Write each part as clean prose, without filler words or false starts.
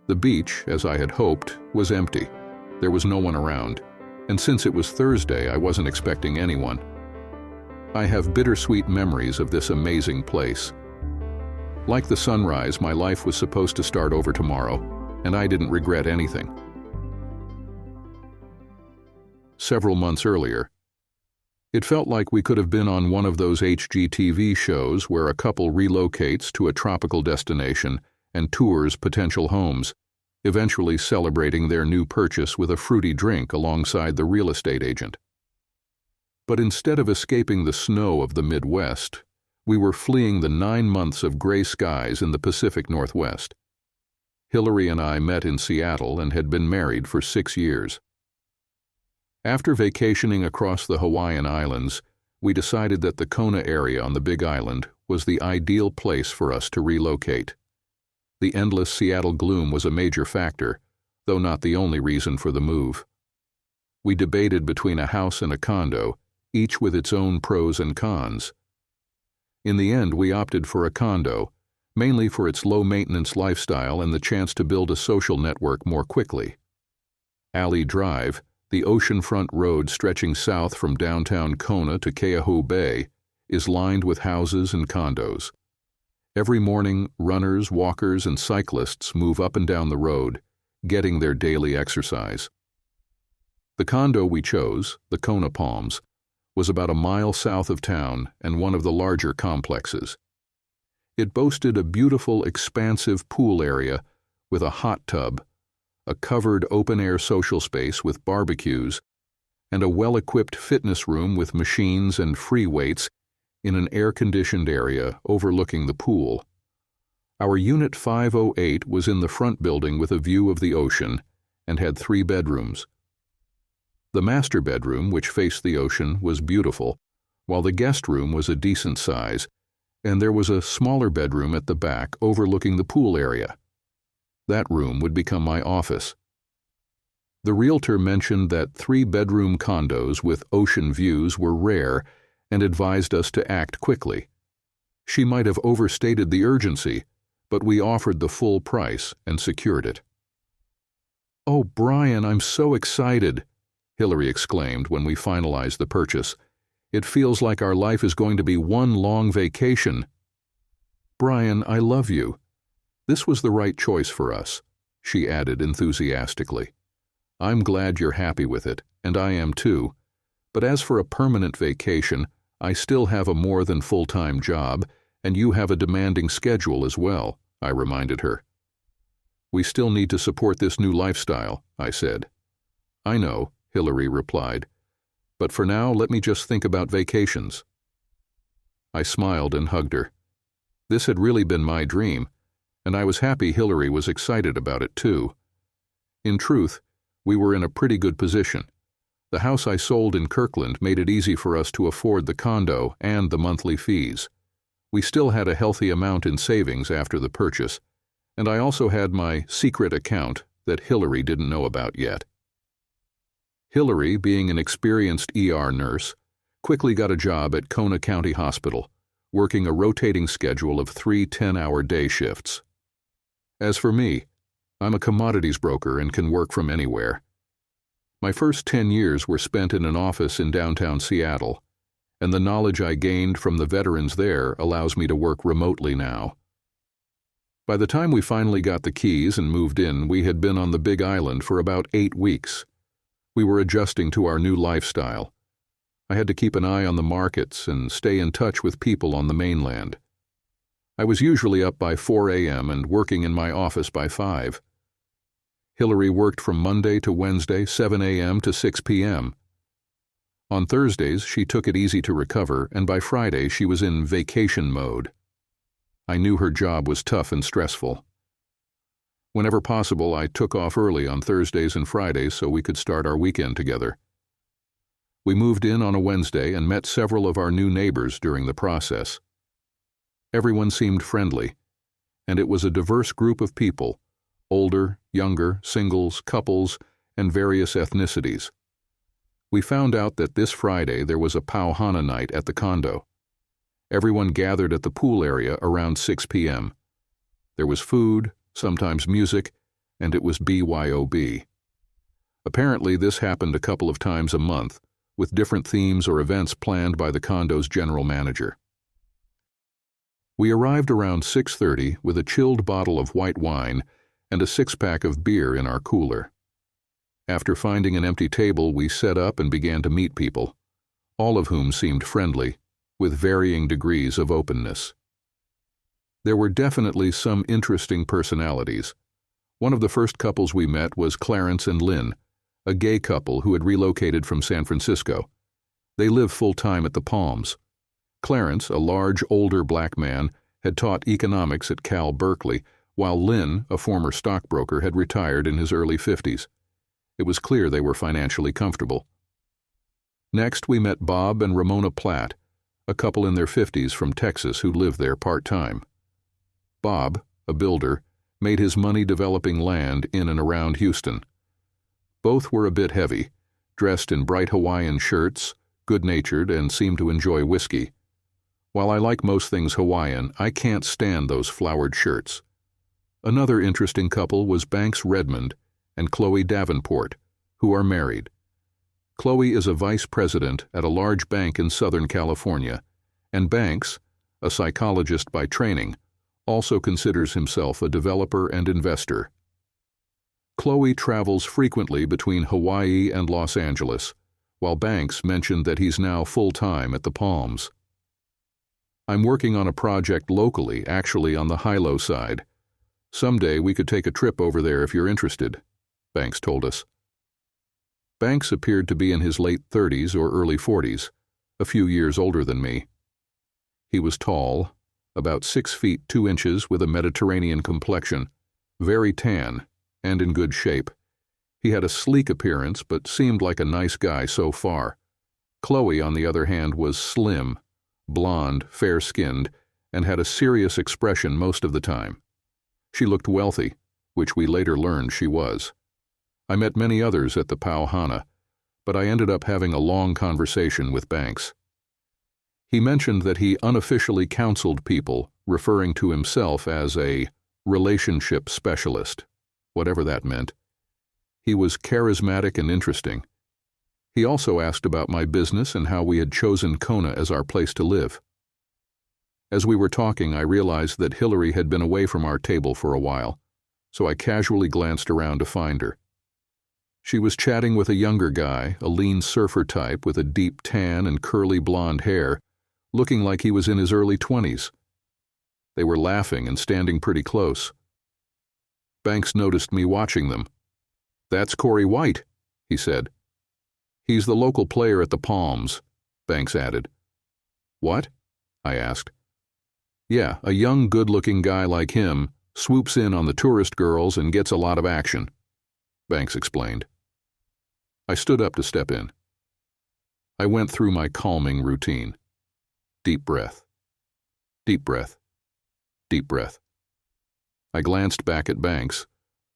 The beach, as I had hoped, was empty. There was no one around, and since it was Thursday, I wasn't expecting anyone. I have bittersweet memories of this amazing place. Like the sunrise, my life was supposed to start over tomorrow, and I didn't regret anything. Several months earlier, it felt like we could have been on one of those HGTV shows where a couple relocates to a tropical destination and tours potential homes, eventually celebrating their new purchase with a fruity drink alongside the real estate agent. But instead of escaping the snow of the Midwest, we were fleeing the 9 months of gray skies in the Pacific Northwest. Hillary and I met in Seattle and had been married for 6 years. After vacationing across the Hawaiian Islands, we decided that the Kona area on the Big Island was the ideal place for us to relocate. The endless Seattle gloom was a major factor, though not the only reason for the move. We debated between a house and a condo, each with its own pros and cons. In the end, we opted for a condo, mainly for its low-maintenance lifestyle and the chance to build a social network more quickly. Alley Drive, the oceanfront road stretching south from downtown Kona to Keauhou Bay, is lined with houses and condos. Every morning, runners, walkers, and cyclists move up and down the road, getting their daily exercise. The condo we chose, the Kona Palms, was about a mile south of town and one of the larger complexes. It boasted a beautiful, expansive pool area with a hot tub, a covered open-air social space with barbecues, and a well-equipped fitness room with machines and free weights in an air-conditioned area overlooking the pool. Our Unit 508 was in the front building with a view of the ocean and had 3 bedrooms. The master bedroom, which faced the ocean, was beautiful, while the guest room was a decent size, and there was a smaller bedroom at the back overlooking the pool area. That room would become my office. The realtor mentioned that 3-bedroom condos with ocean views were rare and advised us to act quickly. She might have overstated the urgency, but we offered the full price and secured it. "Oh, Brian, I'm so excited," Hillary exclaimed when we finalized the purchase. "It feels like our life is going to be one long vacation." "Brian, I love you. This was the right choice for us," she added enthusiastically. "I'm glad you're happy with it, and I am too. But as for a permanent vacation, I still have a more than full-time job, and you have a demanding schedule as well," I reminded her. "We still need to support this new lifestyle," I said. "I know," Hillary replied, "but for now let me just think about vacations." I smiled and hugged her. This had really been my dream, and I was happy Hillary was excited about it too. In truth, we were in a pretty good position. The house I sold in Kirkland made it easy for us to afford the condo and the monthly fees. We still had a healthy amount in savings after the purchase, and I also had my secret account that Hillary didn't know about yet. Hillary, being an experienced ER nurse, quickly got a job at Kona County Hospital, working a rotating schedule of 3 10-hour day shifts. As for me, I'm a commodities broker and can work from anywhere. My first 10 years were spent in an office in downtown Seattle, and the knowledge I gained from the veterans there allows me to work remotely now. By the time we finally got the keys and moved in, we had been on the Big Island for about 8 weeks. We were adjusting to our new lifestyle. I had to keep an eye on the markets and stay in touch with people on the mainland. I was usually up by 4 a.m. and working in my office by 5. Hillary worked from Monday to Wednesday, 7 a.m. to 6 p.m. On Thursdays, she took it easy to recover, and by Friday, she was in vacation mode. I knew her job was tough and stressful. Whenever possible, I took off early on Thursdays and Fridays so we could start our weekend together. We moved in on a Wednesday and met several of our new neighbors during the process. Everyone seemed friendly, and it was a diverse group of people, older, younger, singles, couples, and various ethnicities. We found out that this Friday there was a Pau Hana Night at the condo. Everyone gathered at the pool area around 6 p.m. There was food, sometimes music, and it was BYOB. Apparently, this happened a couple of times a month, with different themes or events planned by the condo's general manager. We arrived around 6:30 with a chilled bottle of white wine and a six-pack of beer in our cooler. After finding an empty table, we set up and began to meet people, all of whom seemed friendly, with varying degrees of openness. There were definitely some interesting personalities. One of the first couples we met was Clarence and Lynn, a gay couple who had relocated from San Francisco. They live full-time at the Palms. Clarence, a large, older black man, had taught economics at Cal Berkeley, while Lynn, a former stockbroker, had retired in his early 50s. It was clear they were financially comfortable. Next, we met Bob and Ramona Platt, a couple in their 50s from Texas who lived there part-time. Bob, a builder, made his money developing land in and around Houston. Both were a bit heavy, dressed in bright Hawaiian shirts, good-natured, and seemed to enjoy whiskey. While I like most things Hawaiian, I can't stand those flowered shirts. Another interesting couple was Banks Redmond and Chloe Davenport, who are married. Chloe is a vice president at a large bank in Southern California, and Banks, a psychologist by training, also considers himself a developer and investor. Chloe travels frequently between Hawaii and Los Angeles, while Banks mentioned that he's now full-time at the Palms. I'm working on a project locally, actually on the high-low side. Someday we could take a trip over there if you're interested, Banks told us. Banks appeared to be in his late 30s or early 40s, a few years older than me. He was tall, about 6 feet 2 inches with a Mediterranean complexion, very tan, and in good shape. He had a sleek appearance but seemed like a nice guy so far. Chloe, on the other hand, was slim, blonde, fair-skinned, and had a serious expression most of the time. She looked wealthy, which we later learned she was. I met many others at the Pau Hana, but I ended up having a long conversation with Banks. He mentioned that he unofficially counseled people, referring to himself as a relationship specialist, whatever that meant. He was charismatic and interesting. He also asked about my business and how we had chosen Kona as our place to live. As we were talking, I realized that Hillary had been away from our table for a while, so I casually glanced around to find her. She was chatting with a younger guy, a lean surfer type with a deep tan and curly blonde hair, looking like he was in his early 20s. They were laughing and standing pretty close. Banks noticed me watching them. "That's Corey White," he said. "He's the local player at the Palms," Banks added. "What?" I asked. "Yeah, a young, good-looking guy like him swoops in on the tourist girls and gets a lot of action," Banks explained. I stood up to step in. I went through my calming routine. Deep breath. Deep breath. Deep breath. I glanced back at Banks,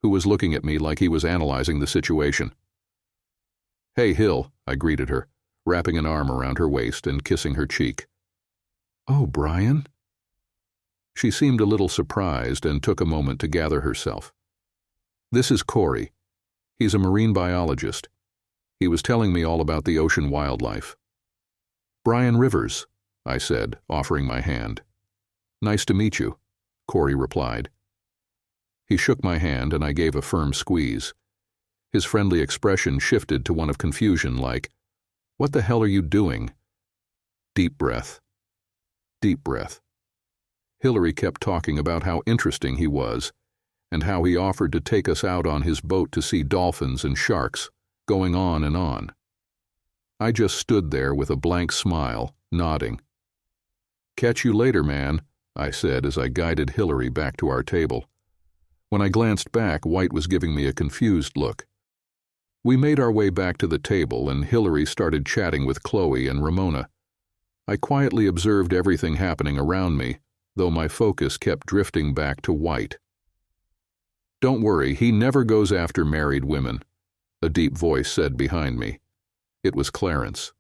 who was looking at me like he was analyzing the situation. "Hey, Hill," I greeted her, wrapping an arm around her waist and kissing her cheek. "Oh, Brian?" She seemed a little surprised and took a moment to gather herself. "This is Corey. He's a marine biologist. He was telling me all about the ocean wildlife." "Brian Rivers," I said, offering my hand. "Nice to meet you," Corey replied. He shook my hand and I gave a firm squeeze. His friendly expression shifted to one of confusion, like, "What the hell are you doing?" Deep breath. Deep breath. Hillary kept talking about how interesting he was, and how he offered to take us out on his boat to see dolphins and sharks, going on and on. I just stood there with a blank smile, nodding. "Catch you later, man," I said as I guided Hillary back to our table. When I glanced back, White was giving me a confused look. We made our way back to the table, and Hillary started chatting with Chloe and Ramona. I quietly observed everything happening around me, though my focus kept drifting back to White. "Don't worry, he never goes after married women," a deep voice said behind me. It was Clarence.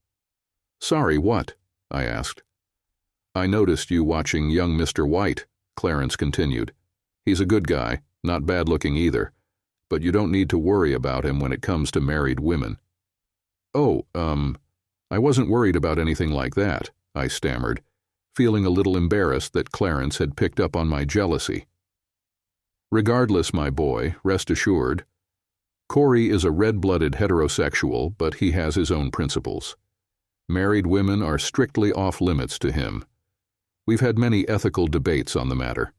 "Sorry, what?" I asked. "I noticed you watching young Mr. White," Clarence continued. "He's a good guy, not bad-looking either, but you don't need to worry about him when it comes to married women." "Oh, I wasn't worried about anything like that," I stammered, feeling a little embarrassed that Clarence had picked up on my jealousy. "Regardless, my boy, rest assured. Corey is a red-blooded heterosexual, but he has his own principles. Married women are strictly off-limits to him. We've had many ethical debates on the matter."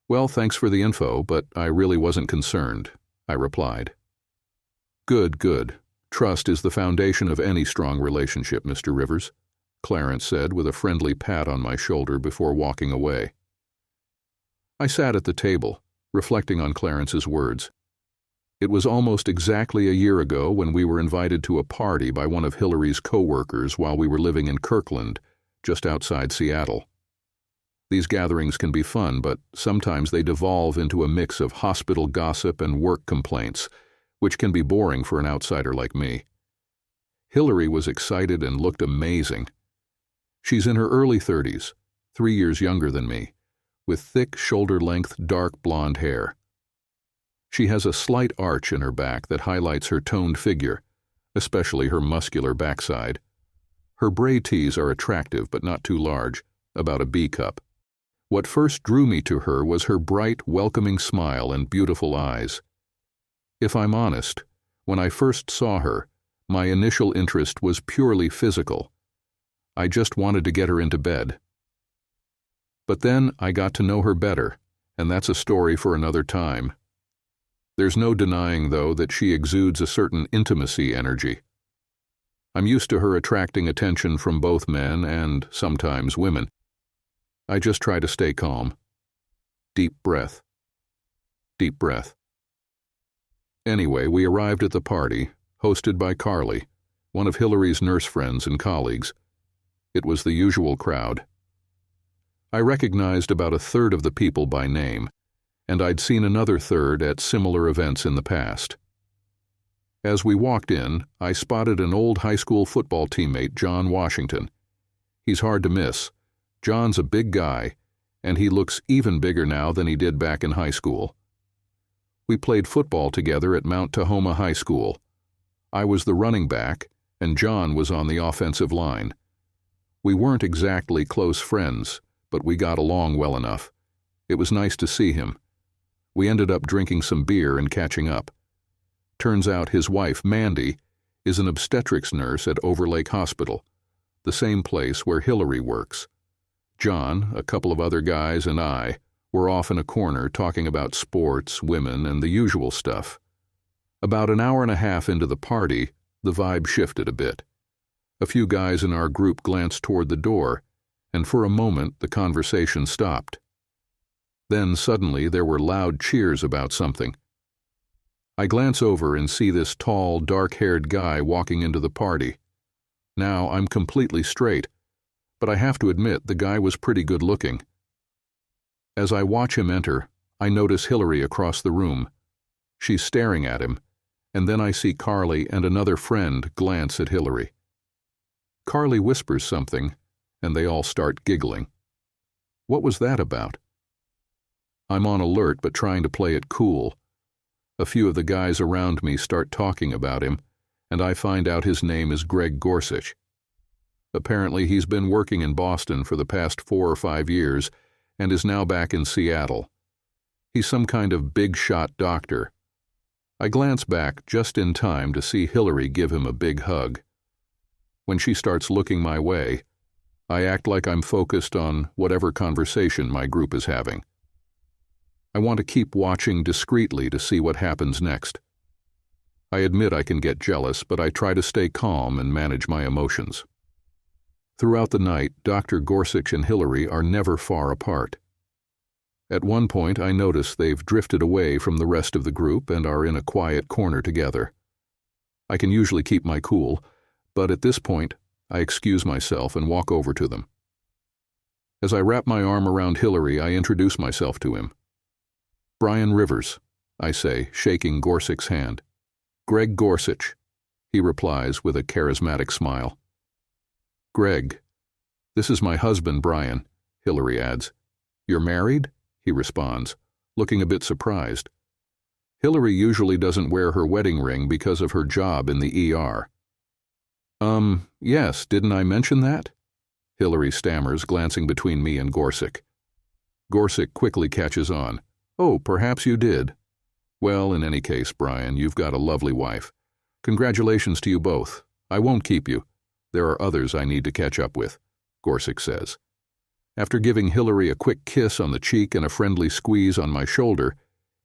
"Well, thanks for the info, but I really wasn't concerned," I replied. "Good, good. Trust is the foundation of any strong relationship, Mr. Rivers," Clarence said with a friendly pat on my shoulder before walking away. I sat at the table, reflecting on Clarence's words. It was almost exactly a year ago when we were invited to a party by one of Hillary's co-workers while we were living in Kirkland, just outside Seattle. These gatherings can be fun, but sometimes they devolve into a mix of hospital gossip and work complaints, which can be boring for an outsider like me. Hillary was excited and looked amazing. She's in her early 30s, 3 years younger than me, with thick, shoulder-length, dark blonde hair. She has a slight arch in her back that highlights her toned figure, especially her muscular backside. Her braid tees are attractive but not too large, about a B cup. What first drew me to her was her bright, welcoming smile and beautiful eyes. If I'm honest, when I first saw her, my initial interest was purely physical. I just wanted to get her into bed. But then I got to know her better, and that's a story for another time. There's no denying, though, that she exudes a certain intimacy energy. I'm used to her attracting attention from both men and, sometimes, women. I just try to stay calm. Deep breath. Deep breath. Anyway, we arrived at the party, hosted by Carly, one of Hillary's nurse friends and colleagues. It was the usual crowd. I recognized about a third of the people by name, and I'd seen another third at similar events in the past. As we walked in, I spotted an old high school football teammate, John Washington. He's hard to miss. John's a big guy, and he looks even bigger now than he did back in high school. We played football together at Mount Tahoma High School. I was the running back, and John was on the offensive line. We weren't exactly close friends, but we got along well enough. It was nice to see him. We ended up drinking some beer and catching up. Turns out his wife, Mandy, is an obstetrics nurse at Overlake Hospital, the same place where Hillary works. John, a couple of other guys, and I were off in a corner talking about sports, women, and the usual stuff. About an hour and a half into the party, the vibe shifted a bit. A few guys in our group glanced toward the door, and for a moment the conversation stopped. Then suddenly there were loud cheers about something. I glance over and see this tall, dark-haired guy walking into the party. Now I'm completely straight, but I have to admit the guy was pretty good-looking. As I watch him enter, I notice Hillary across the room. She's staring at him, and then I see Carly and another friend glance at Hillary. Carly whispers something, and they all start giggling. What was that about? I'm on alert but trying to play it cool. A few of the guys around me start talking about him, and I find out his name is Greg Gorsuch. Apparently he's been working in Boston for the past 4 or 5 years and is now back in Seattle. He's some kind of big-shot doctor. I glance back just in time to see Hillary give him a big hug. When she starts looking my way, I act like I'm focused on whatever conversation my group is having. I want to keep watching discreetly to see what happens next. I admit I can get jealous, but I try to stay calm and manage my emotions. Throughout the night, Dr. Gorsuch and Hillary are never far apart. At one point, I notice they've drifted away from the rest of the group and are in a quiet corner together. I can usually keep my cool, but at this point, I excuse myself and walk over to them. As I wrap my arm around Hillary, I introduce myself to him. "Brian Rivers," I say, shaking Gorsuch's hand. "Greg Gorsuch," he replies with a charismatic smile. "Greg, this is my husband, Brian," Hillary adds. "You're married?" he responds, looking a bit surprised. Hillary usually doesn't wear her wedding ring because of her job in the ER. Yes, didn't I mention that? Hillary stammers, glancing between me and Gorsick. Gorsick quickly catches on. Oh, perhaps you did. Well, in any case, Brian, you've got a lovely wife. Congratulations to you both. I won't keep you. There are others I need to catch up with, Gorsick says. After giving Hillary a quick kiss on the cheek and a friendly squeeze on my shoulder,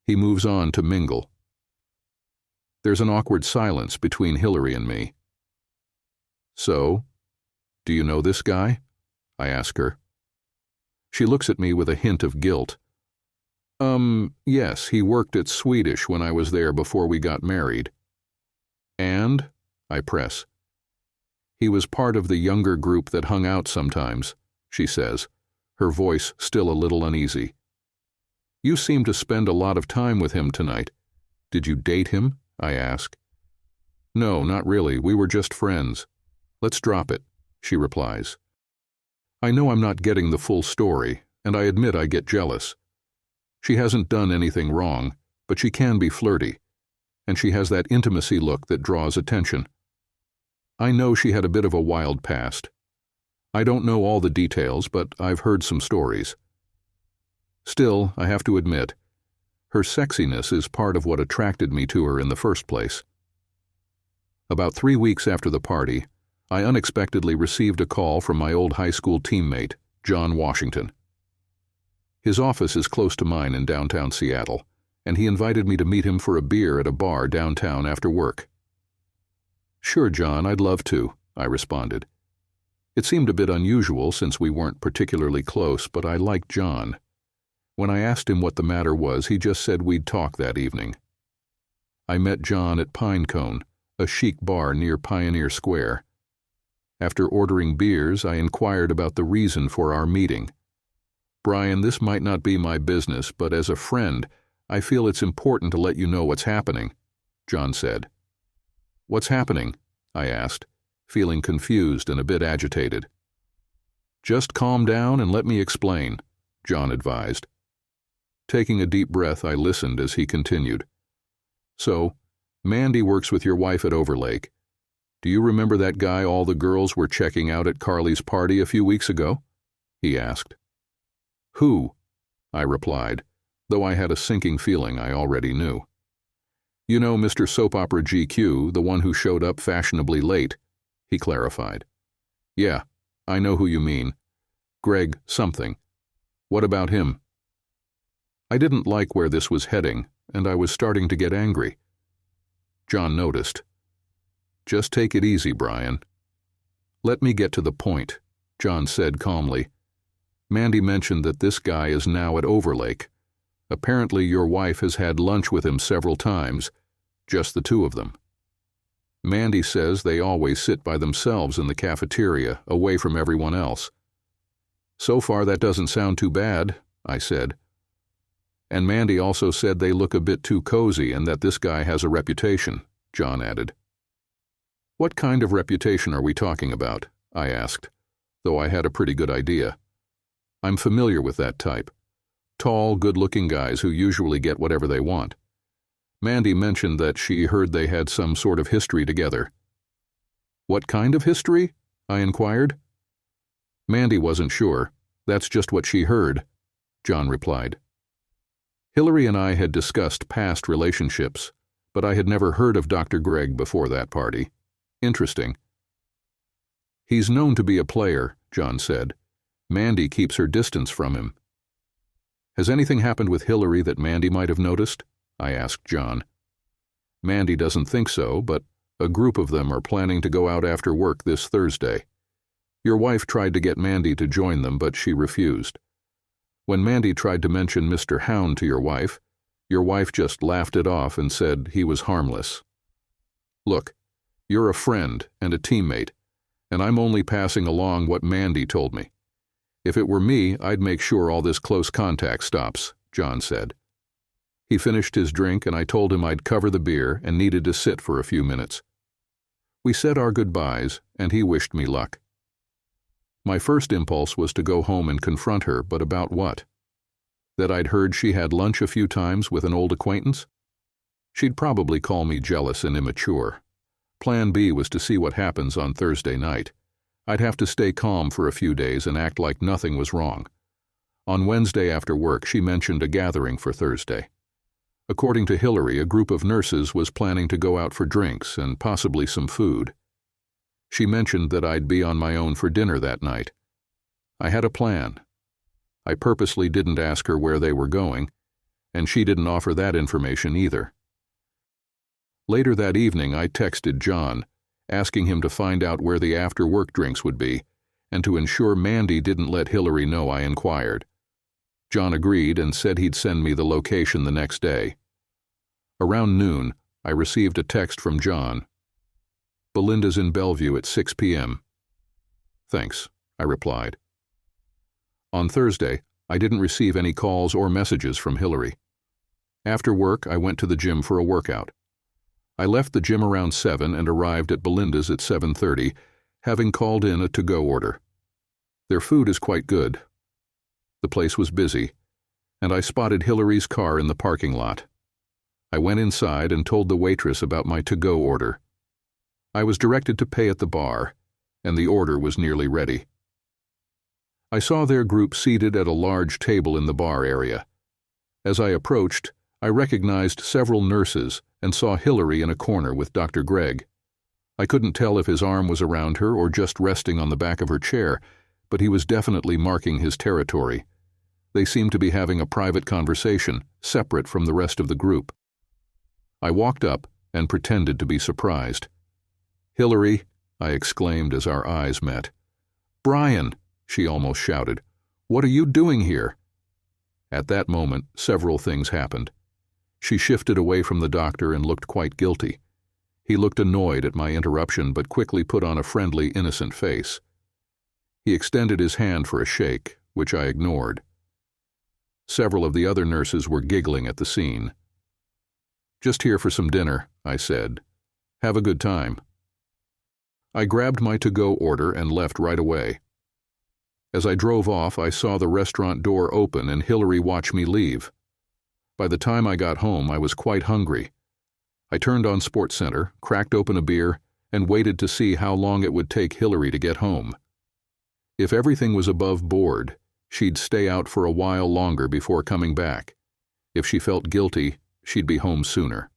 he moves on to mingle. There's an awkward silence between Hillary and me. So, do you know this guy? I ask her. She looks at me with a hint of guilt. Yes, he worked at Swedish when I was there before we got married. And? I press. He was part of the younger group that hung out sometimes, she says, her voice still a little uneasy. You seem to spend a lot of time with him tonight. Did you date him? I ask. No, not really. We were just friends. Let's drop it, she replies. I know I'm not getting the full story, and I admit I get jealous. She hasn't done anything wrong, but she can be flirty, and she has that intimacy look that draws attention. I know she had a bit of a wild past. I don't know all the details, but I've heard some stories. Still, I have to admit, her sexiness is part of what attracted me to her in the first place. About 3 weeks after the party, I unexpectedly received a call from my old high school teammate, John Washington. His office is close to mine in downtown Seattle, and he invited me to meet him for a beer at a bar downtown after work. Sure, John, I'd love to, I responded. It seemed a bit unusual since we weren't particularly close, but I liked John. When I asked him what the matter was, he just said we'd talk that evening. I met John at Pinecone, a chic bar near Pioneer Square. After ordering beers, I inquired about the reason for our meeting. Brian, this might not be my business, but as a friend, I feel it's important to let you know what's happening, John said. What's happening? I asked, feeling confused and a bit agitated. Just calm down and let me explain, John advised. Taking a deep breath, I listened as he continued. So, Mandy works with your wife at Overlake. Do you remember that guy all the girls were checking out at Carly's party a few weeks ago? He asked. Who? I replied, though I had a sinking feeling I already knew. You know Mr. Soap Opera GQ, the one who showed up fashionably late, he clarified. Yeah, I know who you mean. Greg something. What about him? I didn't like where this was heading, and I was starting to get angry. John noticed. Just take it easy, Brian. Let me get to the point, John said calmly. Mandy mentioned that this guy is now at Overlake. Apparently your wife has had lunch with him several times, just the two of them. Mandy says they always sit by themselves in the cafeteria, away from everyone else. So far that doesn't sound too bad, I said. And Mandy also said they look a bit too cozy and that this guy has a reputation, John added. What kind of reputation are we talking about? I asked, though I had a pretty good idea. I'm familiar with that type. Tall, good-looking guys who usually get whatever they want. Mandy mentioned that she heard they had some sort of history together. What kind of history? I inquired. Mandy wasn't sure. That's just what she heard, John replied. Hillary and I had discussed past relationships, but I had never heard of Dr. Greg before that party. Interesting. He's known to be a player, John said. Mandy keeps her distance from him. Has anything happened with Hillary that Mandy might have noticed? I asked John. Mandy doesn't think so, but a group of them are planning to go out after work this Thursday. Your wife tried to get Mandy to join them, but she refused. When Mandy tried to mention Mr. Hound to your wife just laughed it off and said he was harmless. Look, you're a friend and a teammate, and I'm only passing along what Mandy told me. If it were me, I'd make sure all this close contact stops, John said. He finished his drink and I told him I'd cover the beer and needed to sit for a few minutes. We said our goodbyes and he wished me luck. My first impulse was to go home and confront her, but about what? That I'd heard she had lunch a few times with an old acquaintance? She'd probably call me jealous and immature. Plan B was to see what happens on Thursday night. I'd have to stay calm for a few days and act like nothing was wrong. On Wednesday after work, she mentioned a gathering for Thursday. According to Hillary, a group of nurses was planning to go out for drinks and possibly some food. She mentioned that I'd be on my own for dinner that night. I had a plan. I purposely didn't ask her where they were going, and she didn't offer that information either. Later that evening, I texted John, asking him to find out where the after-work drinks would be, and to ensure Mandy didn't let Hillary know I inquired. John agreed and said he'd send me the location the next day. Around noon, I received a text from John. "Belinda's in Bellevue at 6 p.m. "Thanks," I replied. On Thursday, I didn't receive any calls or messages from Hillary. After work, I went to the gym for a workout. I left the gym around 7 and arrived at Belinda's at 7:30, having called in a to-go order. Their food is quite good. The place was busy, and I spotted Hillary's car in the parking lot. I went inside and told the waitress about my to-go order. I was directed to pay at the bar, and the order was nearly ready. I saw their group seated at a large table in the bar area. As I approached, I recognized several nurses and saw Hillary in a corner with Dr. Greg. I couldn't tell if his arm was around her or just resting on the back of her chair, but he was definitely marking his territory. They seemed to be having a private conversation, separate from the rest of the group. I walked up and pretended to be surprised. "Hillary," I exclaimed as our eyes met. "Brian," she almost shouted, "what are you doing here?" At that moment, several things happened. She shifted away from the doctor and looked quite guilty. He looked annoyed at my interruption but quickly put on a friendly, innocent face. He extended his hand for a shake, which I ignored. Several of the other nurses were giggling at the scene. "Just here for some dinner," I said. "Have a good time." I grabbed my to-go order and left right away. As I drove off, I saw the restaurant door open and Hillary watch me leave. By the time I got home, I was quite hungry. I turned on SportsCenter, cracked open a beer, and waited to see how long it would take Hillary to get home. If everything was above board, she'd stay out for a while longer before coming back. If she felt guilty, she'd be home sooner.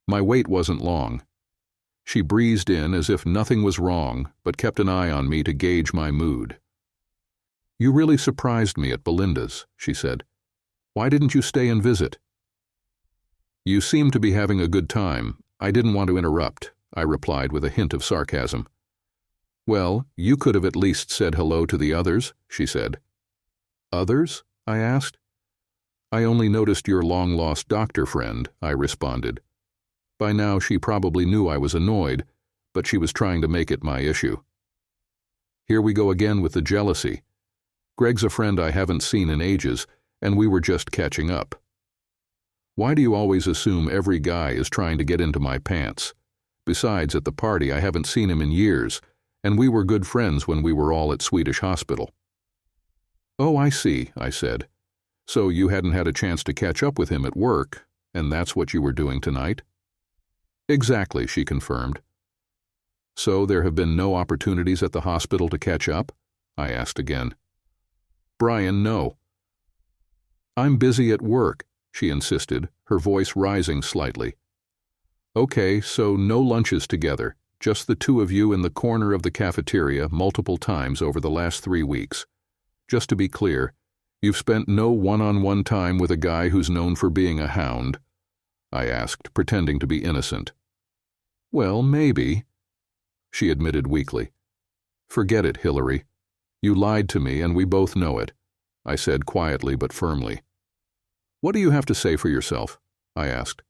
My wait wasn't long. She breezed in as if nothing was wrong, but kept an eye on me to gauge my mood. "You really surprised me at Belinda's," she said. "Why didn't you stay and visit?" "You seemed to be having a good time. I didn't want to interrupt," I replied with a hint of sarcasm. "Well, you could have at least said hello to the others," she said. "Others?" I asked. "I only noticed your long-lost doctor friend," I responded. By now she probably knew I was annoyed, but she was trying to make it my issue. Here we go again with the jealousy. Greg's a friend I haven't seen in ages, and we were just catching up. Why do you always assume every guy is trying to get into my pants? Besides, at the party I haven't seen him in years, and we were good friends when we were all at Swedish Hospital. "Oh, I see," I said. "So you hadn't had a chance to catch up with him at work, and that's what you were doing tonight?" "Exactly," she confirmed. "So there have been no opportunities at the hospital to catch up?" I asked again. "Brian, no." "I'm busy at work," she insisted, her voice rising slightly. "Okay, so no lunches together, just the two of you in the corner of the cafeteria multiple times over the last 3 weeks. Just to be clear, you've spent no one-on-one time with a guy who's known for being a hound?" I asked, pretending to be innocent. "Well, maybe," she admitted weakly. "Forget it, Hillary. You lied to me and we both know it," I said quietly but firmly. "What do you have to say for yourself?" I asked.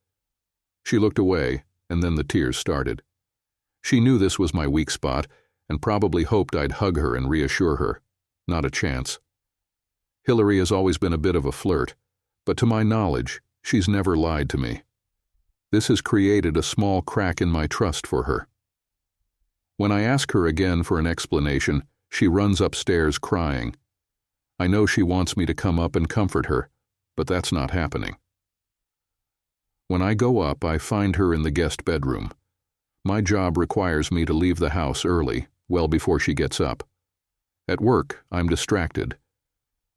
She looked away, and then the tears started. She knew this was my weak spot and probably hoped I'd hug her and reassure her. Not a chance. Hillary has always been a bit of a flirt, but to my knowledge, she's never lied to me. This has created a small crack in my trust for her. When I ask her again for an explanation, she runs upstairs crying. I know she wants me to come up and comfort her, but that's not happening. When I go up, I find her in the guest bedroom. My job requires me to leave the house early, well before she gets up. At work, I'm distracted.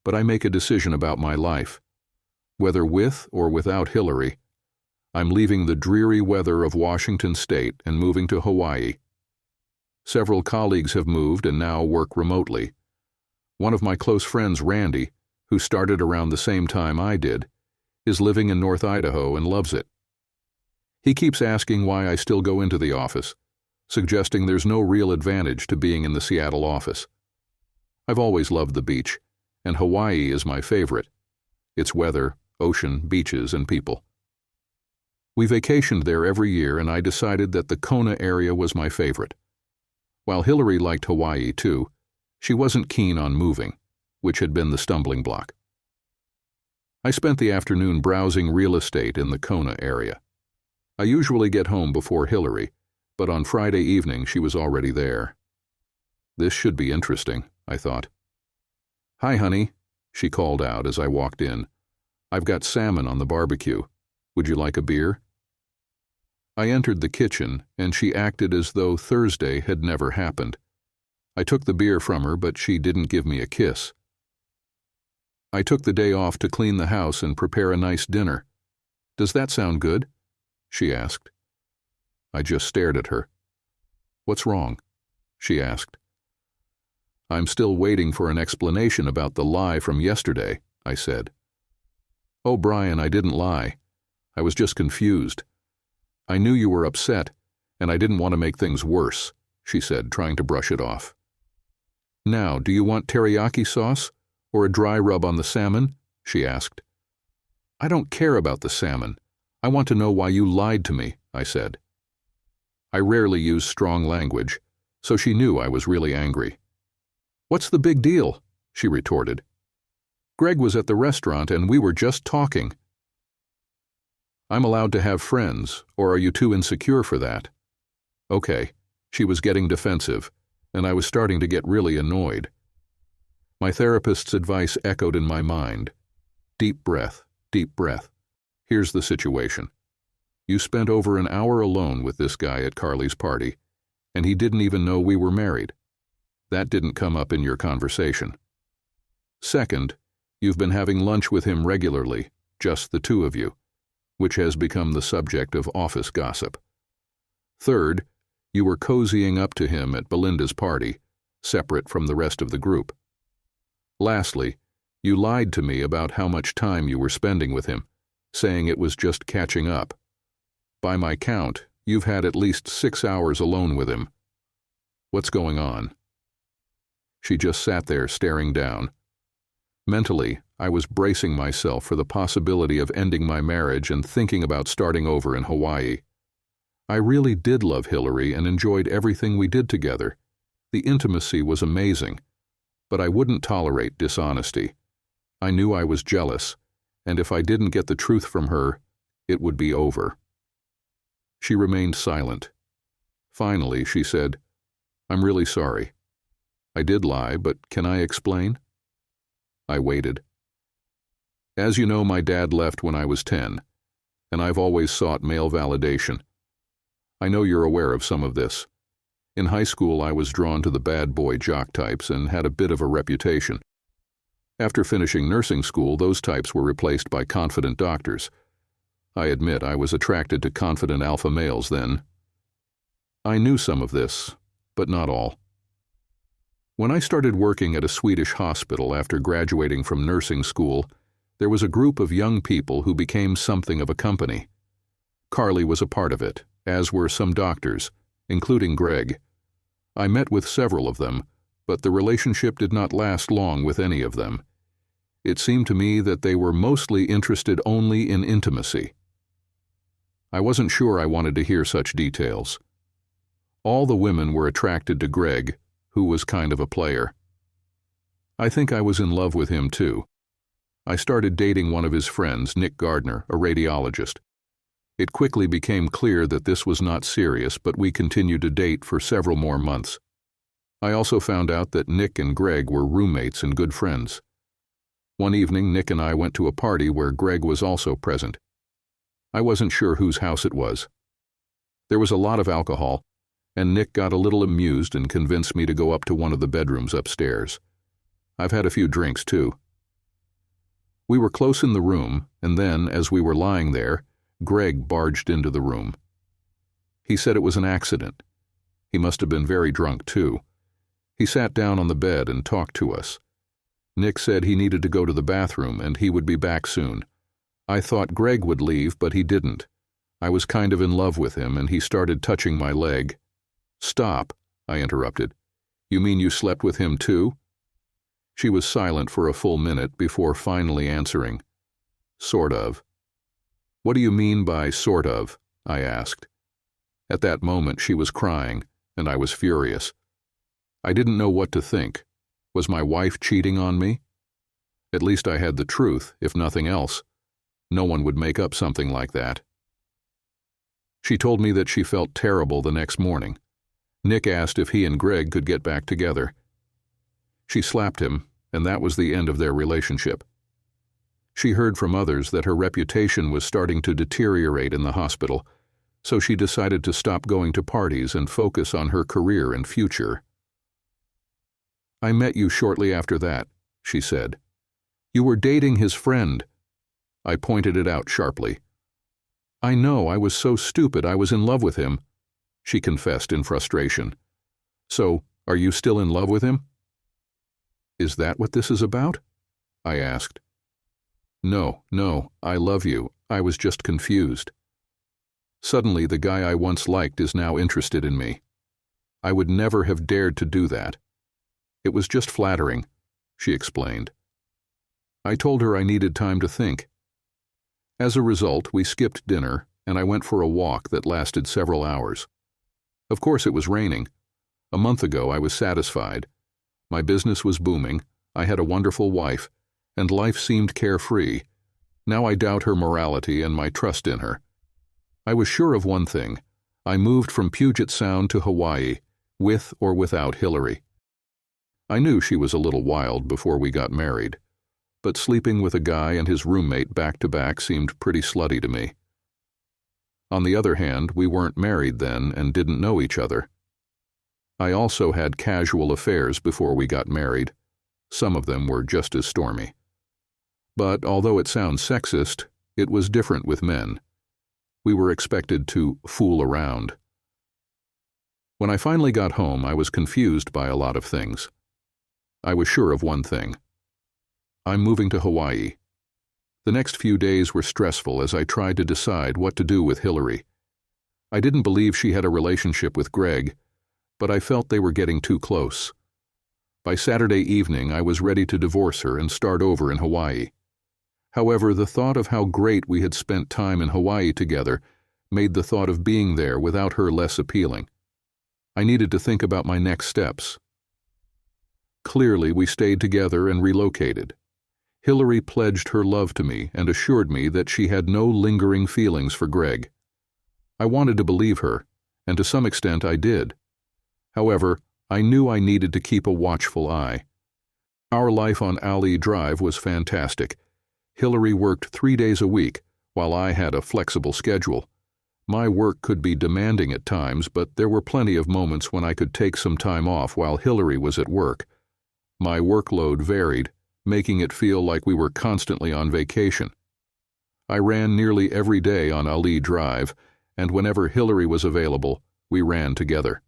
But I make a decision about my life. Whether with or without Hillary, I'm leaving the dreary weather of Washington State and moving to Hawaii. Several colleagues have moved and now work remotely. One of my close friends, Randy, who started around the same time I did, is living in North Idaho and loves it. He keeps asking why I still go into the office, suggesting there's no real advantage to being in the Seattle office. I've always loved the beach, and Hawaii is my favorite. Its weather, ocean, beaches, and people. We vacationed there every year, and I decided that the Kona area was my favorite. While Hillary liked Hawaii too, she wasn't keen on moving, which had been the stumbling block. I spent the afternoon browsing real estate in the Kona area. I usually get home before Hillary, but on Friday evening she was already there. This should be interesting, I thought. "Hi, honey," she called out as I walked in. "I've got salmon on the barbecue. Would you like a beer?" I entered the kitchen, and she acted as though Thursday had never happened. I took the beer from her, but she didn't give me a kiss. "I took the day off to clean the house and prepare a nice dinner. Does that sound good?" she asked. I just stared at her. "What's wrong?" she asked. "I'm still waiting for an explanation about the lie from yesterday," I said. "Oh, Brian, I didn't lie. I was just confused. I knew you were upset, and I didn't want to make things worse," she said, trying to brush it off. "Now, do you want teriyaki sauce or a dry rub on the salmon?" she asked. "I don't care about the salmon. I want to know why you lied to me," I said. I rarely use strong language, so she knew I was really angry. "What's the big deal?" she retorted. "Greg was at the restaurant and we were just talking." "I'm allowed to have friends, or are you too insecure for that?" Okay, she was getting defensive, and I was starting to get really annoyed. My therapist's advice echoed in my mind. Deep breath, deep breath. Here's the situation. You spent over an hour alone with this guy at Carly's party, and he didn't even know we were married. That didn't come up in your conversation. Second, you've been having lunch with him regularly, just the two of you, which has become the subject of office gossip. Third, you were cozying up to him at Belinda's party, separate from the rest of the group. Lastly, you lied to me about how much time you were spending with him, saying it was just catching up. By my count, you've had at least 6 hours alone with him. What's going on?" She just sat there staring down. Mentally, I was bracing myself for the possibility of ending my marriage and thinking about starting over in Hawaii. I really did love Hillary and enjoyed everything we did together. The intimacy was amazing, but I wouldn't tolerate dishonesty. I knew I was jealous, and if I didn't get the truth from her, it would be over. She remained silent. Finally, she said, "I'm really sorry. I did lie, but can I explain?" I waited. "As you know, my dad left when I was 10, and I've always sought male validation. I know you're aware of some of this. In high school, I was drawn to the bad boy jock types and had a bit of a reputation. After finishing nursing school, those types were replaced by confident doctors. I admit I was attracted to confident alpha males then. I knew some of this, but not all. When I started working at a Swedish hospital after graduating from nursing school, there was a group of young people who became something of a company. Carly was a part of it, as were some doctors, including Greg. I met with several of them, but the relationship did not last long with any of them. It seemed to me that they were mostly interested only in intimacy. I wasn't sure I wanted to hear such details. All the women were attracted to Greg, who was kind of a player. I think I was in love with him too. I started dating one of his friends, Nick Gardner, a radiologist. It quickly became clear that this was not serious, but we continued to date for several more months. I also found out that Nick and Greg were roommates and good friends. One evening, Nick and I went to a party where Greg was also present. I wasn't sure whose house it was. There was a lot of alcohol, and Nick got a little amused and convinced me to go up to one of the bedrooms upstairs. I've had a few drinks, too. We were close in the room, and then, as we were lying there, Greg barged into the room. He said it was an accident. He must have been very drunk, too. He sat down on the bed and talked to us. Nick said he needed to go to the bathroom and he would be back soon. I thought Greg would leave, but he didn't. I was kind of in love with him, and he started touching my leg. "Stop," I interrupted. "You mean you slept with him, too?" She was silent for a full minute before finally answering. "Sort of." "What do you mean by sort of?" I asked. At that moment she was crying, and I was furious. I didn't know what to think. Was my wife cheating on me? At least I had the truth, if nothing else. No one would make up something like that. She told me that she felt terrible the next morning. Nick asked if he and Greg could get back together. She slapped him, and that was the end of their relationship. She heard from others that her reputation was starting to deteriorate in the hospital, so she decided to stop going to parties and focus on her career and future. "I met you shortly after that," she said. "You were dating his friend." I pointed it out sharply. "I know, I was so stupid, I was in love with him," she confessed in frustration. "So, are you still in love with him?" "Is that what this is about?" I asked. No, I love you. I was just confused. Suddenly, the guy I once liked is now interested in me. I would never have dared to do that. It was just flattering," she explained. I told her I needed time to think. As a result, we skipped dinner, and I went for a walk that lasted several hours. Of course, it was raining. A month ago, I was satisfied. My business was booming, I had a wonderful wife, and life seemed carefree. Now I doubt her morality and my trust in her. I was sure of one thing. I moved from Puget Sound to Hawaii, with or without Hillary. I knew she was a little wild before we got married, but sleeping with a guy and his roommate back-to-back seemed pretty slutty to me. On the other hand, we weren't married then and didn't know each other. I also had casual affairs before we got married. Some of them were just as stormy. But although it sounds sexist, it was different with men. We were expected to fool around. When I finally got home, I was confused by a lot of things. I was sure of one thing. I'm moving to Hawaii. The next few days were stressful as I tried to decide what to do with Hillary. I didn't believe she had a relationship with Greg, but I felt they were getting too close. By Saturday evening, I was ready to divorce her and start over in Hawaii. However, the thought of how great we had spent time in Hawaii together made the thought of being there without her less appealing. I needed to think about my next steps. Clearly, we stayed together and relocated. Hillary pledged her love to me and assured me that she had no lingering feelings for Greg. I wanted to believe her, and to some extent I did. However, I knew I needed to keep a watchful eye. Our life on Ali Drive was fantastic. Hillary worked 3 days a week, while I had a flexible schedule. My work could be demanding at times, but there were plenty of moments when I could take some time off while Hillary was at work. My workload varied, making it feel like we were constantly on vacation. I ran nearly every day on Ali Drive, and whenever Hillary was available, we ran together.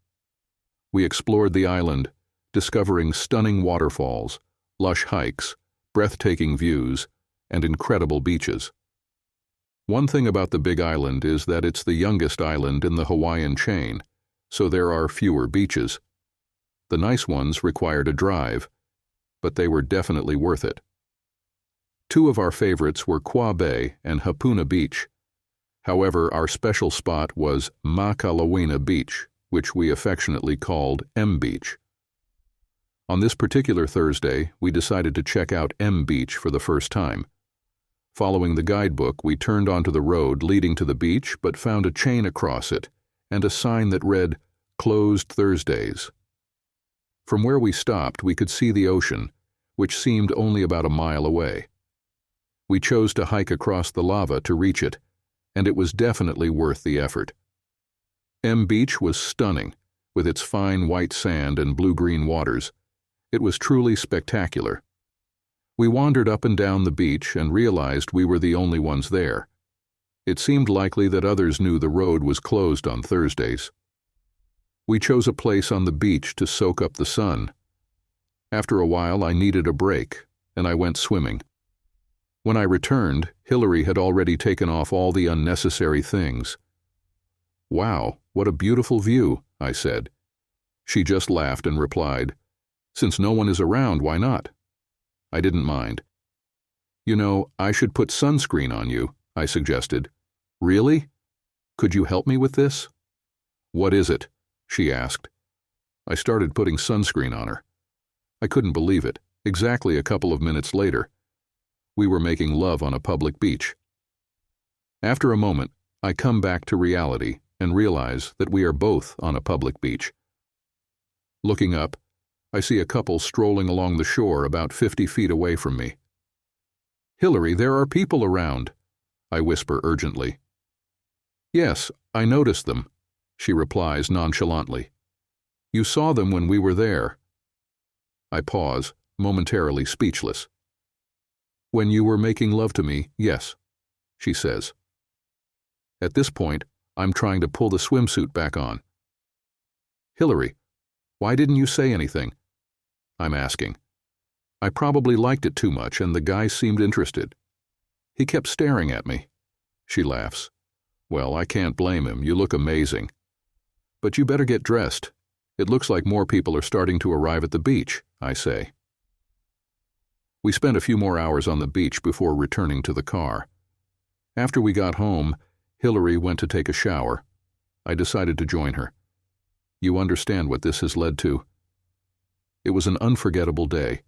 We explored the island, discovering stunning waterfalls, lush hikes, breathtaking views, and incredible beaches. One thing about the Big Island is that it's the youngest island in the Hawaiian chain, so there are fewer beaches. The nice ones required a drive, but they were definitely worth it. Two of our favorites were Qua Bay and Hapuna Beach. However, our special spot was Makalawina Beach, which we affectionately called M Beach. On this particular Thursday, we decided to check out M Beach for the first time. Following the guidebook, we turned onto the road leading to the beach but found a chain across it and a sign that read, "Closed Thursdays." From where we stopped, we could see the ocean, which seemed only about a mile away. We chose to hike across the lava to reach it, and it was definitely worth the effort. M Beach was stunning, with its fine white sand and blue-green waters. It was truly spectacular. We wandered up and down the beach and realized we were the only ones there. It seemed likely that others knew the road was closed on Thursdays. We chose a place on the beach to soak up the sun. After a while, I needed a break, and I went swimming. When I returned, Hillary had already taken off all the unnecessary things. "Wow, what a beautiful view," I said. She just laughed and replied, "Since no one is around, why not?" I didn't mind. "You know, I should put sunscreen on you," I suggested. "Really? Could you help me with this?" "What is it?" she asked. I started putting sunscreen on her. I couldn't believe it. Exactly a couple of minutes later, we were making love on a public beach. After a moment, I come back to reality and realize that we are both on a public beach. Looking up, I see a couple strolling along the shore about 50 feet away from me. "Hillary, there are people around," I whisper urgently. "Yes, I noticed them," she replies nonchalantly. "You saw them when we were there." I pause, momentarily speechless. "When you were making love to me, yes," she says. At this point, I'm trying to pull the swimsuit back on. "Hillary, why didn't you say anything?" I'm asking. I probably liked it too much, and the guy seemed interested. He kept staring at me. She laughs. "Well, I can't blame him. You look amazing. But you better get dressed. It looks like more people are starting to arrive at the beach," I say. We spent a few more hours on the beach before returning to the car. After we got home, Hillary went to take a shower. I decided to join her. You understand what this has led to. It was an unforgettable day,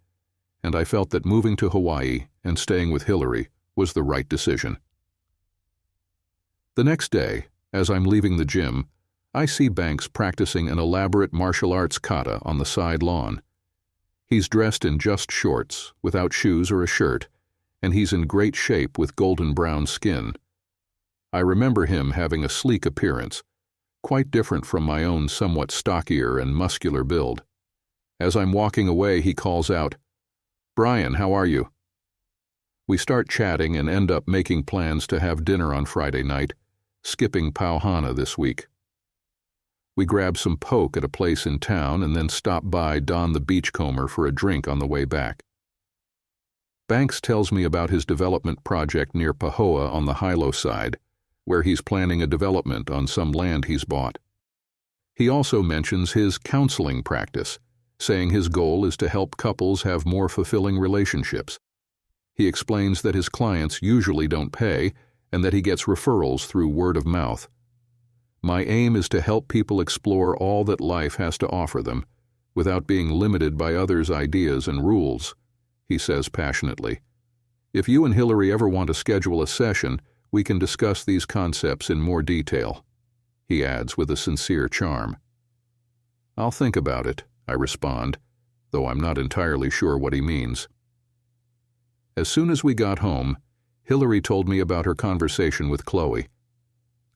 and I felt that moving to Hawaii and staying with Hillary was the right decision. The next day, as I'm leaving the gym, I see Banks practicing an elaborate martial arts kata on the side lawn. He's dressed in just shorts, without shoes or a shirt, and he's in great shape with golden brown skin. I remember him having a sleek appearance, quite different from my own somewhat stockier and muscular build. As I'm walking away, he calls out, "Brian, how are you?" We start chatting and end up making plans to have dinner on Friday night, skipping Pau Hana this week. We grab some poke at a place in town and then stop by Don the Beachcomber for a drink on the way back. Banks tells me about his development project near Pahoa on the Hilo side, where he's planning a development on some land he's bought. He also mentions his counseling practice, saying his goal is to help couples have more fulfilling relationships. He explains that his clients usually don't pay and that he gets referrals through word of mouth. "My aim is to help people explore all that life has to offer them, without being limited by others' ideas and rules," he says passionately. "If you and Hillary ever want to schedule a session, we can discuss these concepts in more detail," he adds with a sincere charm. "I'll think about it," I respond, though I'm not entirely sure what he means. As soon as we got home, Hillary told me about her conversation with Chloe.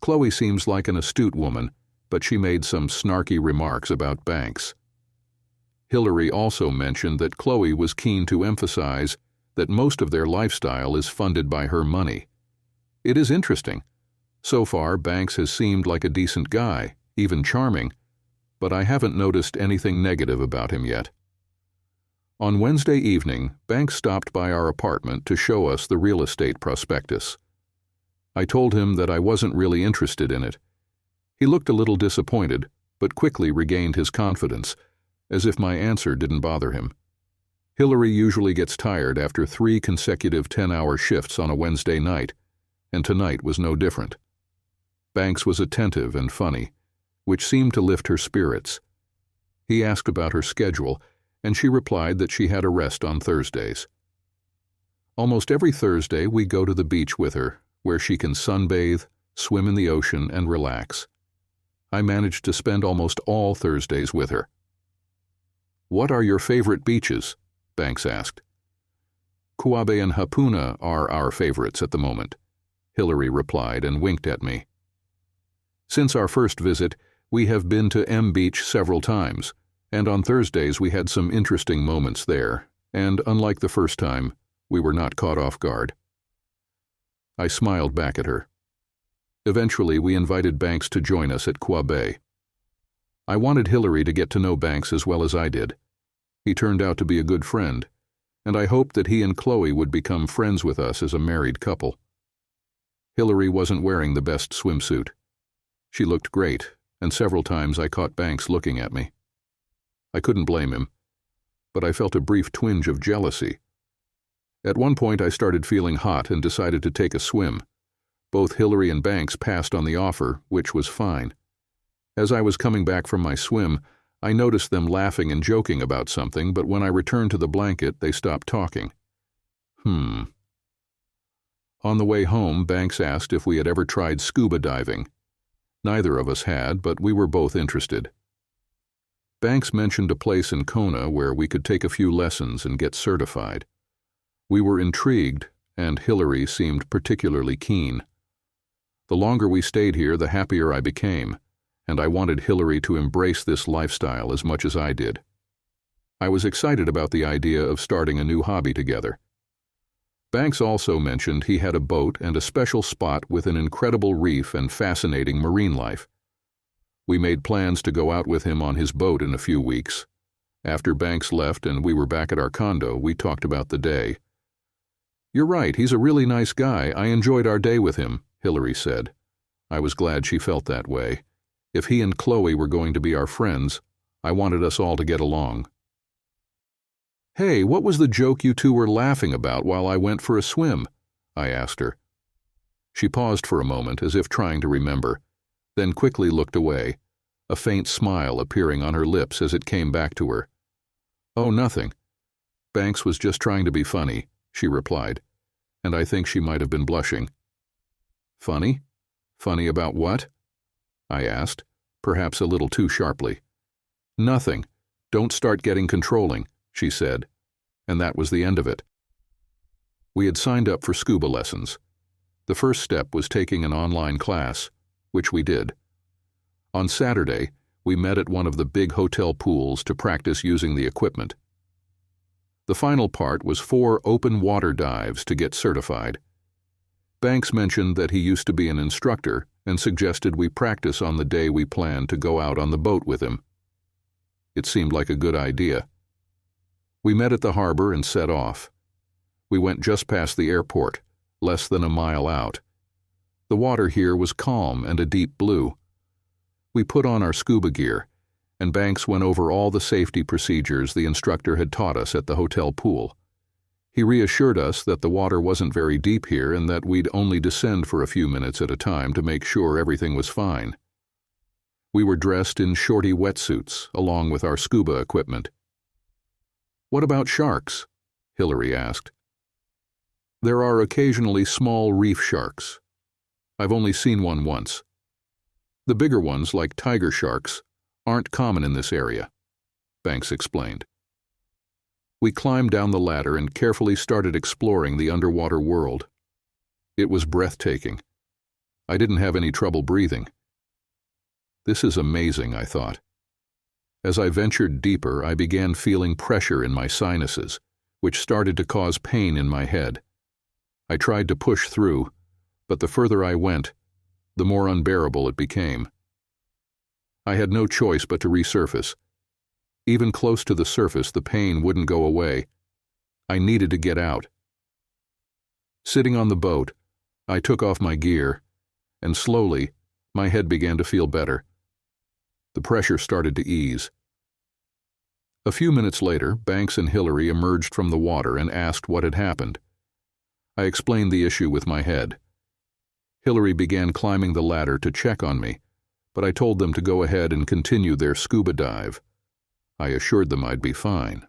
Chloe seems like an astute woman, but she made some snarky remarks about Banks. Hillary also mentioned that Chloe was keen to emphasize that most of their lifestyle is funded by her money. It is interesting. So far, Banks has seemed like a decent guy, even charming, but I haven't noticed anything negative about him yet. On Wednesday evening, Banks stopped by our apartment to show us the real estate prospectus. I told him that I wasn't really interested in it. He looked a little disappointed, but quickly regained his confidence, as if my answer didn't bother him. Hillary usually gets tired after 3 consecutive 10-hour shifts on a Wednesday night, and tonight was no different. Banks was attentive and funny, which seemed to lift her spirits. He asked about her schedule, and she replied that she had a rest on Thursdays. Almost every Thursday we go to the beach with her, where she can sunbathe, swim in the ocean, and relax. I managed to spend almost all Thursdays with her. "What are your favorite beaches?" Banks asked. "Kauai and Hapuna are our favorites at the moment," Hillary replied and winked at me. Since our first visit, we have been to M Beach several times, and on Thursdays we had some interesting moments there, and unlike the first time, we were not caught off guard. I smiled back at her. Eventually, we invited Banks to join us at Quabe. I wanted Hillary to get to know Banks as well as I did. He turned out to be a good friend, and I hoped that he and Chloe would become friends with us as a married couple. Hillary wasn't wearing the best swimsuit. She looked great, and several times I caught Banks looking at me. I couldn't blame him, but I felt a brief twinge of jealousy. At one point I started feeling hot and decided to take a swim. Both Hillary and Banks passed on the offer, which was fine. As I was coming back from my swim, I noticed them laughing and joking about something, but when I returned to the blanket, they stopped talking. On the way home, Banks asked if we had ever tried scuba diving. Neither of us had, but we were both interested. Banks mentioned a place in Kona where we could take a few lessons and get certified. We were intrigued, and Hillary seemed particularly keen. The longer we stayed here, the happier I became, and I wanted Hillary to embrace this lifestyle as much as I did. I was excited about the idea of starting a new hobby together. Banks also mentioned he had a boat and a special spot with an incredible reef and fascinating marine life. We made plans to go out with him on his boat in a few weeks. After Banks left and we were back at our condo, we talked about the day. "You're right, he's a really nice guy. I enjoyed our day with him," Hillary said. I was glad she felt that way. If he and Chloe were going to be our friends, I wanted us all to get along. "Hey, what was the joke you two were laughing about while I went for a swim?" I asked her. She paused for a moment as if trying to remember, then quickly looked away, a faint smile appearing on her lips as it came back to her. "Oh, nothing. Banks was just trying to be funny," she replied, and I think she might have been blushing. "Funny? Funny about what?" I asked, perhaps a little too sharply. "Nothing. Don't start getting controlling," she said, and that was the end of it. We had signed up for scuba lessons. The first step was taking an online class, which we did. On Saturday, we met at one of the big hotel pools to practice using the equipment. The final part was 4 open water dives to get certified. Banks mentioned that he used to be an instructor and suggested we practice on the day we planned to go out on the boat with him. It seemed like a good idea. We met at the harbor and set off. We went just past the airport, less than a mile out. The water here was calm and a deep blue. We put on our scuba gear, and Banks went over all the safety procedures the instructor had taught us at the hotel pool. He reassured us that the water wasn't very deep here and that we'd only descend for a few minutes at a time to make sure everything was fine. We were dressed in shorty wetsuits, along with our scuba equipment. "What about sharks?" Hillary asked. "There are occasionally small reef sharks. I've only seen one once. The bigger ones, like tiger sharks, aren't common in this area," Banks explained. We climbed down the ladder and carefully started exploring the underwater world. It was breathtaking. I didn't have any trouble breathing. This is amazing, I thought. As I ventured deeper, I began feeling pressure in my sinuses, which started to cause pain in my head. I tried to push through, but the further I went, the more unbearable it became. I had no choice but to resurface. Even close to the surface, the pain wouldn't go away. I needed to get out. Sitting on the boat, I took off my gear, and slowly, my head began to feel better. The pressure started to ease. A few minutes later, Banks and Hillary emerged from the water and asked what had happened. I explained the issue with my head. Hillary began climbing the ladder to check on me, but I told them to go ahead and continue their scuba dive. I assured them I'd be fine.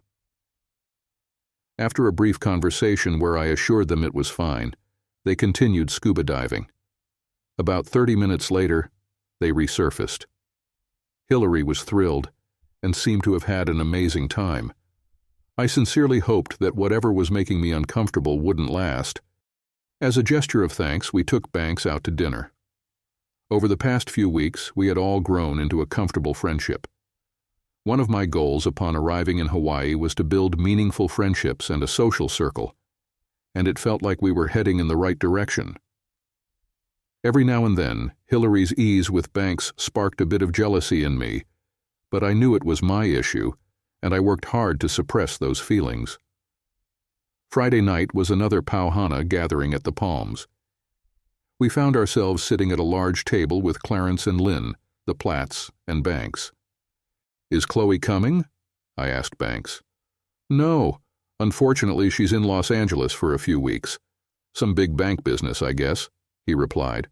After a brief conversation where I assured them it was fine, they continued scuba diving. About 30 minutes later, they resurfaced. Hillary was thrilled and seemed to have had an amazing time. I sincerely hoped that whatever was making me uncomfortable wouldn't last. As a gesture of thanks, we took Banks out to dinner. Over the past few weeks, we had all grown into a comfortable friendship. One of my goals upon arriving in Hawaii was to build meaningful friendships and a social circle, and it felt like we were heading in the right direction. Every now and then, Hillary's ease with Banks sparked a bit of jealousy in me, but I knew it was my issue, and I worked hard to suppress those feelings. Friday night was another Pau Hana gathering at the Palms. We found ourselves sitting at a large table with Clarence and Lynn, the Platts, and Banks. "Is Chloe coming?" I asked Banks. "No. Unfortunately, she's in Los Angeles for a few weeks. Some big bank business, I guess," he replied.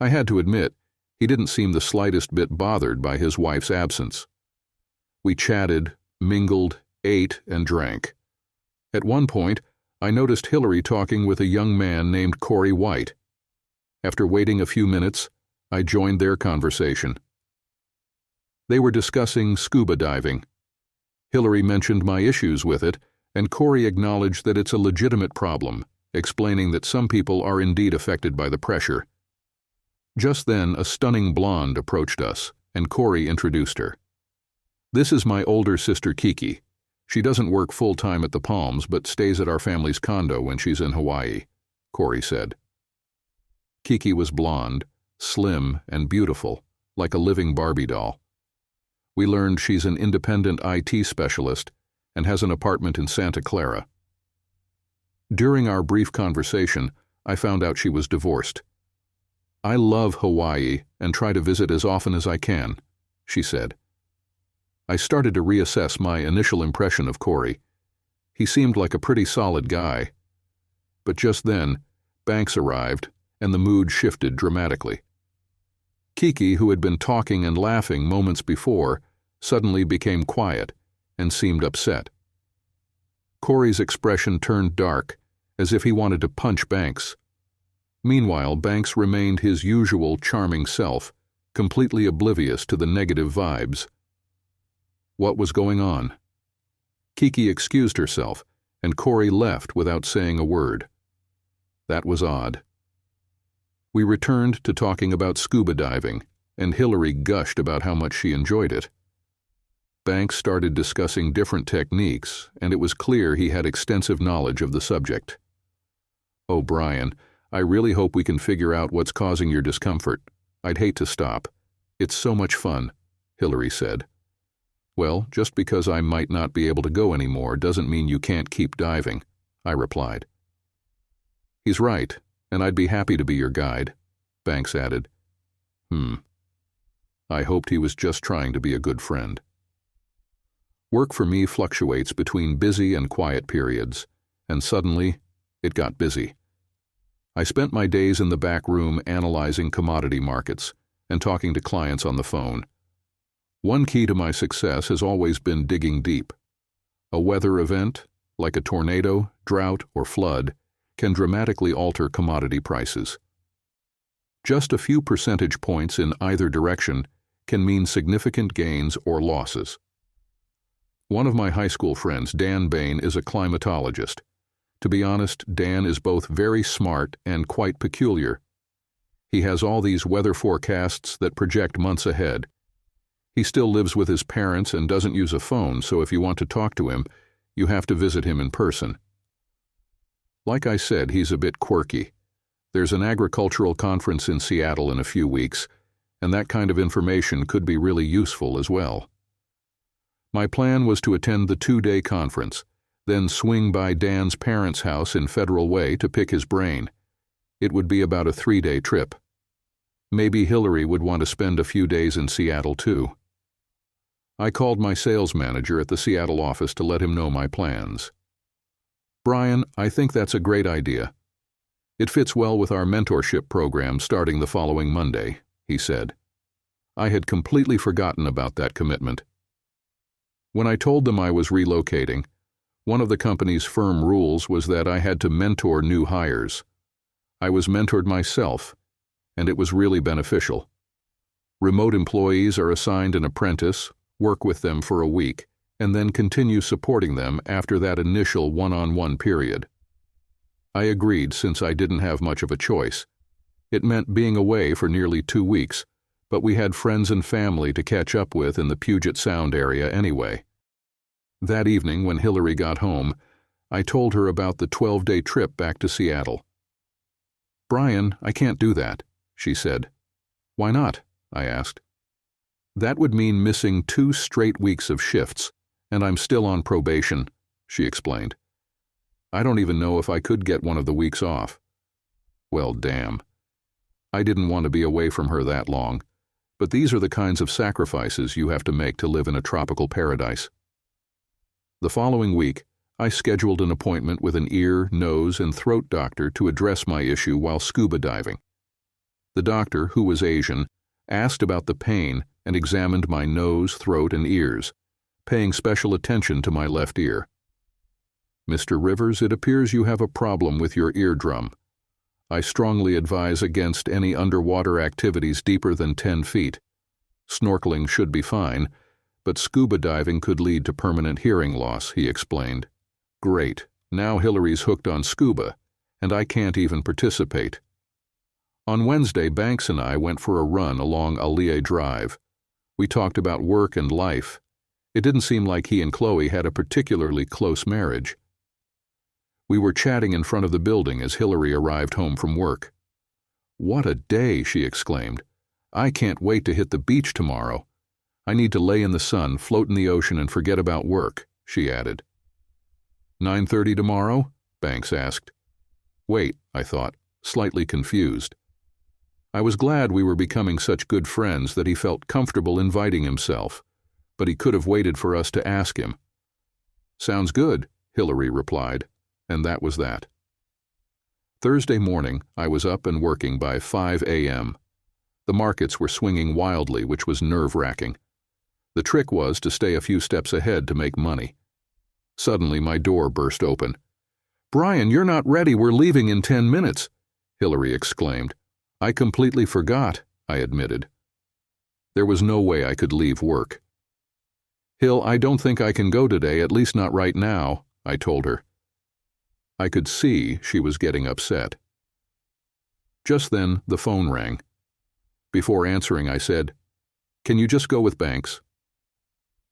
I had to admit, he didn't seem the slightest bit bothered by his wife's absence. We chatted, mingled, ate, and drank. At one point, I noticed Hillary talking with a young man named Corey White. After waiting a few minutes, I joined their conversation. They were discussing scuba diving. Hillary mentioned my issues with it, and Corey acknowledged that it's a legitimate problem, explaining that some people are indeed affected by the pressure. Just then, a stunning blonde approached us, and Corey introduced her. "This is my older sister Kiki. She doesn't work full-time at the Palms, but stays at our family's condo when she's in Hawaii," Corey said. Kiki was blonde, slim, and beautiful, like a living Barbie doll. We learned she's an independent IT specialist and has an apartment in Santa Clara. During our brief conversation, I found out she was divorced. "I love Hawaii and try to visit as often as I can," she said. I started to reassess my initial impression of Corey. He seemed like a pretty solid guy. But just then, Banks arrived, and the mood shifted dramatically. Kiki, who had been talking and laughing moments before, suddenly became quiet and seemed upset. Corey's expression turned dark, as if he wanted to punch Banks. Meanwhile, Banks remained his usual charming self, completely oblivious to the negative vibes. What was going on? Kiki excused herself, and Corey left without saying a word. That was odd. We returned to talking about scuba diving, and Hillary gushed about how much she enjoyed it. Banks started discussing different techniques, and it was clear he had extensive knowledge of the subject. "Oh, Brian, I really hope we can figure out what's causing your discomfort. I'd hate to stop. It's so much fun," Hillary said. "Well, just because I might not be able to go anymore doesn't mean you can't keep diving," I replied. "He's right, and I'd be happy to be your guide," Banks added. I hoped he was just trying to be a good friend. Work for me fluctuates between busy and quiet periods, and suddenly, it got busy. I spent my days in the back room analyzing commodity markets and talking to clients on the phone. One key to my success has always been digging deep. A weather event, like a tornado, drought, or flood, can dramatically alter commodity prices. Just a few percentage points in either direction can mean significant gains or losses. One of my high school friends, Dan Bain, is a climatologist. To be honest, Dan is both very smart and quite peculiar. He has all these weather forecasts that project months ahead. He still lives with his parents and doesn't use a phone, so if you want to talk to him, you have to visit him in person. Like I said, he's a bit quirky. There's an agricultural conference in Seattle in a few weeks, and that kind of information could be really useful as well. My plan was to attend the 2-day conference, then swing by Dan's parents' house in Federal Way to pick his brain. It would be about a 3-day trip. Maybe Hillary would want to spend a few days in Seattle too. I called my sales manager at the Seattle office to let him know my plans. "Brian, I think that's a great idea. It fits well with our mentorship program starting the following Monday," he said. I had completely forgotten about that commitment. When I told them I was relocating, one of the company's firm rules was that I had to mentor new hires. I was mentored myself, and it was really beneficial. Remote employees are assigned an apprentice, work with them for a week, and then continue supporting them after that initial one-on-one period. I agreed since I didn't have much of a choice. It meant being away for nearly 2 weeks, but we had friends and family to catch up with in the Puget Sound area anyway. That evening, when Hillary got home, I told her about the 12-day trip back to Seattle. "Brian, I can't do that," she said. "Why not?" I asked. "That would mean missing 2 straight weeks of shifts, and I'm still on probation," she explained. "I don't even know if I could get one of the weeks off." Well, damn. I didn't want to be away from her that long, but these are the kinds of sacrifices you have to make to live in a tropical paradise. The following week, I scheduled an appointment with an ear, nose, and throat doctor to address my issue while scuba diving. The doctor, who was Asian, asked about the pain and examined my nose, throat, and ears, paying special attention to my left ear. "Mr. Rivers, it appears you have a problem with your eardrum. I strongly advise against any underwater activities deeper than 10 feet. Snorkeling should be fine, but scuba diving could lead to permanent hearing loss," he explained. Great, now Hillary's hooked on scuba, and I can't even participate. On Wednesday, Banks and I went for a run along Alie Drive. We talked about work and life. It didn't seem like he and Chloe had a particularly close marriage. We were chatting in front of the building as Hillary arrived home from work. "What a day," she exclaimed. "I can't wait to hit the beach tomorrow. I need to lay in the sun, float in the ocean, and forget about work," she added. 9:30 tomorrow? Banks asked. Wait, I thought, slightly confused. I was glad we were becoming such good friends that he felt comfortable inviting himself, but he could have waited for us to ask him. "Sounds good," Hillary replied, and that was that. Thursday morning, I was up and working by 5 a.m. The markets were swinging wildly, which was nerve-wracking. The trick was to stay a few steps ahead to make money. Suddenly, my door burst open. "Brian, you're not ready. We're leaving in 10 minutes," Hillary exclaimed. "I completely forgot," I admitted. There was no way I could leave work. "Hill, I don't think I can go today, at least not right now," I told her. I could see she was getting upset. Just then, the phone rang. Before answering, I said, "Can you just go with Banks?"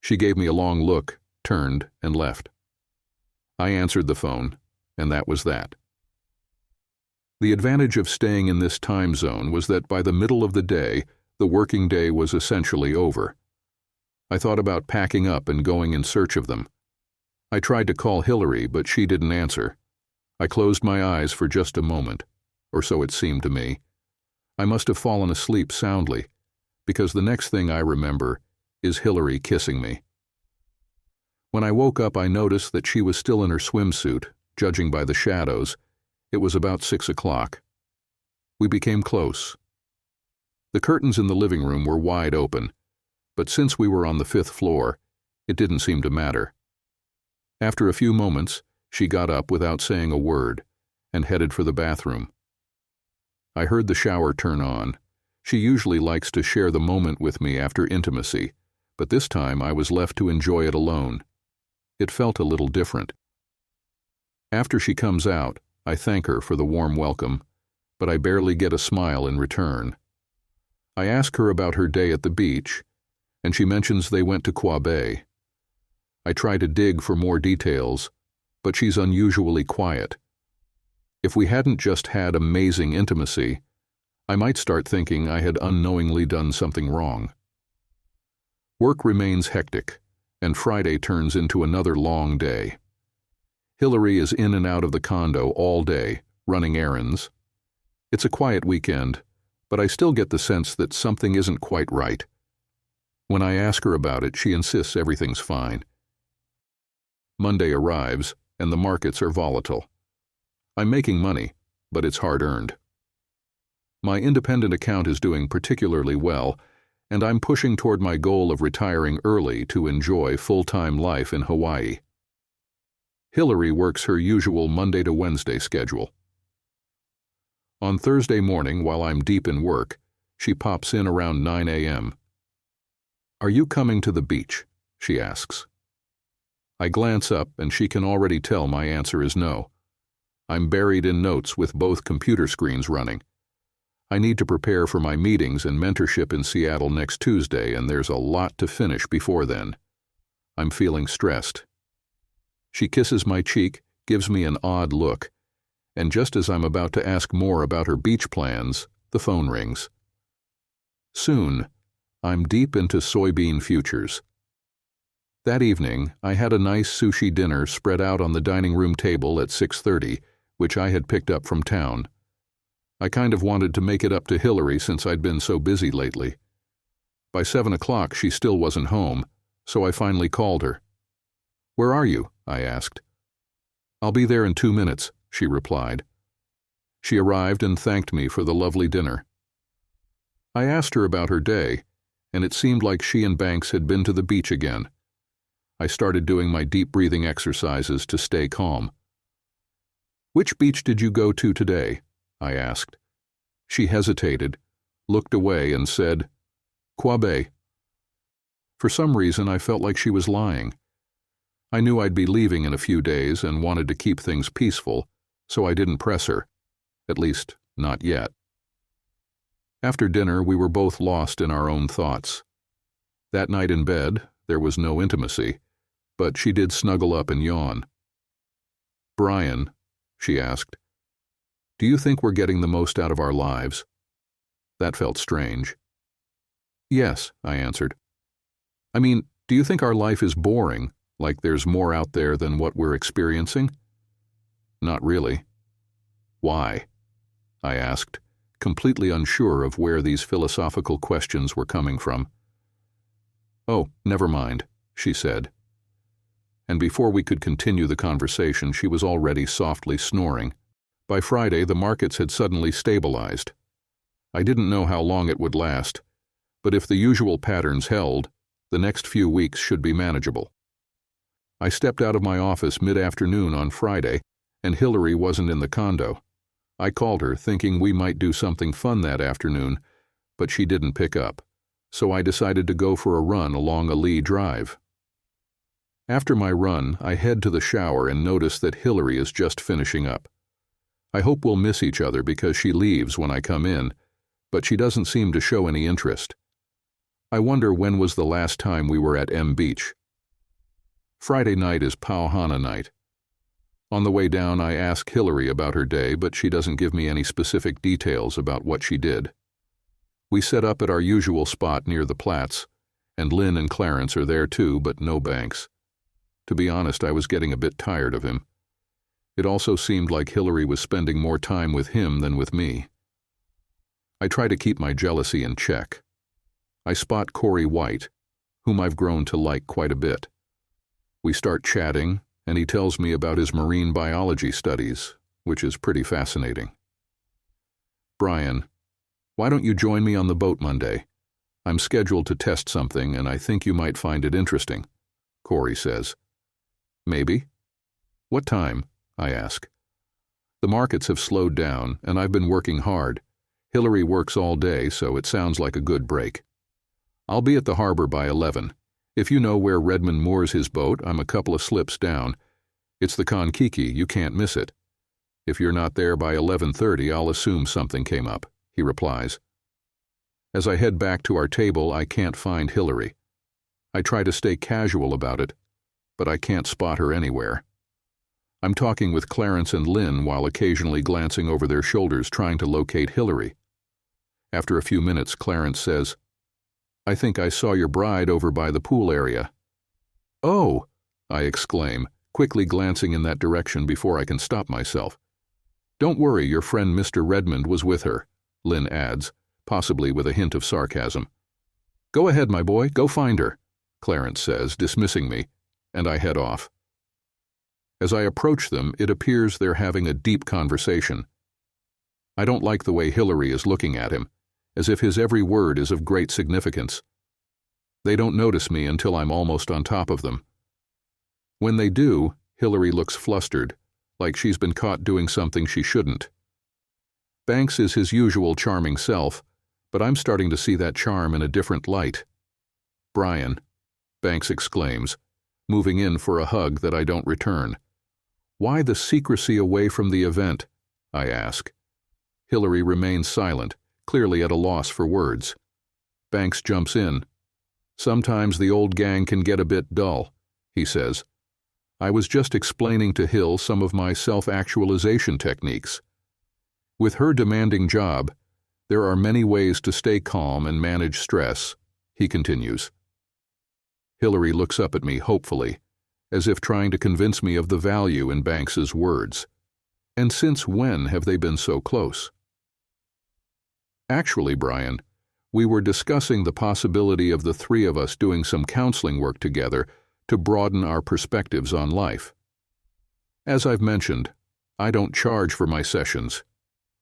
She gave me a long look, turned, and left. I answered the phone, and that was that. The advantage of staying in this time zone was that by the middle of the day, the working day was essentially over. I thought about packing up and going in search of them. I tried to call Hillary, but she didn't answer. I closed my eyes for just a moment, or so it seemed to me. I must have fallen asleep soundly, because the next thing I remember is Hillary kissing me. When I woke up, I noticed that she was still in her swimsuit, judging by the shadows. It was about 6 o'clock. We became close. The curtains in the living room were wide open, but since we were on the 5th floor, it didn't seem to matter. After a few moments, she got up without saying a word and headed for the bathroom. I heard the shower turn on. She usually likes to share the moment with me after intimacy, but this time I was left to enjoy it alone. It felt a little different. After she comes out, I thank her for the warm welcome, but I barely get a smile in return. I ask her about her day at the beach, and she mentions they went to Quabe. I try to dig for more details, but she's unusually quiet. If we hadn't just had amazing intimacy, I might start thinking I had unknowingly done something wrong. Work remains hectic, and Friday turns into another long day. Hillary is in and out of the condo all day, running errands. It's a quiet weekend, but I still get the sense that something isn't quite right. When I ask her about it, she insists everything's fine. Monday arrives, and the markets are volatile. I'm making money, but it's hard-earned. My independent account is doing particularly well, and I'm pushing toward my goal of retiring early to enjoy full-time life in Hawaii. Hillary works her usual Monday to Wednesday schedule. On Thursday morning, while I'm deep in work, she pops in around 9 a.m. "Are you coming to the beach?" she asks. I glance up, and she can already tell my answer is no. I'm buried in notes with both computer screens running. I need to prepare for my meetings and mentorship in Seattle next Tuesday, and there's a lot to finish before then. I'm feeling stressed. She kisses my cheek, gives me an odd look, and just as I'm about to ask more about her beach plans, the phone rings. Soon, I'm deep into soybean futures. That evening, I had a nice sushi dinner spread out on the dining room table at 6:30, which I had picked up from town. I kind of wanted to make it up to Hillary since I'd been so busy lately. By 7 o'clock, she still wasn't home, so I finally called her. "Where are you?" I asked. "I'll be there in 2 minutes," she replied. She arrived and thanked me for the lovely dinner. I asked her about her day, and it seemed like she and Banks had been to the beach again. I started doing my deep breathing exercises to stay calm. "Which beach did you go to today?" I asked. She hesitated, looked away, and said, "Quabe." For some reason, I felt like she was lying. I knew I'd be leaving in a few days and wanted to keep things peaceful, so I didn't press her, at least not yet. After dinner, we were both lost in our own thoughts. That night in bed, there was no intimacy, but she did snuggle up and yawn. "Brian," she asked, "do you think we're getting the most out of our lives?" That felt strange. "Yes," I answered. "I mean, do you think our life is boring, like there's more out there than what we're experiencing?" "Not really." "Why?" I asked, completely unsure of where these philosophical questions were coming from. "Oh, never mind," she said. And before we could continue the conversation, she was already softly snoring. By Friday, the markets had suddenly stabilized. I didn't know how long it would last, but if the usual patterns held, the next few weeks should be manageable. I stepped out of my office mid-afternoon on Friday, and Hillary wasn't in the condo. I called her, thinking we might do something fun that afternoon, but she didn't pick up, so I decided to go for a run along a Lee Drive. After my run, I head to the shower and notice that Hillary is just finishing up. I hope we'll miss each other because she leaves when I come in, but she doesn't seem to show any interest. I wonder when was the last time we were at M Beach. Friday night is Pau Hana Night. On the way down, I ask Hillary about her day, but she doesn't give me any specific details about what she did. We set up at our usual spot near the Platts, and Lynn and Clarence are there too, but no Banks. To be honest, I was getting a bit tired of him. It also seemed like Hillary was spending more time with him than with me. I try to keep my jealousy in check. I spot Corey White, whom I've grown to like quite a bit. We start chatting, and he tells me about his marine biology studies, which is pretty fascinating. "Brian, why don't you join me on the boat Monday? I'm scheduled to test something, and I think you might find it interesting," Corey says. "Maybe." "What time?" I ask. The markets have slowed down, and I've been working hard. Hillary works all day, so it sounds like a good break. "I'll be at the harbor by 11. If you know where Redmond moors his boat, I'm a couple of slips down. It's the Kiki, you can't miss it. If you're not there by 11:30, I'll assume something came up," he replies. As I head back to our table, I can't find Hillary. I try to stay casual about it, but I can't spot her anywhere. I'm talking with Clarence and Lynn while occasionally glancing over their shoulders trying to locate Hillary. After a few minutes, Clarence says, "I think I saw your bride over by the pool area." "Oh!" I exclaim, quickly glancing in that direction before I can stop myself. "Don't worry, your friend Mr. Redmond was with her," Lynn adds, possibly with a hint of sarcasm. "Go ahead, my boy, go find her," Clarence says, dismissing me, and I head off. As I approach them, it appears they're having a deep conversation. I don't like the way Hillary is looking at him, as if his every word is of great significance. They don't notice me until I'm almost on top of them. When they do, Hillary looks flustered, like she's been caught doing something she shouldn't. Banks is his usual charming self, but I'm starting to see that charm in a different light. "Brian," Banks exclaims, moving in for a hug that I don't return. Why the secrecy away from the event? I ask. Hillary remains silent, clearly at a loss for words. Banks jumps in. Sometimes the old gang can get a bit dull, he says. I was just explaining to Hill some of my self-actualization techniques. With her demanding job, there are many ways to stay calm and manage stress, he continues. Hillary looks up at me hopefully, as if trying to convince me of the value in Banks's words. And since when have they been so close? Actually, Brian, we were discussing the possibility of the three of us doing some counseling work together to broaden our perspectives on life. As I've mentioned, I don't charge for my sessions.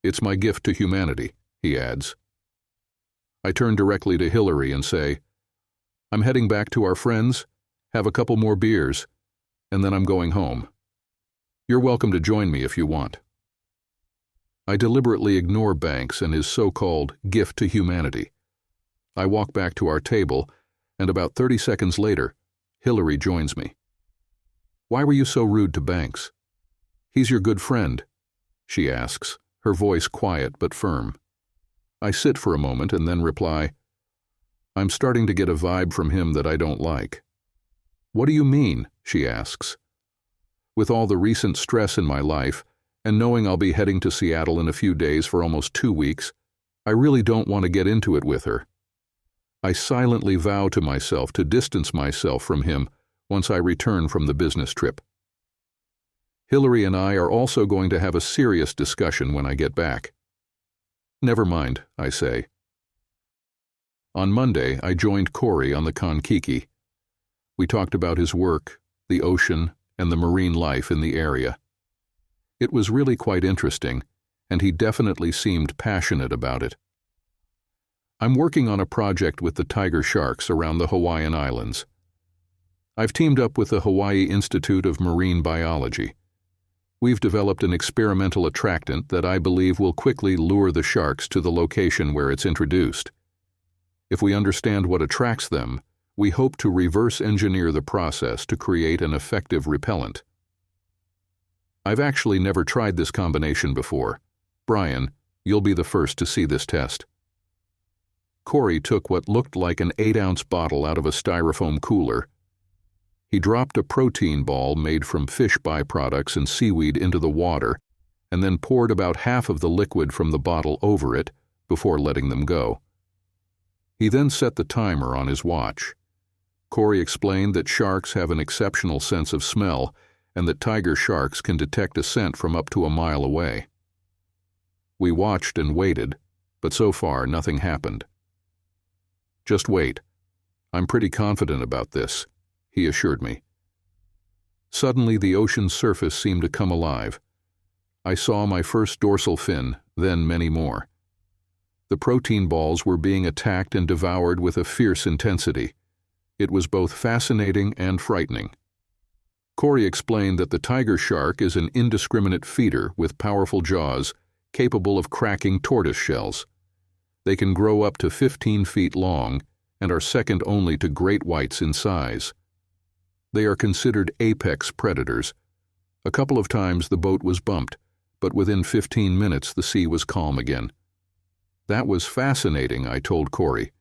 It's my gift to humanity, he adds. I turn directly to Hillary and say, I'm heading back to our friends, have a couple more beers, and then I'm going home. You're welcome to join me if you want. I deliberately ignore Banks and his so-called gift to humanity. I walk back to our table, and about 30 seconds later, Hillary joins me. Why were you so rude to Banks? He's your good friend, she asks, her voice quiet but firm. I sit for a moment and then reply, I'm starting to get a vibe from him that I don't like. What do you mean? She asks. With all the recent stress in my life, and knowing I'll be heading to Seattle in a few days for almost 2 weeks, I really don't want to get into it with her. I silently vow to myself to distance myself from him once I return from the business trip. Hillary and I are also going to have a serious discussion when I get back. Never mind, I say. On Monday, I joined Corey on the Kiki. We talked about his work, the ocean, and the marine life in the area. It was really quite interesting, and he definitely seemed passionate about it. I'm working on a project with the tiger sharks around the Hawaiian Islands. I've teamed up with the Hawaii Institute of Marine Biology. We've developed an experimental attractant that I believe will quickly lure the sharks to the location where it's introduced. If we understand what attracts them, we hope to reverse engineer the process to create an effective repellent. I've actually never tried this combination before. Brian, you'll be the first to see this test. Corey took what looked like an 8-ounce bottle out of a styrofoam cooler. He dropped a protein ball made from fish byproducts and seaweed into the water, and then poured about half of the liquid from the bottle over it before letting them go. He then set the timer on his watch. Corey explained that sharks have an exceptional sense of smell and that tiger sharks can detect a scent from up to a mile away. We watched and waited, but so far nothing happened. Just wait. I'm pretty confident about this, he assured me. Suddenly the ocean's surface seemed to come alive. I saw my first dorsal fin, then many more. The protein balls were being attacked and devoured with a fierce intensity. It was both fascinating and frightening. Corey explained that the tiger shark is an indiscriminate feeder with powerful jaws capable of cracking tortoise shells. They can grow up to 15 feet long and are second only to great whites in size. They are considered apex predators. A couple of times the boat was bumped, but within 15 minutes the sea was calm again. That was fascinating, I told Corey.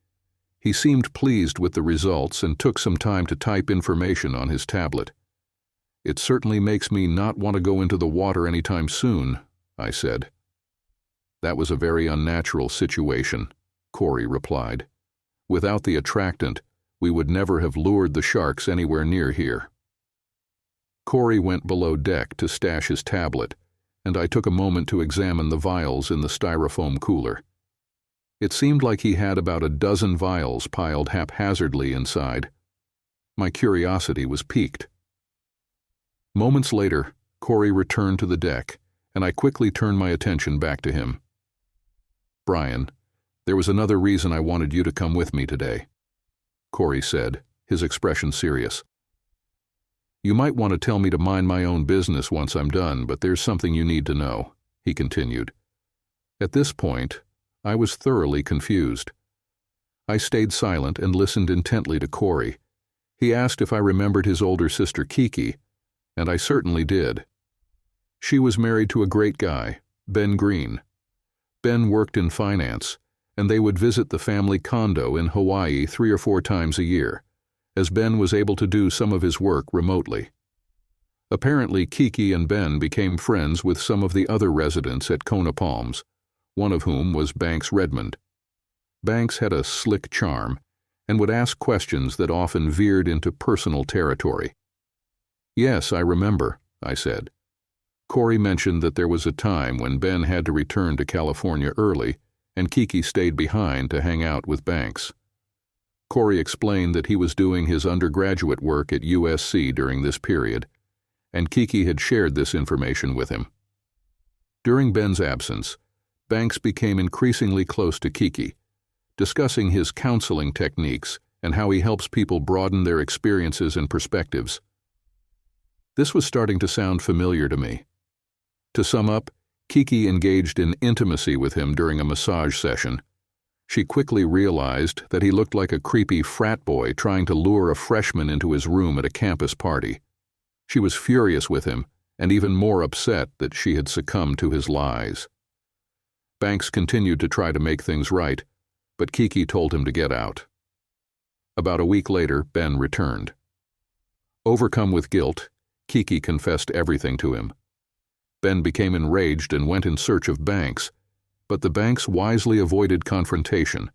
He seemed pleased with the results and took some time to type information on his tablet. It certainly makes me not want to go into the water anytime soon, I said. That was a very unnatural situation, Corey replied. Without the attractant, we would never have lured the sharks anywhere near here. Corey went below deck to stash his tablet, and I took a moment to examine the vials in the styrofoam cooler. It seemed like he had about a dozen vials piled haphazardly inside. My curiosity was piqued. Moments later, Corey returned to the deck, and I quickly turned my attention back to him. Brian, there was another reason I wanted you to come with me today, Corey said, his expression serious. You might want to tell me to mind my own business once I'm done, but there's something you need to know, he continued. At this point, I was thoroughly confused. I stayed silent and listened intently to Corey. He asked if I remembered his older sister Kiki, and I certainly did. She was married to a great guy, Ben Green. Ben worked in finance, and they would visit the family condo in Hawaii 3 or 4 times a year, as Ben was able to do some of his work remotely. Apparently, Kiki and Ben became friends with some of the other residents at Kona Palms, one of whom was Banks Redmond. Banks had a slick charm and would ask questions that often veered into personal territory. "Yes, I remember," I said. Corey mentioned that there was a time when Ben had to return to California early and Kiki stayed behind to hang out with Banks. Corey explained that he was doing his undergraduate work at USC during this period, and Kiki had shared this information with him. During Ben's absence, Banks became increasingly close to Kiki, discussing his counseling techniques and how he helps people broaden their experiences and perspectives. This was starting to sound familiar to me. To sum up, Kiki engaged in intimacy with him during a massage session. She quickly realized that he looked like a creepy frat boy trying to lure a freshman into his room at a campus party. She was furious with him and even more upset that she had succumbed to his lies. Banks continued to try to make things right, but Kiki told him to get out. About a week later, Ben returned. Overcome with guilt, Kiki confessed everything to him. Ben became enraged and went in search of Banks, but the Banks wisely avoided confrontation.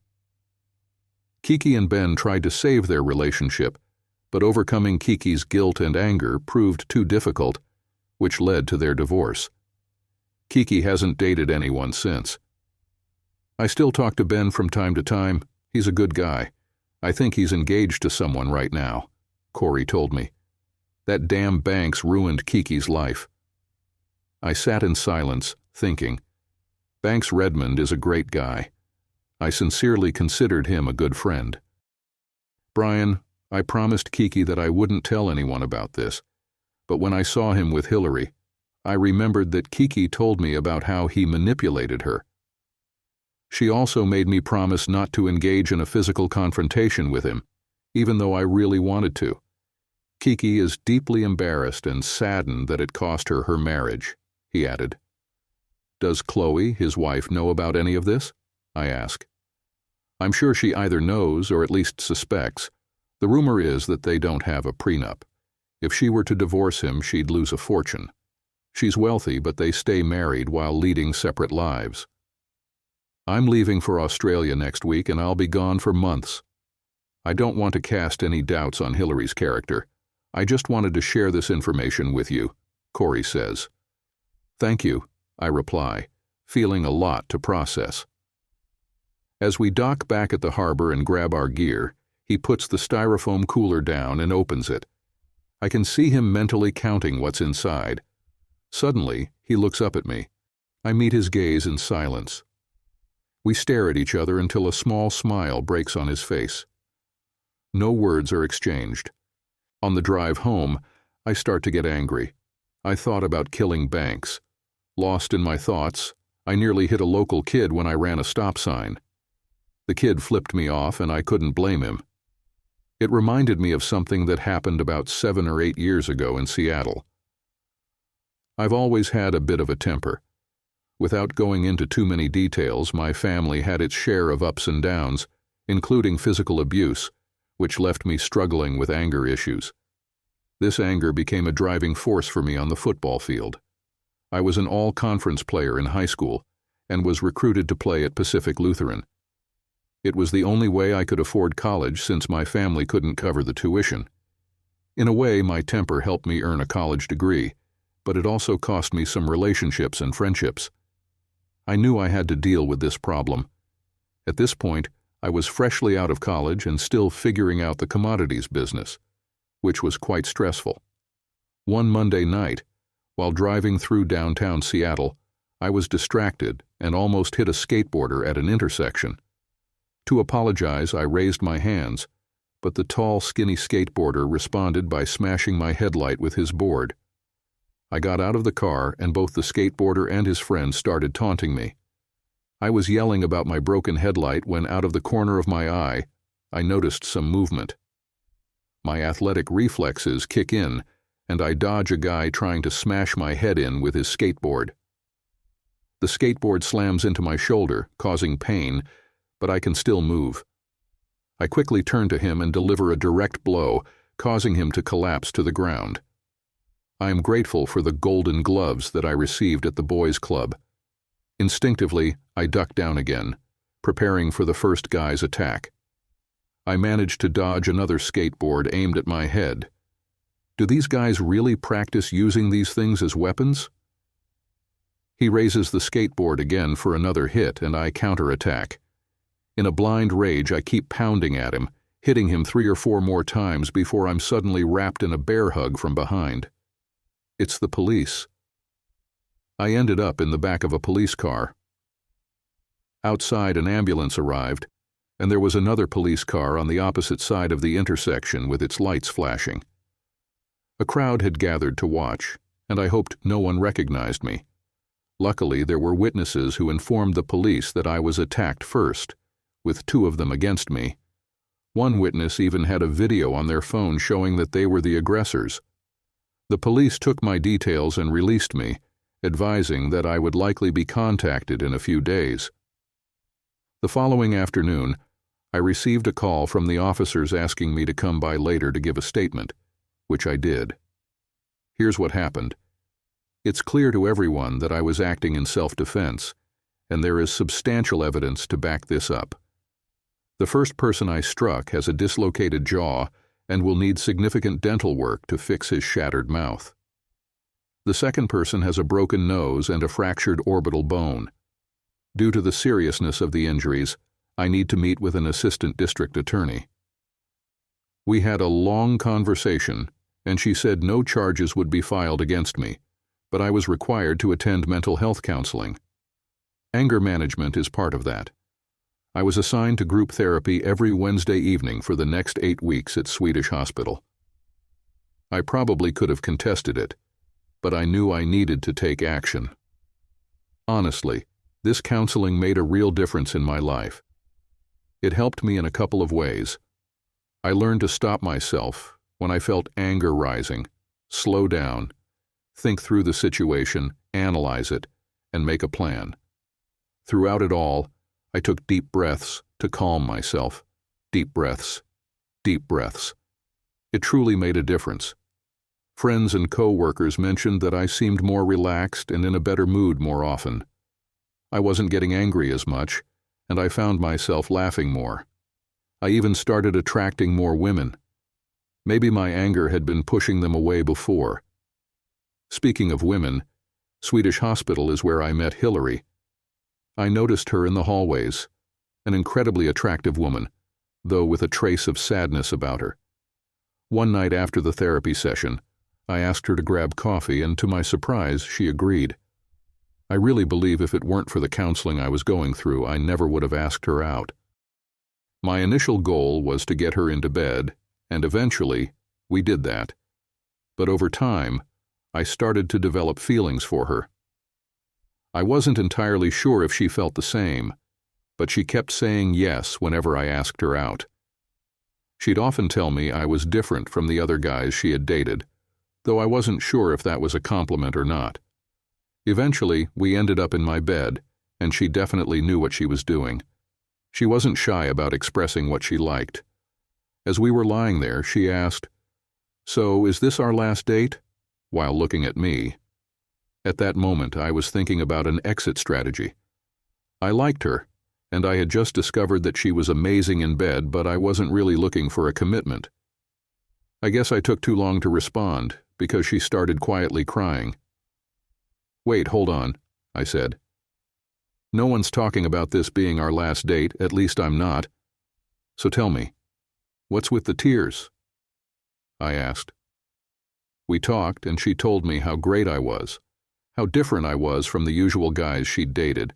Kiki and Ben tried to save their relationship, but overcoming Kiki's guilt and anger proved too difficult, which led to their divorce. Kiki hasn't dated anyone since. "I still talk to Ben from time to time. He's a good guy. I think he's engaged to someone right now," Corey told me. "That damn Banks ruined Kiki's life." I sat in silence, thinking. Banks Redmond is a great guy. I sincerely considered him a good friend. "Brian, I promised Kiki that I wouldn't tell anyone about this, but when I saw him with Hillary, I remembered that Kiki told me about how he manipulated her. She also made me promise not to engage in a physical confrontation with him, even though I really wanted to. Kiki is deeply embarrassed and saddened that it cost her her marriage," he added. "Does Chloe, his wife, know about any of this?" I asked. "I'm sure she either knows or at least suspects. The rumor is that they don't have a prenup. If she were to divorce him, she'd lose a fortune. She's wealthy, but they stay married while leading separate lives. I'm leaving for Australia next week, and I'll be gone for months. I don't want to cast any doubts on Hillary's character. I just wanted to share this information with you," Corey says. "Thank you," I reply, feeling a lot to process. As we dock back at the harbor and grab our gear, he puts the styrofoam cooler down and opens it. I can see him mentally counting what's inside. Suddenly, he looks up at me. I meet his gaze in silence. We stare at each other until a small smile breaks on his face. No words are exchanged. On the drive home, I start to get angry. I thought about killing Banks. Lost in my thoughts, I nearly hit a local kid when I ran a stop sign. The kid flipped me off, and I couldn't blame him. It reminded me of something that happened about 7 or 8 years ago in Seattle. I've always had a bit of a temper. Without going into too many details, my family had its share of ups and downs, including physical abuse, which left me struggling with anger issues. This anger became a driving force for me on the football field. I was an all-conference player in high school and was recruited to play at Pacific Lutheran. It was the only way I could afford college since my family couldn't cover the tuition. In a way, my temper helped me earn a college degree, but it also cost me some relationships and friendships. I knew I had to deal with this problem. At this point, I was freshly out of college and still figuring out the commodities business, which was quite stressful. One Monday night, while driving through downtown Seattle, I was distracted and almost hit a skateboarder at an intersection. To apologize, I raised my hands, but the tall, skinny skateboarder responded by smashing my headlight with his board. I got out of the car, and both the skateboarder and his friend started taunting me. I was yelling about my broken headlight when, out of the corner of my eye, I noticed some movement. My athletic reflexes kick in, and I dodge a guy trying to smash my head in with his skateboard. The skateboard slams into my shoulder, causing pain, but I can still move. I quickly turn to him and deliver a direct blow, causing him to collapse to the ground. I am grateful for the golden gloves that I received at the boys' club. Instinctively, I duck down again, preparing for the first guy's attack. I manage to dodge another skateboard aimed at my head. Do these guys really practice using these things as weapons? He raises the skateboard again for another hit, and I counterattack. In a blind rage, I keep pounding at him, hitting him 3 or 4 more times before I'm suddenly wrapped in a bear hug from behind. It's the police. I ended up in the back of a police car. Outside, an ambulance arrived, and there was another police car on the opposite side of the intersection with its lights flashing. A crowd had gathered to watch, and I hoped no one recognized me. Luckily, there were witnesses who informed the police that I was attacked first, with 2 of them against me. One witness even had a video on their phone showing that they were the aggressors. The police took my details and released me, advising that I would likely be contacted in a few days. The following afternoon, I received a call from the officers asking me to come by later to give a statement, which I did. Here's what happened. It's clear to everyone that I was acting in self-defense, and there is substantial evidence to back this up. The first person I struck has a dislocated jaw and will need significant dental work to fix his shattered mouth. The second person has a broken nose and a fractured orbital bone. Due to the seriousness of the injuries, I need to meet with an assistant district attorney. We had a long conversation, and she said no charges would be filed against me, but I was required to attend mental health counseling. Anger management is part of that. I was assigned to group therapy every Wednesday evening for the next 8 weeks at Swedish Hospital. I probably could have contested it, but I knew I needed to take action. Honestly, this counseling made a real difference in my life. It helped me in a couple of ways. I learned to stop myself when I felt anger rising, slow down, think through the situation, analyze it, and make a plan. Throughout it all, I took deep breaths to calm myself. Deep breaths. Deep breaths. It truly made a difference. Friends and co-workers mentioned that I seemed more relaxed and in a better mood more often. I wasn't getting angry as much, and I found myself laughing more. I even started attracting more women. Maybe my anger had been pushing them away before. Speaking of women, Swedish Hospital is where I met Hillary. I noticed her in the hallways, an incredibly attractive woman, though with a trace of sadness about her. One night after the therapy session, I asked her to grab coffee, and to my surprise, she agreed. I really believe if it weren't for the counseling I was going through, I never would have asked her out. My initial goal was to get her into bed, and eventually, we did that. But over time, I started to develop feelings for her. I wasn't entirely sure if she felt the same, but she kept saying yes whenever I asked her out. She'd often tell me I was different from the other guys she had dated, though I wasn't sure if that was a compliment or not. Eventually, we ended up in my bed, and she definitely knew what she was doing. She wasn't shy about expressing what she liked. As we were lying there, she asked, "So, is this our last date?" while looking at me. At that moment, I was thinking about an exit strategy. I liked her, and I had just discovered that she was amazing in bed, but I wasn't really looking for a commitment. I guess I took too long to respond, because she started quietly crying. "Wait, hold on," I said. "No one's talking about this being our last date, at least I'm not. So tell me, what's with the tears?" I asked. We talked, and she told me how great I was, how different I was from the usual guys she'd dated,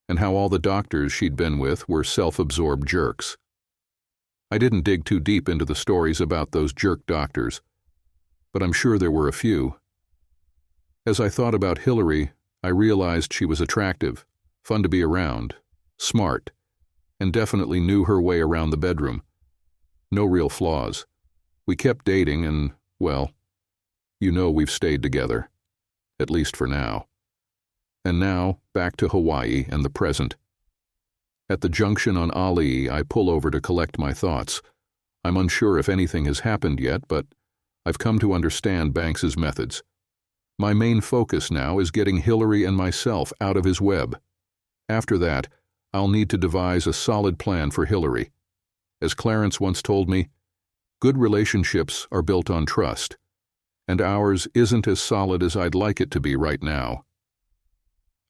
and how all the doctors she'd been with were self-absorbed jerks. I didn't dig too deep into the stories about those jerk doctors, but I'm sure there were a few. As I thought about Hillary, I realized she was attractive, fun to be around, smart, and definitely knew her way around the bedroom. No real flaws. We kept dating and, well, You know we've stayed together, at least for now. And now, back to Hawaii and the present. At the junction on Ali, I pull over to collect my thoughts. I'm unsure if anything has happened yet, but I've come to understand Banks's methods. My main focus now is getting Hillary and myself out of his web. After that, I'll need to devise a solid plan for Hillary. As Clarence once told me, good relationships are built on trust, and ours isn't as solid as I'd like it to be right now.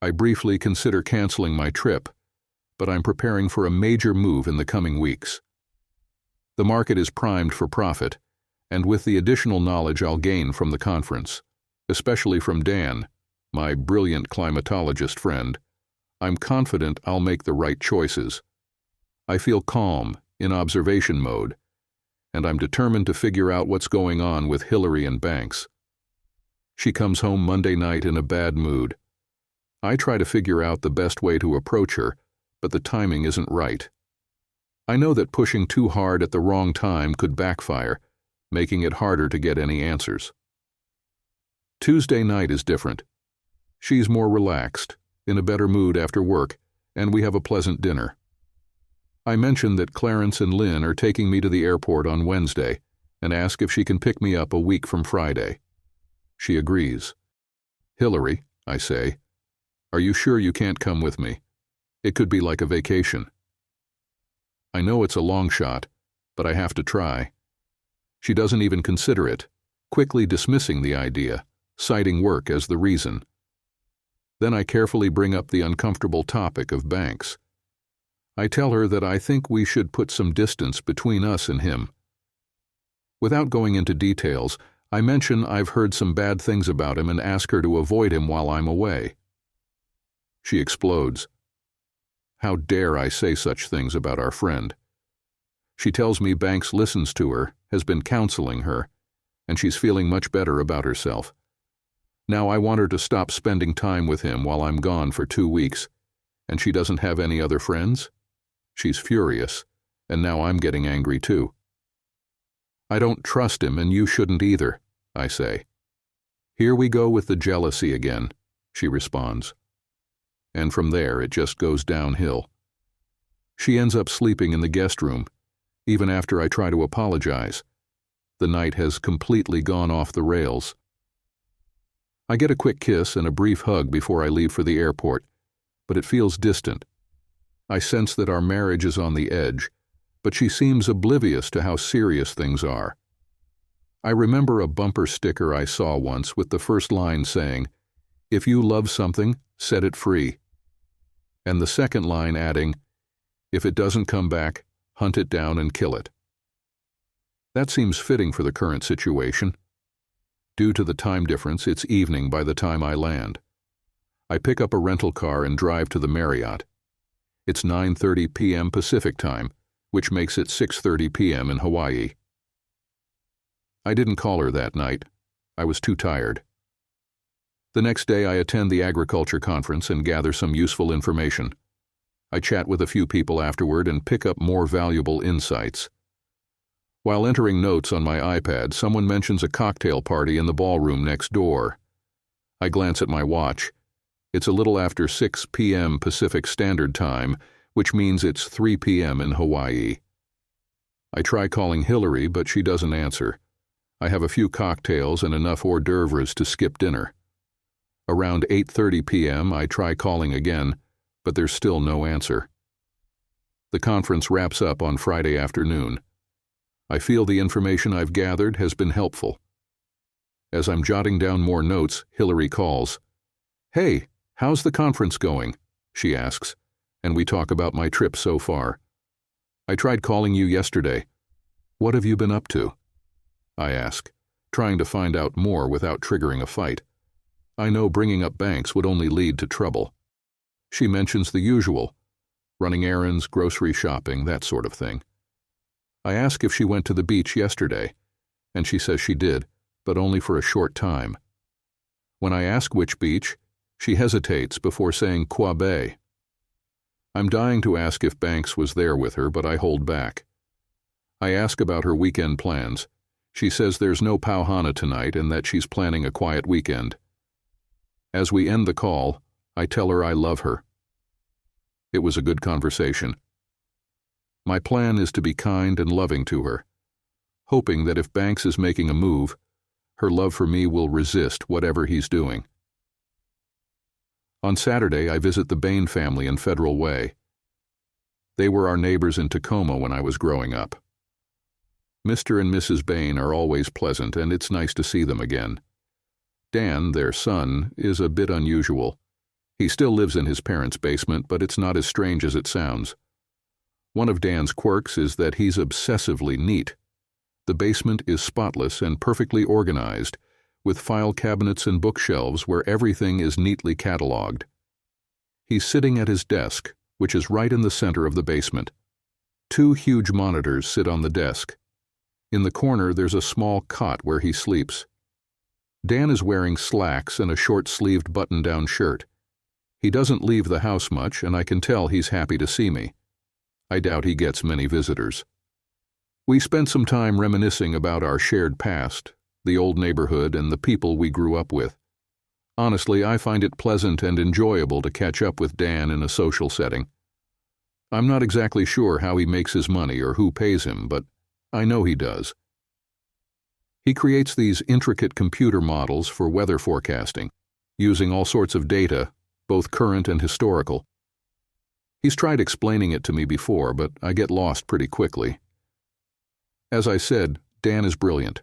I briefly consider canceling my trip, but I'm preparing for a major move in the coming weeks. The market is primed for profit, and with the additional knowledge I'll gain from the conference, especially from Dan, my brilliant climatologist friend, I'm confident I'll make the right choices. I feel calm, in observation mode, and I'm determined to figure out what's going on with Hillary and Banks. She comes home Monday night in a bad mood. I try to figure out the best way to approach her, but the timing isn't right. I know that pushing too hard at the wrong time could backfire, making it harder to get any answers. Tuesday night is different. She's more relaxed, in a better mood after work, and we have a pleasant dinner. I mention that Clarence and Lynn are taking me to the airport on Wednesday and ask if she can pick me up a week from Friday. She agrees. Hillary, I say, are you sure you can't come with me? It could be like a vacation. I know it's a long shot, but I have to try. She doesn't even consider it, quickly dismissing the idea, citing work as the reason. Then I carefully bring up the uncomfortable topic of Banks. I tell her that I think we should put some distance between us and him. Without going into details, I mention I've heard some bad things about him and ask her to avoid him while I'm away. She explodes. How dare I say such things about our friend? She tells me Banks listens to her, has been counseling her, and she's feeling much better about herself. Now I want her to stop spending time with him while I'm gone for 2 weeks, and she doesn't have any other friends? She's furious, and now I'm getting angry too. I don't trust him, and you shouldn't either, I say. Here we go with the jealousy again, she responds. And from there it just goes downhill. She ends up sleeping in the guest room, even after I try to apologize. The night has completely gone off the rails. I get a quick kiss and a brief hug before I leave for the airport, but it feels distant. I sense that our marriage is on the edge, but she seems oblivious to how serious things are. I remember a bumper sticker I saw once with the first line saying, "If you love something, set it free," and the second line adding, "If it doesn't come back, hunt it down and kill it." That seems fitting for the current situation. Due to the time difference, it's evening by the time I land. I pick up a rental car and drive to the Marriott. It's 9:30 p.m. Pacific time, which makes it 6:30 p.m. in Hawaii. I didn't call her that night. I was too tired. The next day I attend the agriculture conference and gather some useful information. I chat with a few people afterward and pick up more valuable insights. While entering notes on my iPad, someone mentions a cocktail party in the ballroom next door. I glance at my watch. It's a little after 6 p.m. Pacific Standard Time, which means it's 3 p.m. in Hawaii. I try calling Hillary, but she doesn't answer. I have a few cocktails and enough hors d'oeuvres to skip dinner. Around 8:30 p.m. I try calling again, but there's still no answer. The conference wraps up on Friday afternoon. I feel the information I've gathered has been helpful. As I'm jotting down more notes, Hillary calls. "Hey, how's the conference going?" she asks, and we talk about my trip so far. "I tried calling you yesterday. What have you been up to?" I ask, trying to find out more without triggering a fight. I know bringing up Banks would only lead to trouble. She mentions the usual, running errands, grocery shopping, that sort of thing. I ask if she went to the beach yesterday, and she says she did, but only for a short time. When I ask which beach, she hesitates before saying Kauai. I'm dying to ask if Banks was there with her, but I hold back. I ask about her weekend plans. She says there's no Pau Hana tonight and that she's planning a quiet weekend. As we end the call, I tell her I love her. It was a good conversation. My plan is to be kind and loving to her, hoping that if Banks is making a move, her love for me will resist whatever he's doing. On Saturday, I visit the Bain family in Federal Way. They were our neighbors in Tacoma when I was growing up. Mr. and Mrs. Bain are always pleasant, and it's nice to see them again. Dan, their son, is a bit unusual. He still lives in his parents' basement, but it's not as strange as it sounds. One of Dan's quirks is that he's obsessively neat. The basement is spotless and perfectly organized, with file cabinets and bookshelves where everything is neatly cataloged. He's sitting at his desk, which is right in the center of the basement. 2 huge monitors sit on the desk. In the corner, there's a small cot where he sleeps. Dan is wearing slacks and a short-sleeved button-down shirt. He doesn't leave the house much, and I can tell he's happy to see me. I doubt he gets many visitors. We spent some time reminiscing about our shared past, the old neighborhood, and the people we grew up with. Honestly, I find it pleasant and enjoyable to catch up with Dan in a social setting. I'm not exactly sure how he makes his money or who pays him, but I know he does. He creates these intricate computer models for weather forecasting, using all sorts of data, both current and historical. He's tried explaining it to me before, but I get lost pretty quickly. As I said, Dan is brilliant.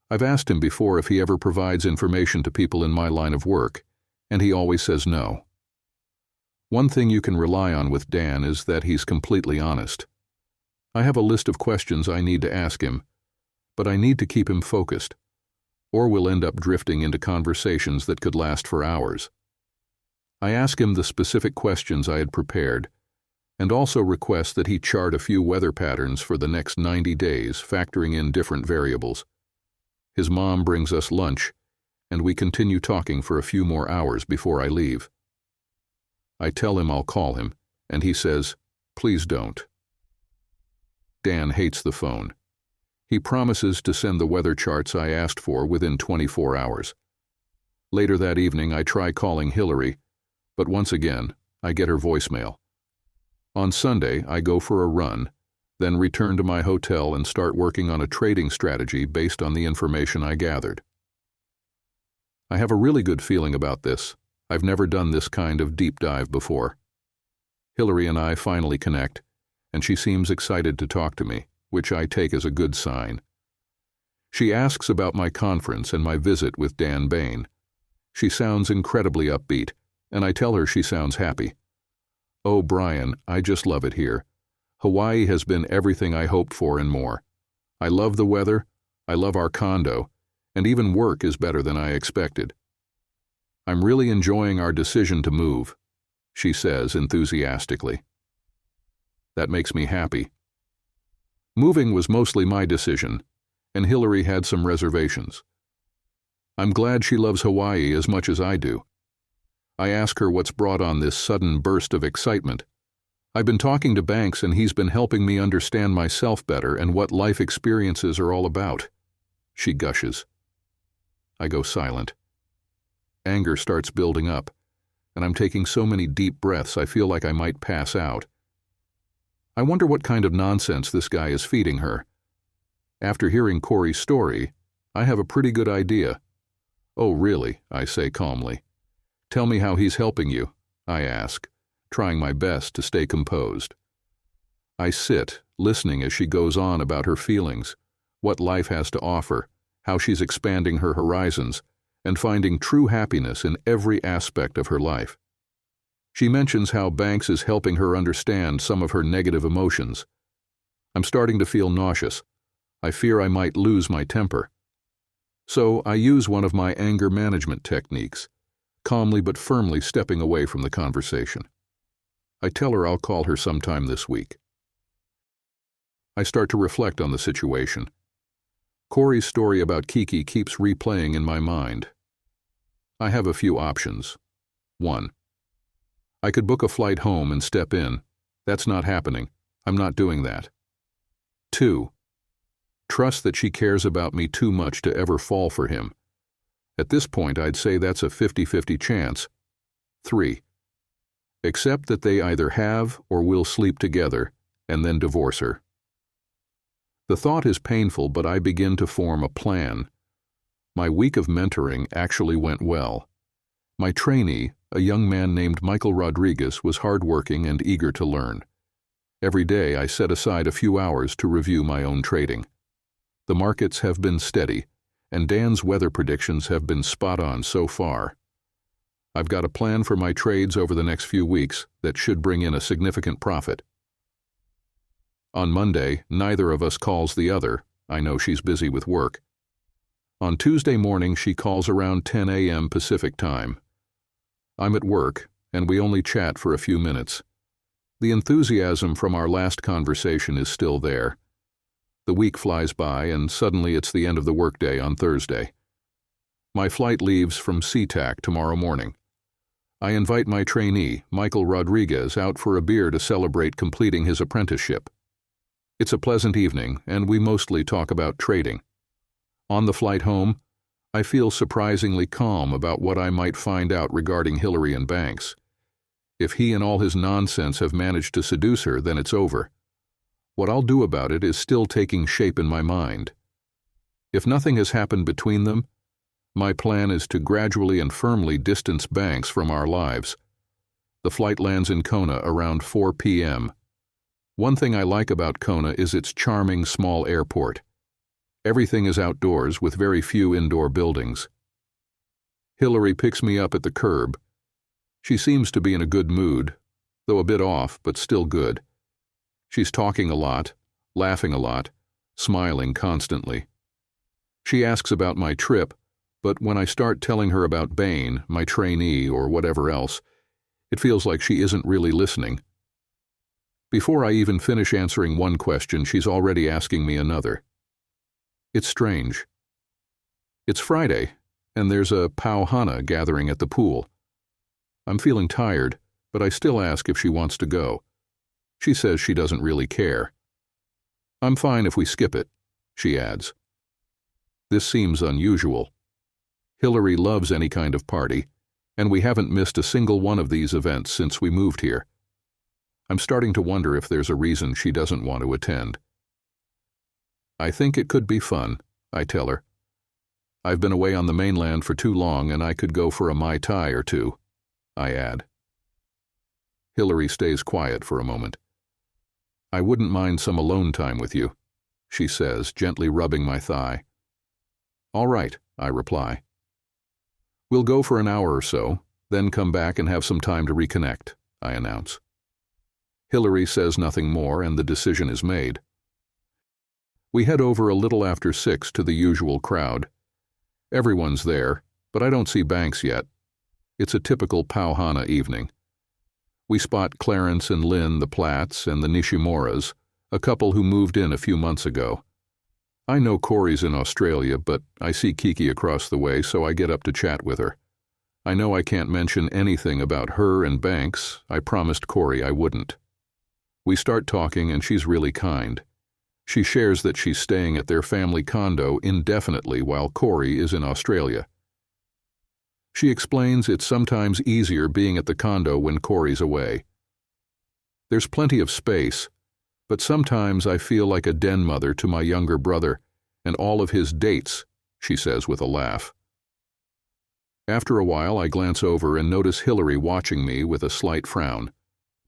I've asked him before if he ever provides information to people in my line of work, and he always says no. One thing you can rely on with Dan is that he's completely honest. I have a list of questions I need to ask him, but I need to keep him focused, or we'll end up drifting into conversations that could last for hours. I ask him the specific questions I had prepared, and also request that he chart a few weather patterns for the next 90 days, factoring in different variables. His mom brings us lunch, and we continue talking for a few more hours before I leave. I tell him I'll call him, and he says, "Please don't." Dan hates the phone. He promises to send the weather charts I asked for within 24 hours. Later that evening, I try calling Hillary, but once again, I get her voicemail. On Sunday, I go for a run, then return to my hotel and start working on a trading strategy based on the information I gathered. I have a really good feeling about this. I've never done this kind of deep dive before. Hillary and I finally connect, and she seems excited to talk to me, which I take as a good sign. She asks about my conference and my visit with Dan Bain. She sounds incredibly upbeat, and I tell her she sounds happy. "Oh, Brian, I just love it here. Hawaii has been everything I hoped for and more. I love the weather, I love our condo, and even work is better than I expected. I'm really enjoying our decision to move," she says enthusiastically. That makes me happy. Moving was mostly my decision, and Hillary had some reservations. I'm glad she loves Hawaii as much as I do. I ask her what's brought on this sudden burst of excitement. I've been talking to Banks, and he's been helping me understand myself better and what life experiences are all about. She gushes. I go silent. Anger starts building up, and I'm taking so many deep breaths I feel like I might pass out. I wonder what kind of nonsense this guy is feeding her. After hearing Corey's story, I have a pretty good idea. "Oh, really?" I say calmly. "Tell me how he's helping you," I ask, trying my best to stay composed. I sit, listening as she goes on about her feelings, what life has to offer, how she's expanding her horizons, and finding true happiness in every aspect of her life. She mentions how Banks is helping her understand some of her negative emotions. I'm starting to feel nauseous. I fear I might lose my temper. So I use one of my anger management techniques, calmly but firmly stepping away from the conversation. I tell her I'll call her sometime this week. I start to reflect on the situation. Corey's story about Kiki keeps replaying in my mind. I have a few options. 1. I could book a flight home and step in. That's not happening. I'm not doing that. 2. Trust that she cares about me too much to ever fall for him. At this point, I'd say that's a 50-50 chance. 3. Accept that they either have or will sleep together, and then divorce her. The thought is painful, but I begin to form a plan. My week of mentoring actually went well. My trainee, a young man named Michael Rodriguez, was hardworking and eager to learn. Every day I set aside a few hours to review my own trading. The markets have been steady, and Dan's weather predictions have been spot on so far. I've got a plan for my trades over the next few weeks that should bring in a significant profit. On Monday, neither of us calls the other. I know she's busy with work. On Tuesday morning, she calls around 10 a.m. Pacific time. I'm at work, and we only chat for a few minutes. The enthusiasm from our last conversation is still there. The week flies by, and suddenly it's the end of the workday on Thursday. My flight leaves from SeaTac tomorrow morning. I invite my trainee, Michael Rodriguez, out for a beer to celebrate completing his apprenticeship. It's a pleasant evening, and we mostly talk about trading. On the flight home, I feel surprisingly calm about what I might find out regarding Hillary and Banks. If he and all his nonsense have managed to seduce her, then it's over. What I'll do about it is still taking shape in my mind. If nothing has happened between them, my plan is to gradually and firmly distance Banks from our lives. The flight lands in Kona around 4 p.m. One thing I like about Kona is its charming small airport. Everything is outdoors with very few indoor buildings. Hillary picks me up at the curb. She seems to be in a good mood, though a bit off, but still good. She's talking a lot, laughing a lot, smiling constantly. She asks about my trip, but when I start telling her about Bain, my trainee, or whatever else, it feels like she isn't really listening. Before I even finish answering one question, she's already asking me another. It's strange. It's Friday, and there's a Pau Hana gathering at the pool. I'm feeling tired, but I still ask if she wants to go. She says she doesn't really care. I'm fine if we skip it, she adds. This seems unusual. Hillary loves any kind of party, and we haven't missed a single one of these events since we moved here. I'm starting to wonder if there's a reason she doesn't want to attend. I think it could be fun, I tell her. I've been away on the mainland for too long, and I could go for a Mai Tai or two, I add. Hillary stays quiet for a moment. I wouldn't mind some alone time with you, she says, gently rubbing my thigh. All right, I reply. We'll go for an hour or so, then come back and have some time to reconnect, I announce. Hillary says nothing more, and the decision is made. We head over a little after 6 to the usual crowd. Everyone's there, but I don't see Banks yet. It's a typical Pau Hana evening. We spot Clarence and Lynn, the Platts, and the Nishimuras, a couple who moved in a few months ago. I know Corey's in Australia, but I see Kiki across the way, so I get up to chat with her. I know I can't mention anything about her and Banks. I promised Corey I wouldn't. We start talking, and she's really kind. She shares that she's staying at their family condo indefinitely while Corey is in Australia. She explains it's sometimes easier being at the condo when Corey's away. There's plenty of space, but sometimes I feel like a den mother to my younger brother and all of his dates, she says with a laugh. After a while, I glance over and notice Hillary watching me with a slight frown.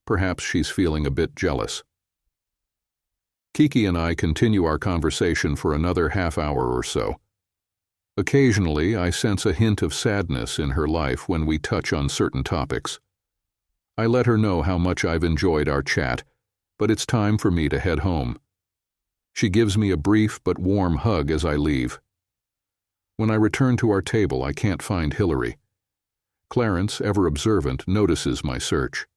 Perhaps she's feeling a bit jealous. Kiki and I continue our conversation for another half hour or so. Occasionally, I sense a hint of sadness in her life when we touch on certain topics. I let her know how much I've enjoyed our chat, but it's time for me to head home. She gives me a brief but warm hug as I leave. When I return to our table, I can't find Hillary. Clarence, ever observant, notices my search.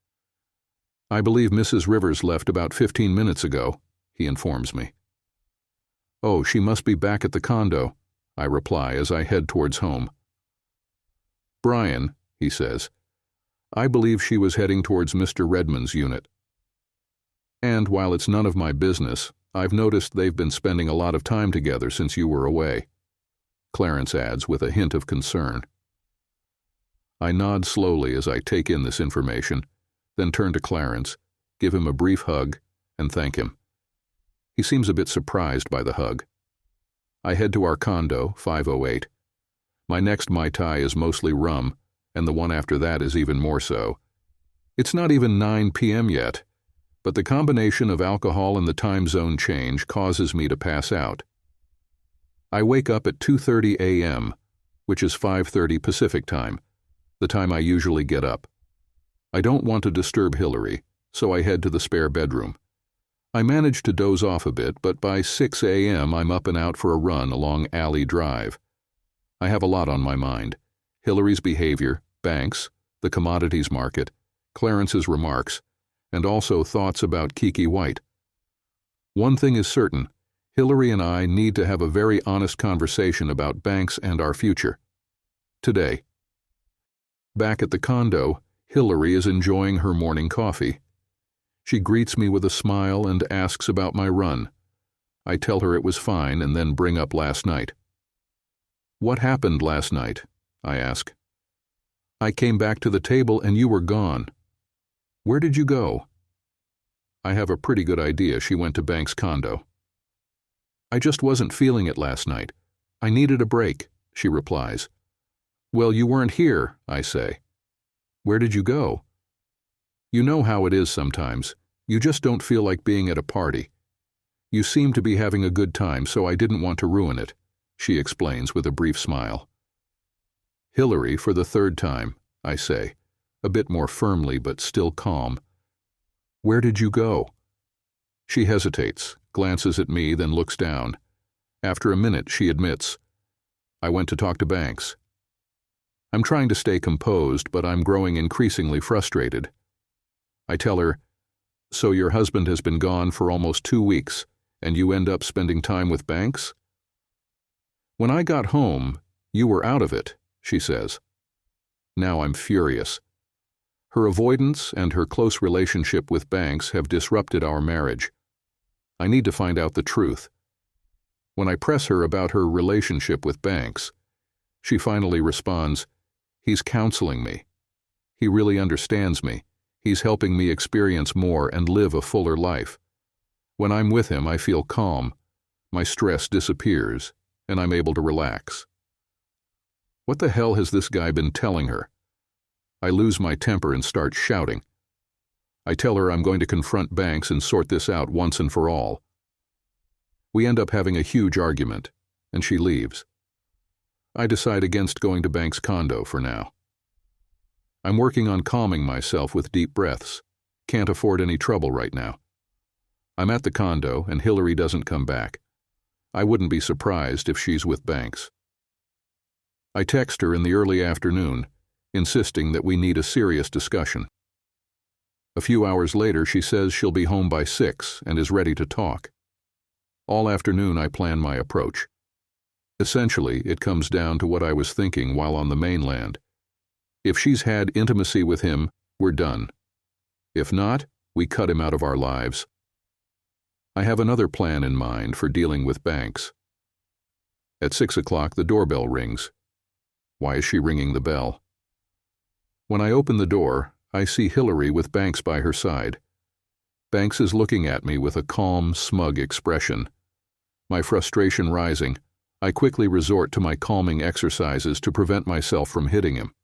I believe Mrs. Rivers left about 15 minutes ago, he informs me. Oh, she must be back at the condo, I reply as I head towards home. Brian, he says, I believe she was heading towards Mr. Redmond's unit. And while it's none of my business, I've noticed they've been spending a lot of time together since you were away," Clarence adds with a hint of concern. I nod slowly as I take in this information, then turn to Clarence, give him a brief hug, and thank him. He seems a bit surprised by the hug. I head to our condo, 508. My next Mai Tai is mostly rum, and the one after that is even more so. It's not even 9 p.m. yet, but the combination of alcohol and the time zone change causes me to pass out. I wake up at 2:30 a.m., which is 5:30 Pacific time, the time I usually get up. I don't want to disturb Hillary, so I head to the spare bedroom. I manage to doze off a bit, but by 6 a.m. I'm up and out for a run along Alley Drive. I have a lot on my mind: Hillary's behavior, banks, the commodities market, Clarence's remarks, and also thoughts about Kiki White. One thing is certain: Hillary and I need to have a very honest conversation about banks and our future. Today. Back at the condo, Hillary is enjoying her morning coffee. She greets me with a smile and asks about my run. I tell her it was fine and then bring up last night. "What happened last night?" I ask. "I came back to the table and you were gone." "Where did you go?" I have a pretty good idea she went to Banks' condo. "I just wasn't feeling it last night. I needed a break," she replies. "Well, you weren't here," I say. "Where did you go?" "You know how it is sometimes. You just don't feel like being at a party. You seem to be having a good time, so I didn't want to ruin it," she explains with a brief smile. "Hillary, for the third time," I say, a bit more firmly but still calm. "Where did you go?" She hesitates, glances at me, then looks down. After a minute, she admits, "I went to talk to Banks." I'm trying to stay composed, but I'm growing increasingly frustrated. I tell her, "So your husband has been gone for almost 2 weeks, and you end up spending time with Banks?" "When I got home, you were out of it," she says. Now I'm furious. Her avoidance and her close relationship with Banks have disrupted our marriage. I need to find out the truth. When I press her about her relationship with Banks, she finally responds, "He's counseling me. He really understands me. He's helping me experience more and live a fuller life. When I'm with him, I feel calm. My stress disappears, and I'm able to relax." What the hell has this guy been telling her? I lose my temper and start shouting. I tell her I'm going to confront Banks and sort this out once and for all. We end up having a huge argument, and she leaves. I decide against going to Banks' condo for now. I'm working on calming myself with deep breaths. Can't afford any trouble right now. I'm at the condo, and Hillary doesn't come back. I wouldn't be surprised if she's with Banks. I text her in the early afternoon, insisting that we need a serious discussion. A few hours later, she says she'll be home by 6 and is ready to talk. All afternoon, I plan my approach. Essentially, it comes down to what I was thinking while on the mainland. If she's had intimacy with him, we're done. If not, we cut him out of our lives. I have another plan in mind for dealing with Banks. At 6 o'clock, the doorbell rings. Why is she ringing the bell? When I open the door, I see Hillary with Banks by her side. Banks is looking at me with a calm, smug expression. My frustration rising, I quickly resort to my calming exercises to prevent myself from hitting him.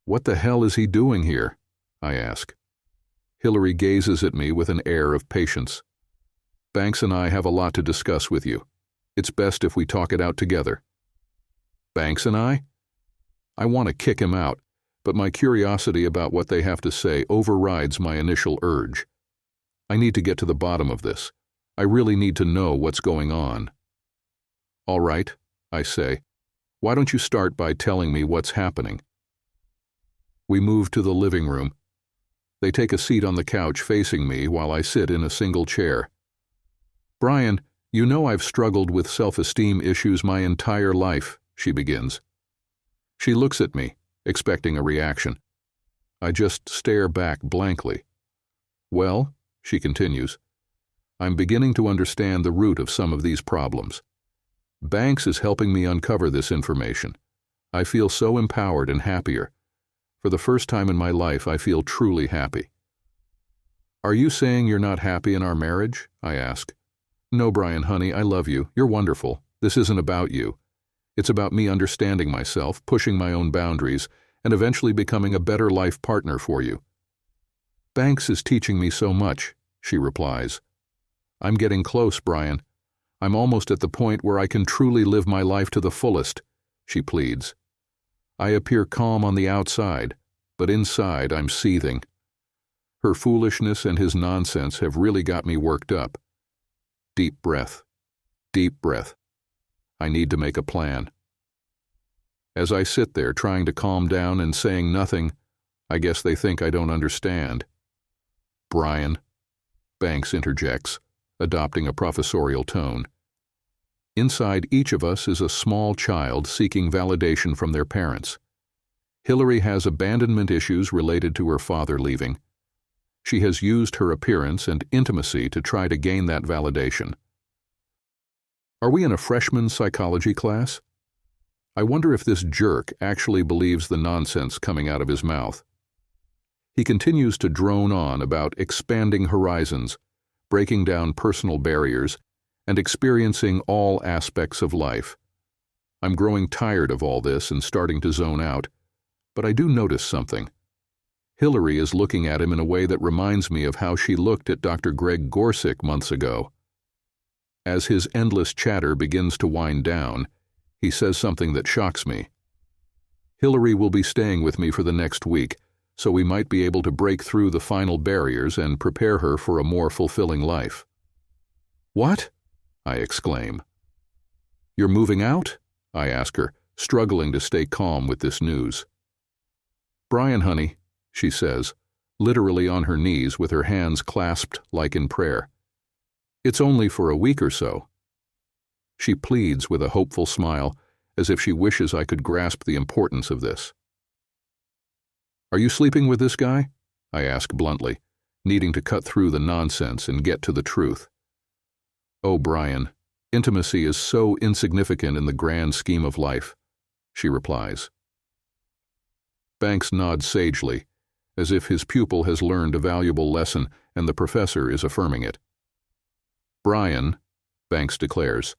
"What the hell is he doing here?" I ask. Hillary gazes at me with an air of patience. "Banks and I have a lot to discuss with you. It's best if we talk it out together." "Banks and I?" I want to kick him out, but my curiosity about what they have to say overrides my initial urge. I need to get to the bottom of this. I really need to know what's going on. "All right," I say. "Why don't you start by telling me what's happening?" We move to the living room. They take a seat on the couch facing me while I sit in a single chair. "Brian, you know I've struggled with self-esteem issues my entire life," she begins. She looks at me, expecting a reaction. I just stare back blankly. "Well," she continues, I'm beginning to understand the root of some of these problems. Banks is helping me uncover this information. I feel so empowered and happier. For the first time in my life, I feel truly happy. Are you saying you're not happy in our marriage? I ask. No, Brian, honey, I love you. You're wonderful. This isn't about you. It's about me understanding myself, pushing my own boundaries, and eventually becoming a better life partner for you. Banks is teaching me so much, she replies. I'm getting close, Brian. I'm almost at the point where I can truly live my life to the fullest, she pleads. I appear calm on the outside, but inside I'm seething. Her foolishness and his nonsense have really got me worked up. Deep breath. Deep breath. I need to make a plan. As I sit there trying to calm down and saying nothing, I guess they think I don't understand. Brian, Banks interjects, adopting a professorial tone. Inside each of us is a small child seeking validation from their parents. Hillary has abandonment issues related to her father leaving. She has used her appearance and intimacy to try to gain that validation. Are we in a freshman psychology class? I wonder if this jerk actually believes the nonsense coming out of his mouth. He continues to drone on about expanding horizons, breaking down personal barriers, and experiencing all aspects of life. I'm growing tired of all this and starting to zone out, but I do notice something. Hillary is looking at him in a way that reminds me of how she looked at Dr. Greg Gorsick months ago. As his endless chatter begins to wind down, he says something that shocks me. Hillary will be staying with me for the next week, so we might be able to break through the final barriers and prepare her for a more fulfilling life. What? I exclaim. You're moving out? I ask her, struggling to stay calm with this news. Brian, honey, she says, literally on her knees with her hands clasped like in prayer. It's only for a week or so. She pleads with a hopeful smile, as if she wishes I could grasp the importance of this. Are you sleeping with this guy? I ask bluntly, needing to cut through the nonsense and get to the truth. Oh, Brian, intimacy is so insignificant in the grand scheme of life, she replies. Banks nods sagely, as if his pupil has learned a valuable lesson and the professor is affirming it. Brian, Banks declares,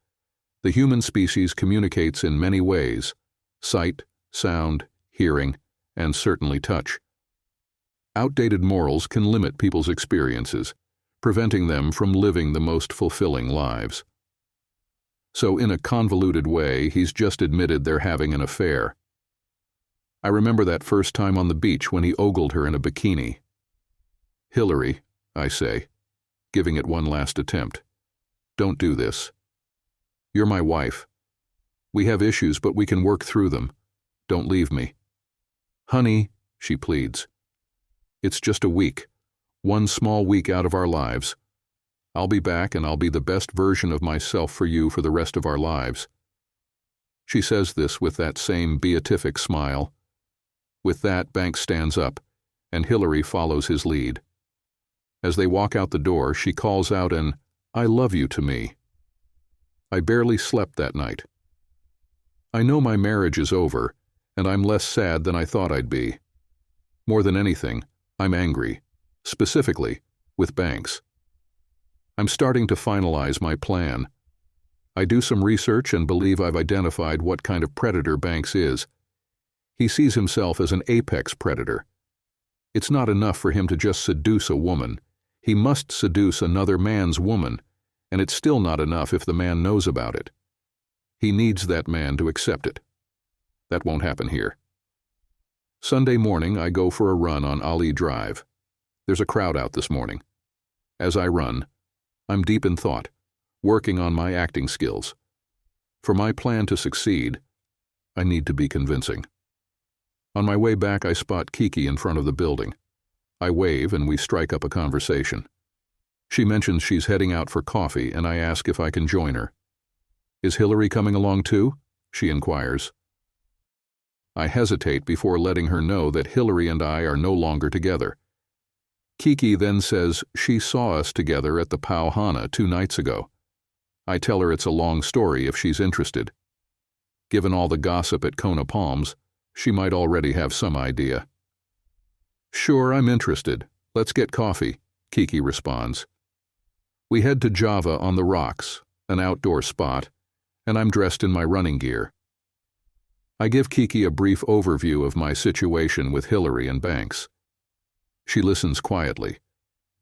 the human species communicates in many ways: sight, sound, hearing, and certainly touch. Outdated morals can limit people's experiences, preventing them from living the most fulfilling lives. So in a convoluted way, he's just admitted they're having an affair. I remember that first time on the beach when he ogled her in a bikini. Hillary, I say, giving it one last attempt, don't do this. You're my wife. We have issues, but we can work through them. Don't leave me. Honey, she pleads. It's just a week. One small week out of our lives. I'll be back and I'll be the best version of myself for you for the rest of our lives. She says this with that same beatific smile. With that, Banks stands up, and Hillary follows his lead. As they walk out the door, she calls out an "I love you" to me. I barely slept that night. I know my marriage is over, and I'm less sad than I thought I'd be. More than anything, I'm angry. Specifically, with Banks. I'm starting to finalize my plan. I do some research and believe I've identified what kind of predator Banks is. He sees himself as an apex predator. It's not enough for him to just seduce a woman. He must seduce another man's woman, and it's still not enough if the man knows about it. He needs that man to accept it. That won't happen here. Sunday morning, I go for a run on Ali Drive. There's a crowd out this morning. As I run, I'm deep in thought, working on my acting skills. For my plan to succeed, I need to be convincing. On my way back, I spot Kiki in front of the building. I wave and we strike up a conversation. She mentions she's heading out for coffee and I ask if I can join her. Is Hillary coming along too? She inquires. I hesitate before letting her know that Hillary and I are no longer together. Kiki then says she saw us together at the Pau Hana 2 nights ago. I tell her it's a long story if she's interested. Given all the gossip at Kona Palms, she might already have some idea. Sure, I'm interested. Let's get coffee, Kiki responds. We head to Java on the Rocks, an outdoor spot, and I'm dressed in my running gear. I give Kiki a brief overview of my situation with Hillary and Banks. She listens quietly,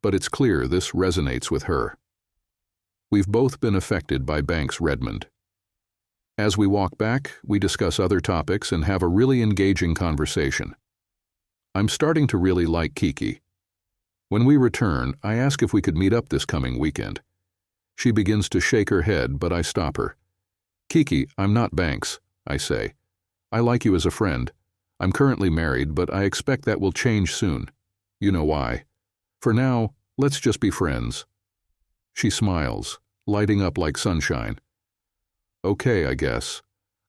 but it's clear this resonates with her. We've both been affected by Banks Redmond. As we walk back, we discuss other topics and have a really engaging conversation. I'm starting to really like Kiki. When we return, I ask if we could meet up this coming weekend. She begins to shake her head, but I stop her. Kiki, I'm not Banks, I say. I like you as a friend. I'm currently married, but I expect that will change soon. You know why. For now, let's just be friends. She smiles, lighting up like sunshine. Okay, I guess.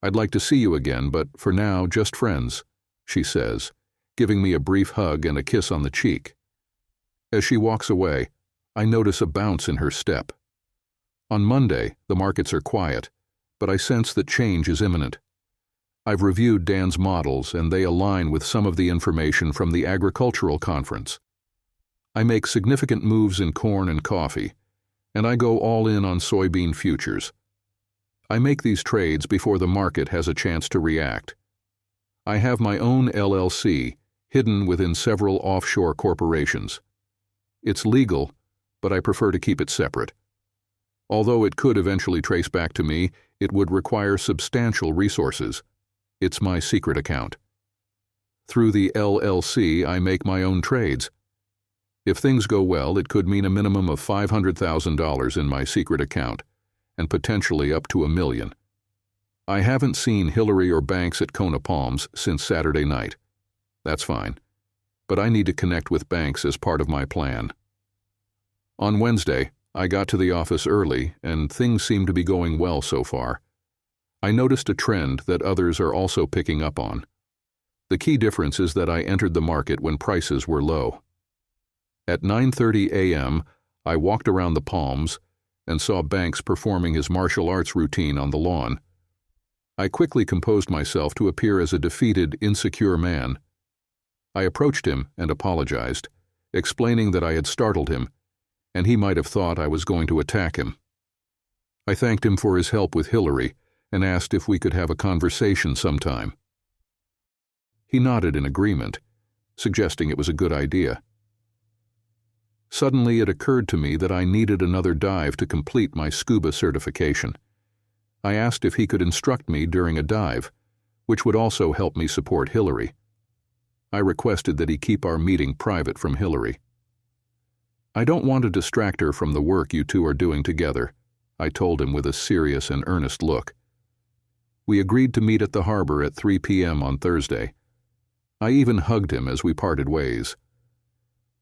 I'd like to see you again, but for now, just friends, she says, giving me a brief hug and a kiss on the cheek. As she walks away, I notice a bounce in her step. On Monday, the markets are quiet, but I sense that change is imminent. I've reviewed Dan's models, and they align with some of the information from the agricultural conference. I make significant moves in corn and coffee, and I go all in on soybean futures. I make these trades before the market has a chance to react. I have my own LLC, hidden within several offshore corporations. It's legal, but I prefer to keep it separate. Although it could eventually trace back to me, it would require substantial resources. It's my secret account. Through the LLC, I make my own trades. If things go well, it could mean a minimum of $500,000 in my secret account, and potentially up to $1 million. I haven't seen Hillary or Banks at Kona Palms since Saturday night. That's fine, but I need to connect with Banks as part of my plan. On Wednesday, I got to the office early, and things seem to be going well so far. I noticed a trend that others are also picking up on. The key difference is that I entered the market when prices were low. At 9:30 a.m., I walked around the Palms and saw Banks performing his martial arts routine on the lawn. I quickly composed myself to appear as a defeated, insecure man. I approached him and apologized, explaining that I had startled him, and he might have thought I was going to attack him. I thanked him for his help with Hillary and asked if we could have a conversation sometime. He nodded in agreement, suggesting it was a good idea. Suddenly it occurred to me that I needed another dive to complete my scuba certification. I asked if he could instruct me during a dive, which would also help me support Hillary. I requested that he keep our meeting private from Hillary. I don't want to distract her from the work you two are doing together, I told him with a serious and earnest look. We agreed to meet at the harbor at 3 p.m. on Thursday. I even hugged him as we parted ways.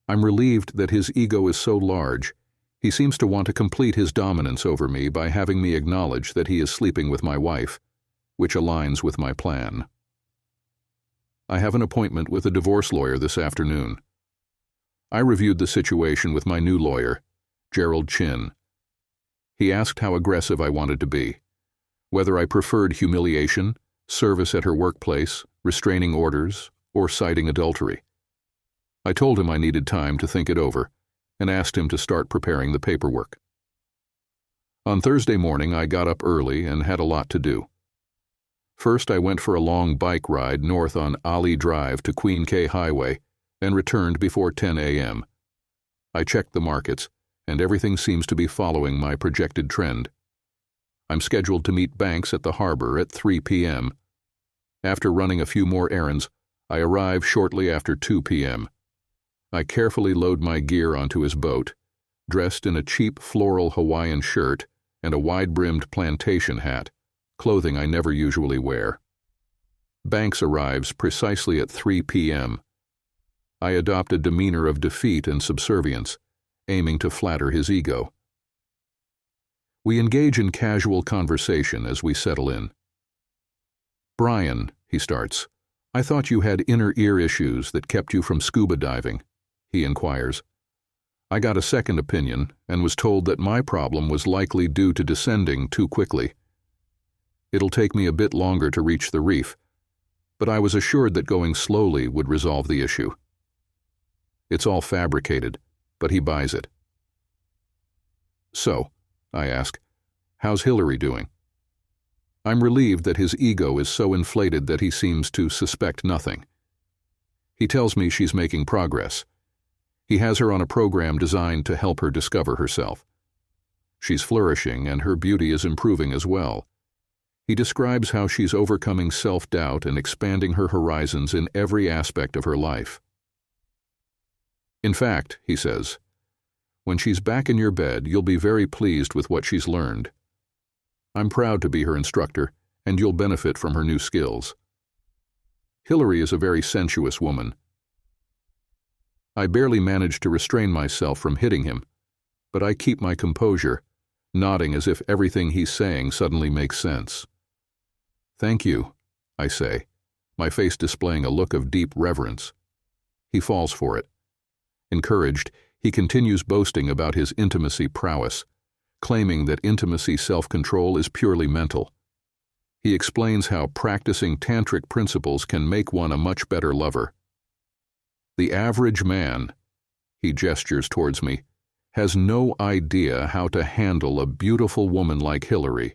I'm relieved that his ego is so large. He seems to want to complete his dominance over me by having me acknowledge that he is sleeping with my wife, which aligns with my plan. I have an appointment with a divorce lawyer this afternoon. I reviewed the situation with my new lawyer, Gerald Chin. He asked how aggressive I wanted to be, whether I preferred humiliation, service at her workplace, restraining orders, or citing adultery. I told him I needed time to think it over and asked him to start preparing the paperwork. On Thursday morning, I got up early and had a lot to do. First, I went for a long bike ride north on Ali Drive to Queen K Highway and returned before 10 a.m. I checked the markets, and everything seems to be following my projected trend. I'm scheduled to meet Banks at the harbor at 3 p.m. After running a few more errands, I arrive shortly after 2 p.m. I carefully load my gear onto his boat, dressed in a cheap floral Hawaiian shirt and a wide-brimmed plantation hat, clothing I never usually wear. Banks arrives precisely at 3 p.m. I adopt a demeanor of defeat and subservience, aiming to flatter his ego. We engage in casual conversation as we settle in. "Brian," he starts, "I thought you had inner ear issues that kept you from scuba diving," he inquires, I got a second opinion and was told that my problem was likely due to descending too quickly. It'll take me a bit longer to reach the reef, but I was assured that going slowly would resolve the issue. It's all fabricated, but he buys it. So, I ask, how's Hillary doing? I'm relieved that his ego is so inflated that he seems to suspect nothing. He tells me she's making progress. He has her on a program designed to help her discover herself. She's flourishing and her beauty is improving as well. He describes how she's overcoming self-doubt and expanding her horizons in every aspect of her life. In fact, he says, when she's back in your bed, you'll be very pleased with what she's learned. I'm proud to be her instructor, and you'll benefit from her new skills. Hillary is a very sensuous woman. I barely manage to restrain myself from hitting him, but I keep my composure, nodding as if everything he's saying suddenly makes sense. Thank you, I say, my face displaying a look of deep reverence. He falls for it. Encouraged, he continues boasting about his intimacy prowess, claiming that intimacy self-control is purely mental. He explains how practicing tantric principles can make one a much better lover. The average man, he gestures towards me, has no idea how to handle a beautiful woman like Hillary.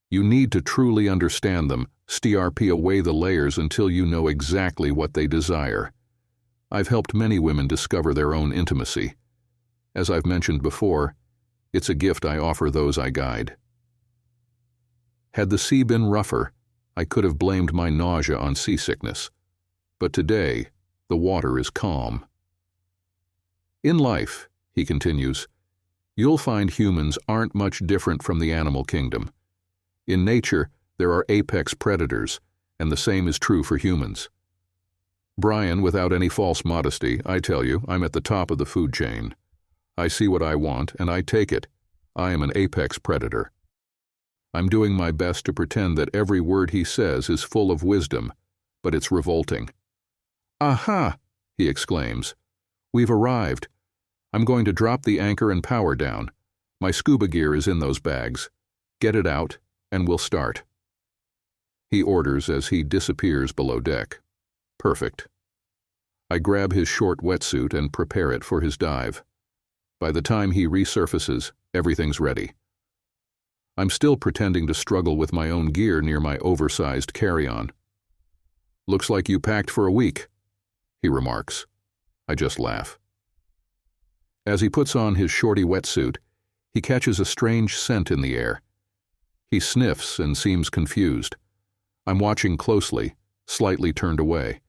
You need to truly understand them, strip away the layers until you know exactly what they desire. I've helped many women discover their own intimacy. As I've mentioned before, it's a gift I offer those I guide. Had the sea been rougher, I could have blamed my nausea on seasickness. But today, the water is calm. In life, he continues, you'll find humans aren't much different from the animal kingdom. In nature, there are apex predators, and the same is true for humans. Brian, without any false modesty, I tell you, I'm at the top of the food chain. I see what I want, and I take it. I am an apex predator. I'm doing my best to pretend that every word he says is full of wisdom, but it's revolting. Aha! He exclaims. We've arrived. I'm going to drop the anchor and power down. My scuba gear is in those bags. Get it out, and we'll start. He orders as he disappears below deck. Perfect. I grab his short wetsuit and prepare it for his dive. By the time he resurfaces, everything's ready. I'm still pretending to struggle with my own gear near my oversized carry-on. Looks like you packed for a week, he remarks. I just laugh. As he puts on his shorty wetsuit, he catches a strange scent in the air. He sniffs and seems confused. I'm watching closely, slightly turned away.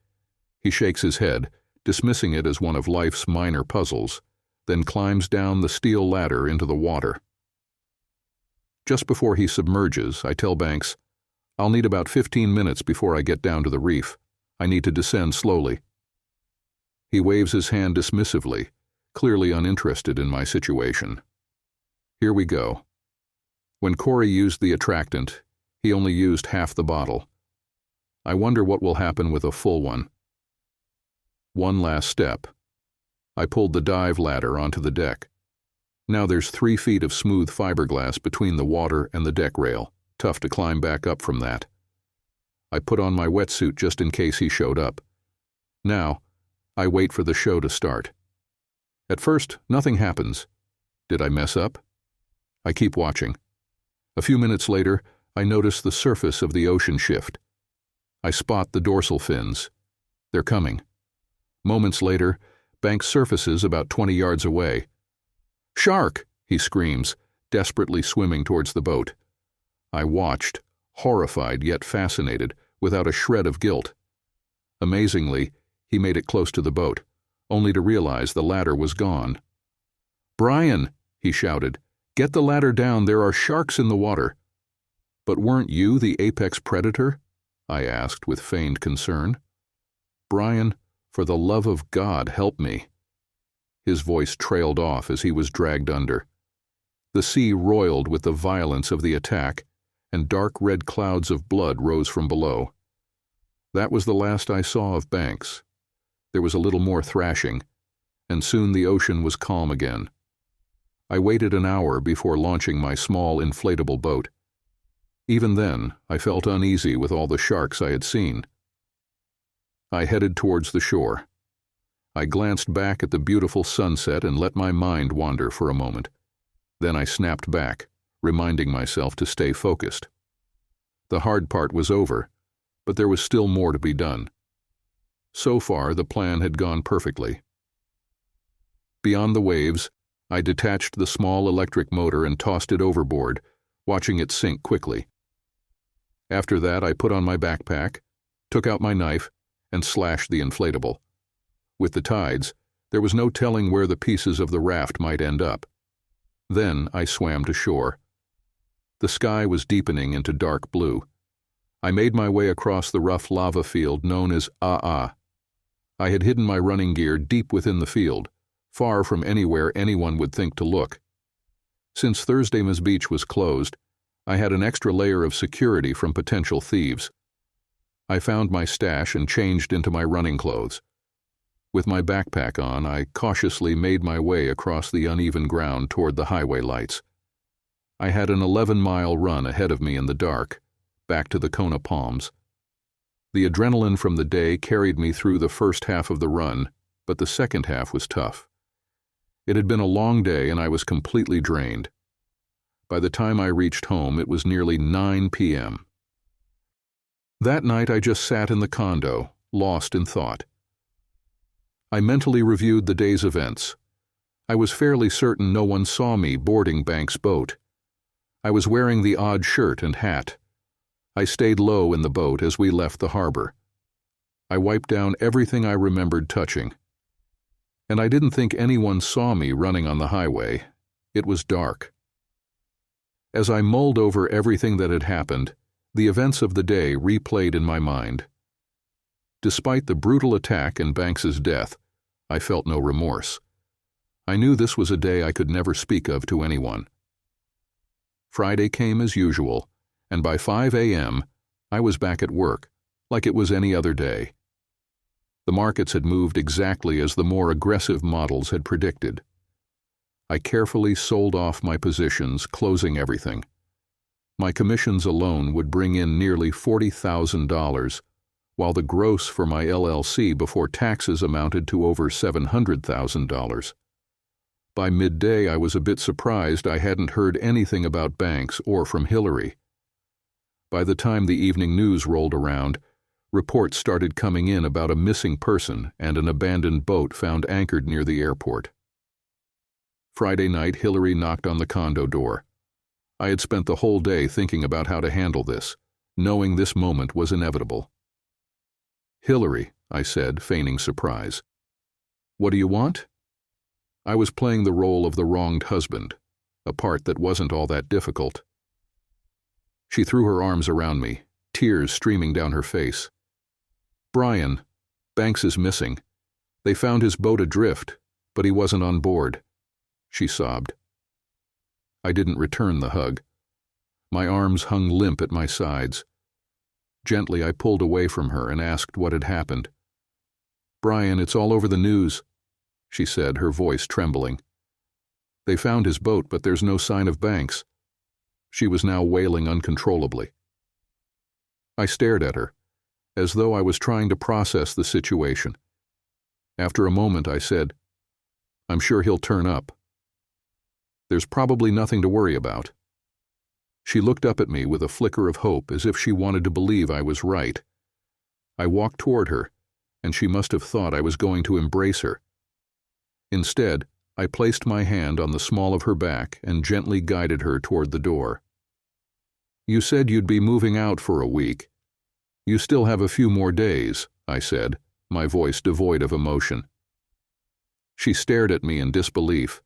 He shakes his head, dismissing it as one of life's minor puzzles, then climbs down the steel ladder into the water. Just before he submerges, I tell Banks, I'll need about 15 minutes before I get down to the reef. I need to descend slowly. He waves his hand dismissively, clearly uninterested in my situation. Here we go. When Corey used the attractant, he only used half the bottle. I wonder what will happen with a full one. One last step. I pulled the dive ladder onto the deck. Now there's 3 feet of smooth fiberglass between the water and the deck rail. Tough to climb back up from that. I put on my wetsuit just in case he showed up. Now, I wait for the show to start. At first, nothing happens. Did I mess up? I keep watching. A few minutes later, I notice the surface of the ocean shift. I spot the dorsal fins. They're coming. Moments later, Banks surfaces about 20 yards away. "Shark!" he screams, desperately swimming towards the boat. I watched, horrified yet fascinated, without a shred of guilt. Amazingly, he made it close to the boat, only to realize the ladder was gone. "Brian!" he shouted. "Get the ladder down, there are sharks in the water." "But weren't you the apex predator?" I asked with feigned concern. "Brian, for the love of God, help me." His voice trailed off as he was dragged under. The sea roiled with the violence of the attack, and dark red clouds of blood rose from below. That was the last I saw of Banks. There was a little more thrashing, and soon the ocean was calm again. I waited an hour before launching my small inflatable boat. Even then, I felt uneasy with all the sharks I had seen. I headed towards the shore. I glanced back at the beautiful sunset and let my mind wander for a moment. Then I snapped back, reminding myself to stay focused. The hard part was over, but there was still more to be done. So far, the plan had gone perfectly. Beyond the waves, I detached the small electric motor and tossed it overboard, watching it sink quickly. After that, I put on my backpack, took out my knife, and slashed the inflatable. With the tides, there was no telling where the pieces of the raft might end up. Then I swam to shore. The sky was deepening into dark blue. I made my way across the rough lava field known as Ah. I had hidden my running gear deep within the field, far from anywhere anyone would think to look. Since Thursday's beach was closed, I had an extra layer of security from potential thieves. I found my stash and changed into my running clothes. With my backpack on, I cautiously made my way across the uneven ground toward the highway lights. I had an 11-mile run ahead of me in the dark, back to the Kona Palms. The adrenaline from the day carried me through the first half of the run, but the second half was tough. It had been a long day and I was completely drained. By the time I reached home, it was nearly 9 p.m. That night I just sat in the condo, lost in thought. I mentally reviewed the day's events. I was fairly certain no one saw me boarding Banks' boat. I was wearing the odd shirt and hat. I stayed low in the boat as we left the harbor. I wiped down everything I remembered touching. And I didn't think anyone saw me running on the highway. It was dark. As I mulled over everything that had happened, the events of the day replayed in my mind. Despite the brutal attack and Banks's death, I felt no remorse. I knew this was a day I could never speak of to anyone. Friday came as usual, and by 5 a.m., I was back at work, like it was any other day. The markets had moved exactly as the more aggressive models had predicted. I carefully sold off my positions, closing everything. My commissions alone would bring in nearly $40,000, while the gross for my LLC before taxes amounted to over $700,000. By midday, I was a bit surprised I hadn't heard anything about Banks or from Hillary. By the time the evening news rolled around, reports started coming in about a missing person and an abandoned boat found anchored near the airport. Friday night, Hillary knocked on the condo door. I had spent the whole day thinking about how to handle this, knowing this moment was inevitable. "Hillary," I said, feigning surprise. "What do you want?" I was playing the role of the wronged husband, a part that wasn't all that difficult. She threw her arms around me, tears streaming down her face. "Brian, Banks is missing. They found his boat adrift, but he wasn't on board," she sobbed. I didn't return the hug. My arms hung limp at my sides. Gently, I pulled away from her and asked what had happened. "Brian, it's all over the news," she said, her voice trembling. "They found his boat, but there's no sign of Banks." She was now wailing uncontrollably. I stared at her, as though I was trying to process the situation. After a moment, I said, "I'm sure he'll turn up. There's probably nothing to worry about." She looked up at me with a flicker of hope, as if she wanted to believe I was right. I walked toward her, and she must have thought I was going to embrace her. Instead, I placed my hand on the small of her back and gently guided her toward the door. "You said you'd be moving out for a week. You still have a few more days," I said, my voice devoid of emotion. She stared at me in disbelief.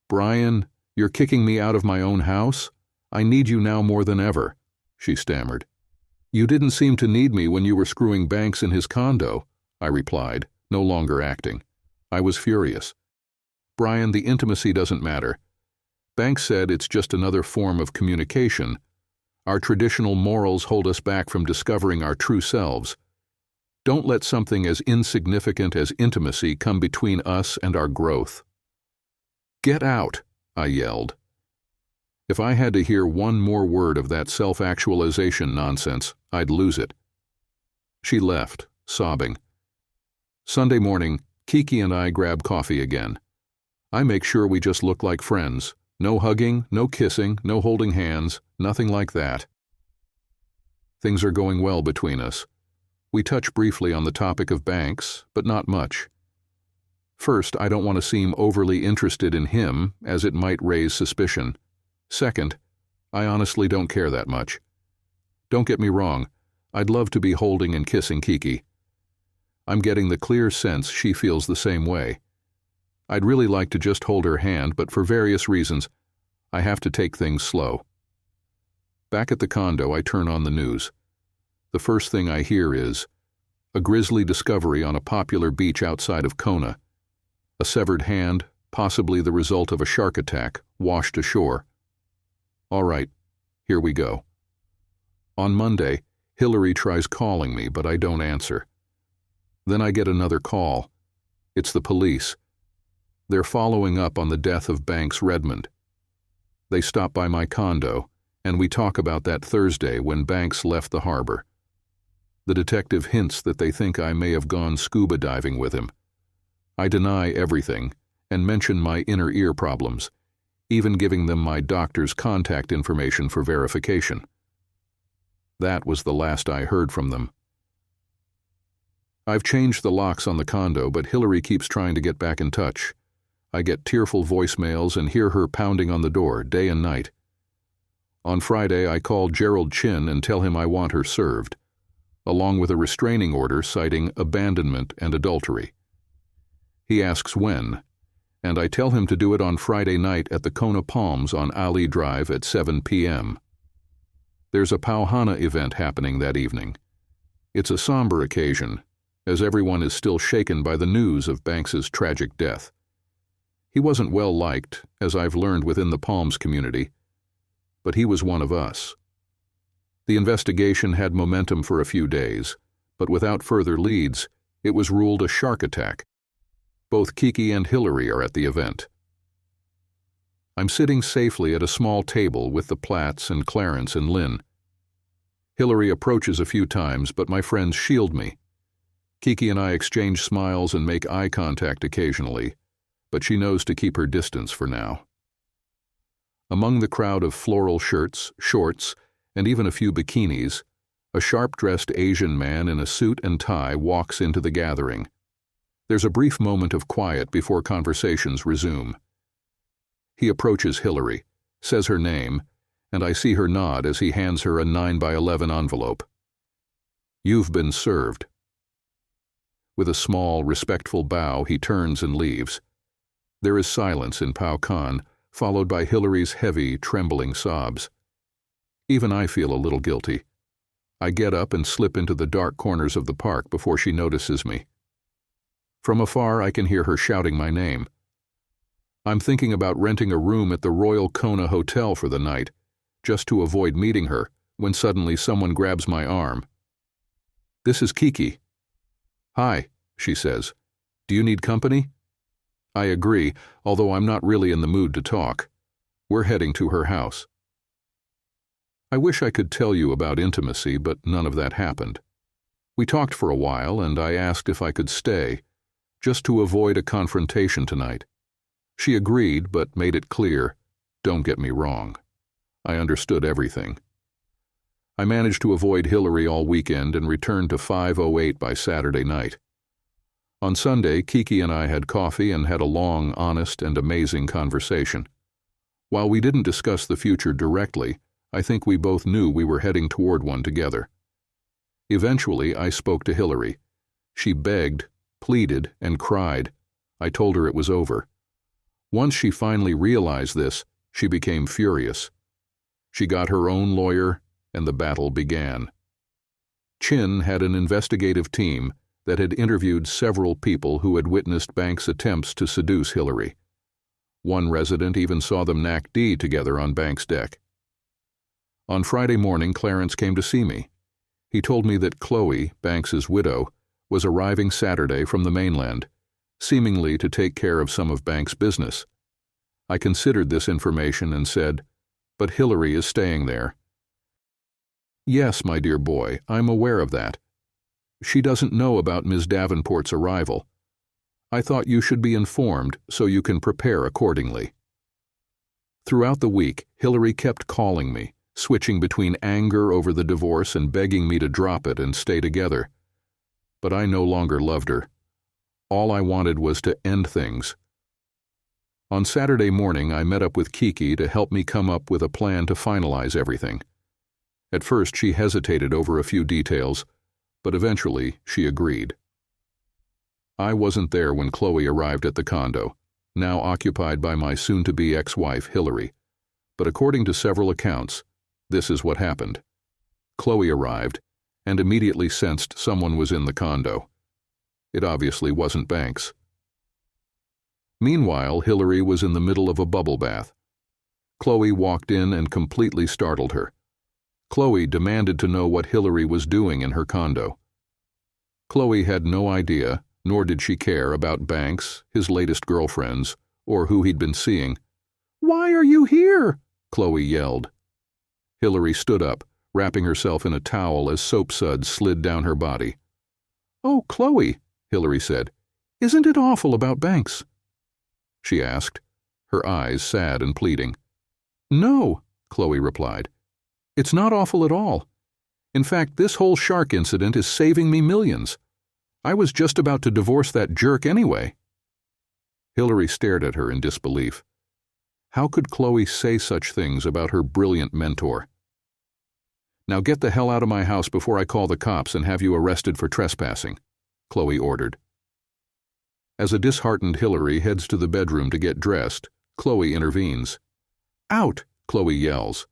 "Brian, you're kicking me out of my own house? I need you now more than ever," she stammered. "You didn't seem to need me when you were screwing Banks in his condo," I replied, no longer acting. I was furious. "Brian, the intimacy doesn't matter. Banks said it's just another form of communication. Our traditional morals hold us back from discovering our true selves. Don't let something as insignificant as intimacy come between us and our growth." "Get out," I yelled. If I had to hear one more word of that self-actualization nonsense, I'd lose it. She left, sobbing. Sunday morning, Kiki and I grab coffee again. I make sure we just look like friends. No hugging, no kissing, no holding hands, nothing like that. Things are going well between us. We touch briefly on the topic of banks, but not much. First, I don't want to seem overly interested in him, as it might raise suspicion. Second, I honestly don't care that much. Don't get me wrong, I'd love to be holding and kissing Kiki. I'm getting the clear sense she feels the same way. I'd really like to just hold her hand, but for various reasons, I have to take things slow. Back at the condo, I turn on the news. The first thing I hear is a grisly discovery on a popular beach outside of Kona. A severed hand, possibly the result of a shark attack, washed ashore. All right, here we go. On Monday, Hillary tries calling me, but I don't answer. Then I get another call. It's the police. They're following up on the death of Banks Redmond. They stop by my condo, and we talk about that Thursday when Banks left the harbor. The detective hints that they think I may have gone scuba diving with him. I deny everything and mention my inner ear problems, even giving them my doctor's contact information for verification. That was the last I heard from them. I've changed the locks on the condo, but Hillary keeps trying to get back in touch. I get tearful voicemails and hear her pounding on the door day and night. On Friday, I call Gerald Chin and tell him I want her served, along with a restraining order citing abandonment and adultery. He asks when, and I tell him to do it on Friday night at the Kona Palms on Ali Drive at 7 p.m. There's a Pau Hana event happening that evening. It's a somber occasion, as everyone is still shaken by the news of Banks's tragic death. He wasn't well liked, as I've learned within the Palms community, but he was one of us. The investigation had momentum for a few days, but without further leads, it was ruled a shark attack. Both Kiki and Hillary are at the event. I'm sitting safely at a small table with the Platts and Clarence and Lynn. Hillary approaches a few times, but my friends shield me. Kiki and I exchange smiles and make eye contact occasionally, but she knows to keep her distance for now. Among the crowd of floral shirts, shorts, and even a few bikinis, a sharp-dressed Asian man in a suit and tie walks into the gathering. There's a brief moment of quiet before conversations resume. He approaches Hillary, says her name, and I see her nod as he hands her a 9x11 envelope. "You've been served." With a small, respectful bow, he turns and leaves. There is silence in Pau Khan, followed by Hillary's heavy, trembling sobs. Even I feel a little guilty. I get up and slip into the dark corners of the park before she notices me. From afar, I can hear her shouting my name. I'm thinking about renting a room at the Royal Kona Hotel for the night, just to avoid meeting her, when suddenly someone grabs my arm. "This is Kiki." "Hi," she says. "Do you need company?" I agree, although I'm not really in the mood to talk. We're heading to her house. I wish I could tell you about intimacy, but none of that happened. We talked for a while, and I asked if I could stay, just to avoid a confrontation tonight. She agreed, but made it clear, don't get me wrong. I understood everything. I managed to avoid Hillary all weekend and returned to 5:08 by Saturday night. On Sunday, Kiki and I had coffee and had a long, honest, and amazing conversation. While we didn't discuss the future directly, I think we both knew we were heading toward one together. Eventually, I spoke to Hillary. She begged, pleaded, and cried. I told her it was over. Once she finally realized this, she became furious. She got her own lawyer, and the battle began. Chin had an investigative team that had interviewed several people who had witnessed Banks' attempts to seduce Hillary. One resident even saw them knack D together on Banks' deck. On Friday morning, Clarence came to see me. He told me that Chloe, Banks's widow, was arriving Saturday from the mainland, seemingly to take care of some of Banks' business. I considered this information and said, "But Hillary is staying there." "Yes, my dear boy, I'm aware of that. She doesn't know about Ms. Davenport's arrival. I thought you should be informed so you can prepare accordingly." Throughout the week, Hillary kept calling me, switching between anger over the divorce and begging me to drop it and stay together. But I no longer loved her. All I wanted was to end things. On Saturday morning, I met up with Kiki to help me come up with a plan to finalize everything. At first, she hesitated over a few details, but eventually she agreed. I wasn't there when Chloe arrived at the condo, now occupied by my soon-to-be ex-wife, Hillary. But according to several accounts, this is what happened. Chloe arrived and immediately sensed someone was in the condo. It obviously wasn't Banks. Meanwhile, Hillary was in the middle of a bubble bath. Chloe walked in and completely startled her. Chloe demanded to know what Hillary was doing in her condo. Chloe had no idea, nor did she care about Banks, his latest girlfriends, or who he'd been seeing. "Why are you here?" Chloe yelled. Hillary stood up, wrapping herself in a towel as soap suds slid down her body. "Oh, Chloe," Hillary said, "isn't it awful about Banks?" She asked, her eyes sad and pleading. "No," Chloe replied. "It's not awful at all. In fact, this whole shark incident is saving me millions. I was just about to divorce that jerk anyway." Hillary stared at her in disbelief. How could Chloe say such things about her brilliant mentor? "Now get the hell out of my house before I call the cops and have you arrested for trespassing," Chloe ordered. As a disheartened Hillary heads to the bedroom to get dressed, Chloe intervenes. "Out!" Chloe yells.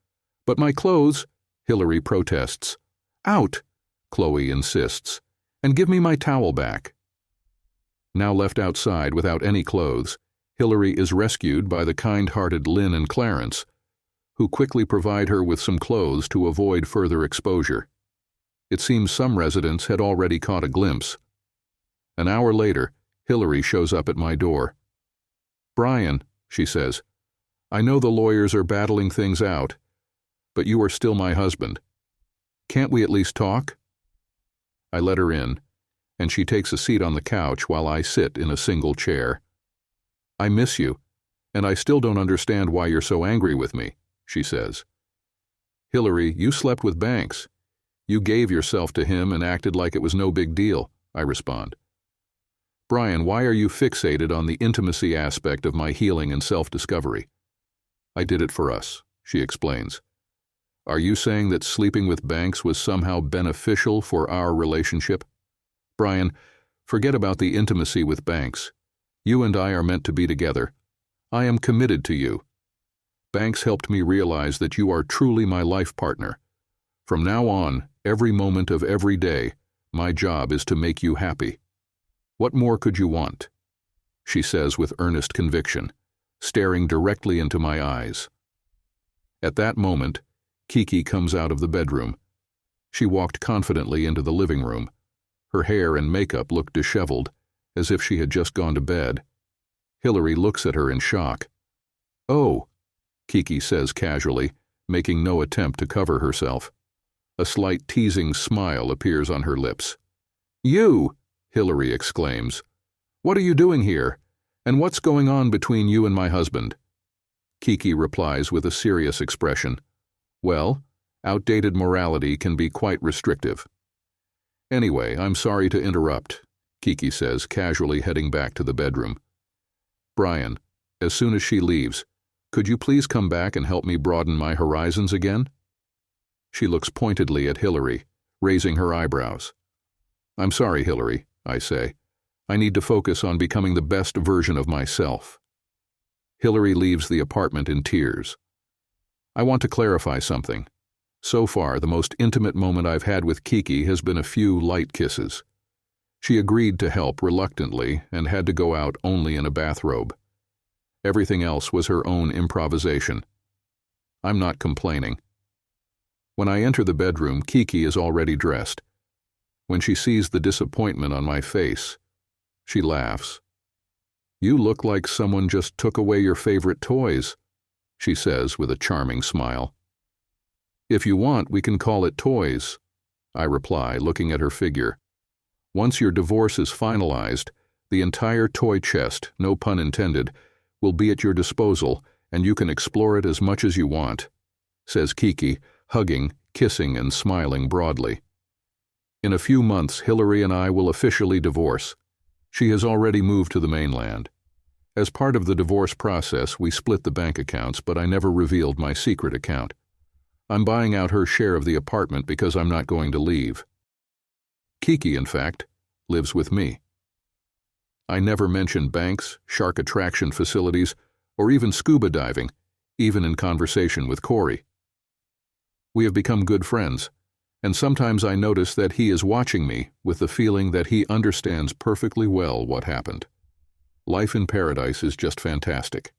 "But my clothes," Hillary protests. "Out!" Chloe insists. "And give me my towel back." Now left outside without any clothes, Hillary is rescued by the kind-hearted Lynn and Clarence, who quickly provide her with some clothes to avoid further exposure. It seems some residents had already caught a glimpse. An hour later, Hillary shows up at my door. "Brian," she says, "I know the lawyers are battling things out, but you are still my husband. Can't we at least talk?" I let her in, and she takes a seat on the couch while I sit in a single chair. "I miss you, and I still don't understand why you're so angry with me," she says. "Hillary, you slept with Banks. You gave yourself to him and acted like it was no big deal," I respond. "Brian, why are you fixated on the intimacy aspect of my healing and self-discovery?" "I did it for us," she explains. "Are you saying that sleeping with Banks was somehow beneficial for our relationship? Brian, forget about the intimacy with Banks. You and I are meant to be together. I am committed to you. Banks helped me realize that you are truly my life partner. From now on, every moment of every day, my job is to make you happy. What more could you want?" she says with earnest conviction, staring directly into my eyes. At that moment, Kiki comes out of the bedroom. She walked confidently into the living room. Her hair and makeup looked disheveled, as if she had just gone to bed. Hillary looks at her in shock. "Oh," Kiki says casually, making no attempt to cover herself. A slight teasing smile appears on her lips. "You!" Hillary exclaims. "What are you doing here? And what's going on between you and my husband?" Kiki replies with a serious expression. "Well, outdated morality can be quite restrictive." "Anyway, I'm sorry to interrupt," Kiki says, casually heading back to the bedroom. "Brian, as soon as she leaves, could you please come back and help me broaden my horizons again?" She looks pointedly at Hillary, raising her eyebrows. "I'm sorry, Hillary," I say. "I need to focus on becoming the best version of myself." Hillary leaves the apartment in tears. I want to clarify something. So far, the most intimate moment I've had with Kiki has been a few light kisses. She agreed to help reluctantly and had to go out only in a bathrobe. Everything else was her own improvisation. I'm not complaining. When I enter the bedroom, Kiki is already dressed. When she sees the disappointment on my face, she laughs. "You look like someone just took away your favorite toys," she says with a charming smile. "If you want, we can call it toys," I reply, looking at her figure. "Once your divorce is finalized, the entire toy chest, no pun intended, will be at your disposal, and you can explore it as much as you want," says Kiki, hugging, kissing, and smiling broadly. In a few months, Hillary and I will officially divorce. She has already moved to the mainland. As part of the divorce process, we split the bank accounts, but I never revealed my secret account. I'm buying out her share of the apartment because I'm not going to leave. Kiki, in fact, lives with me. I never mention banks, shark attraction facilities, or even scuba diving, even in conversation with Corey. We have become good friends, and sometimes I notice that he is watching me with the feeling that he understands perfectly well what happened. Life in paradise is just fantastic.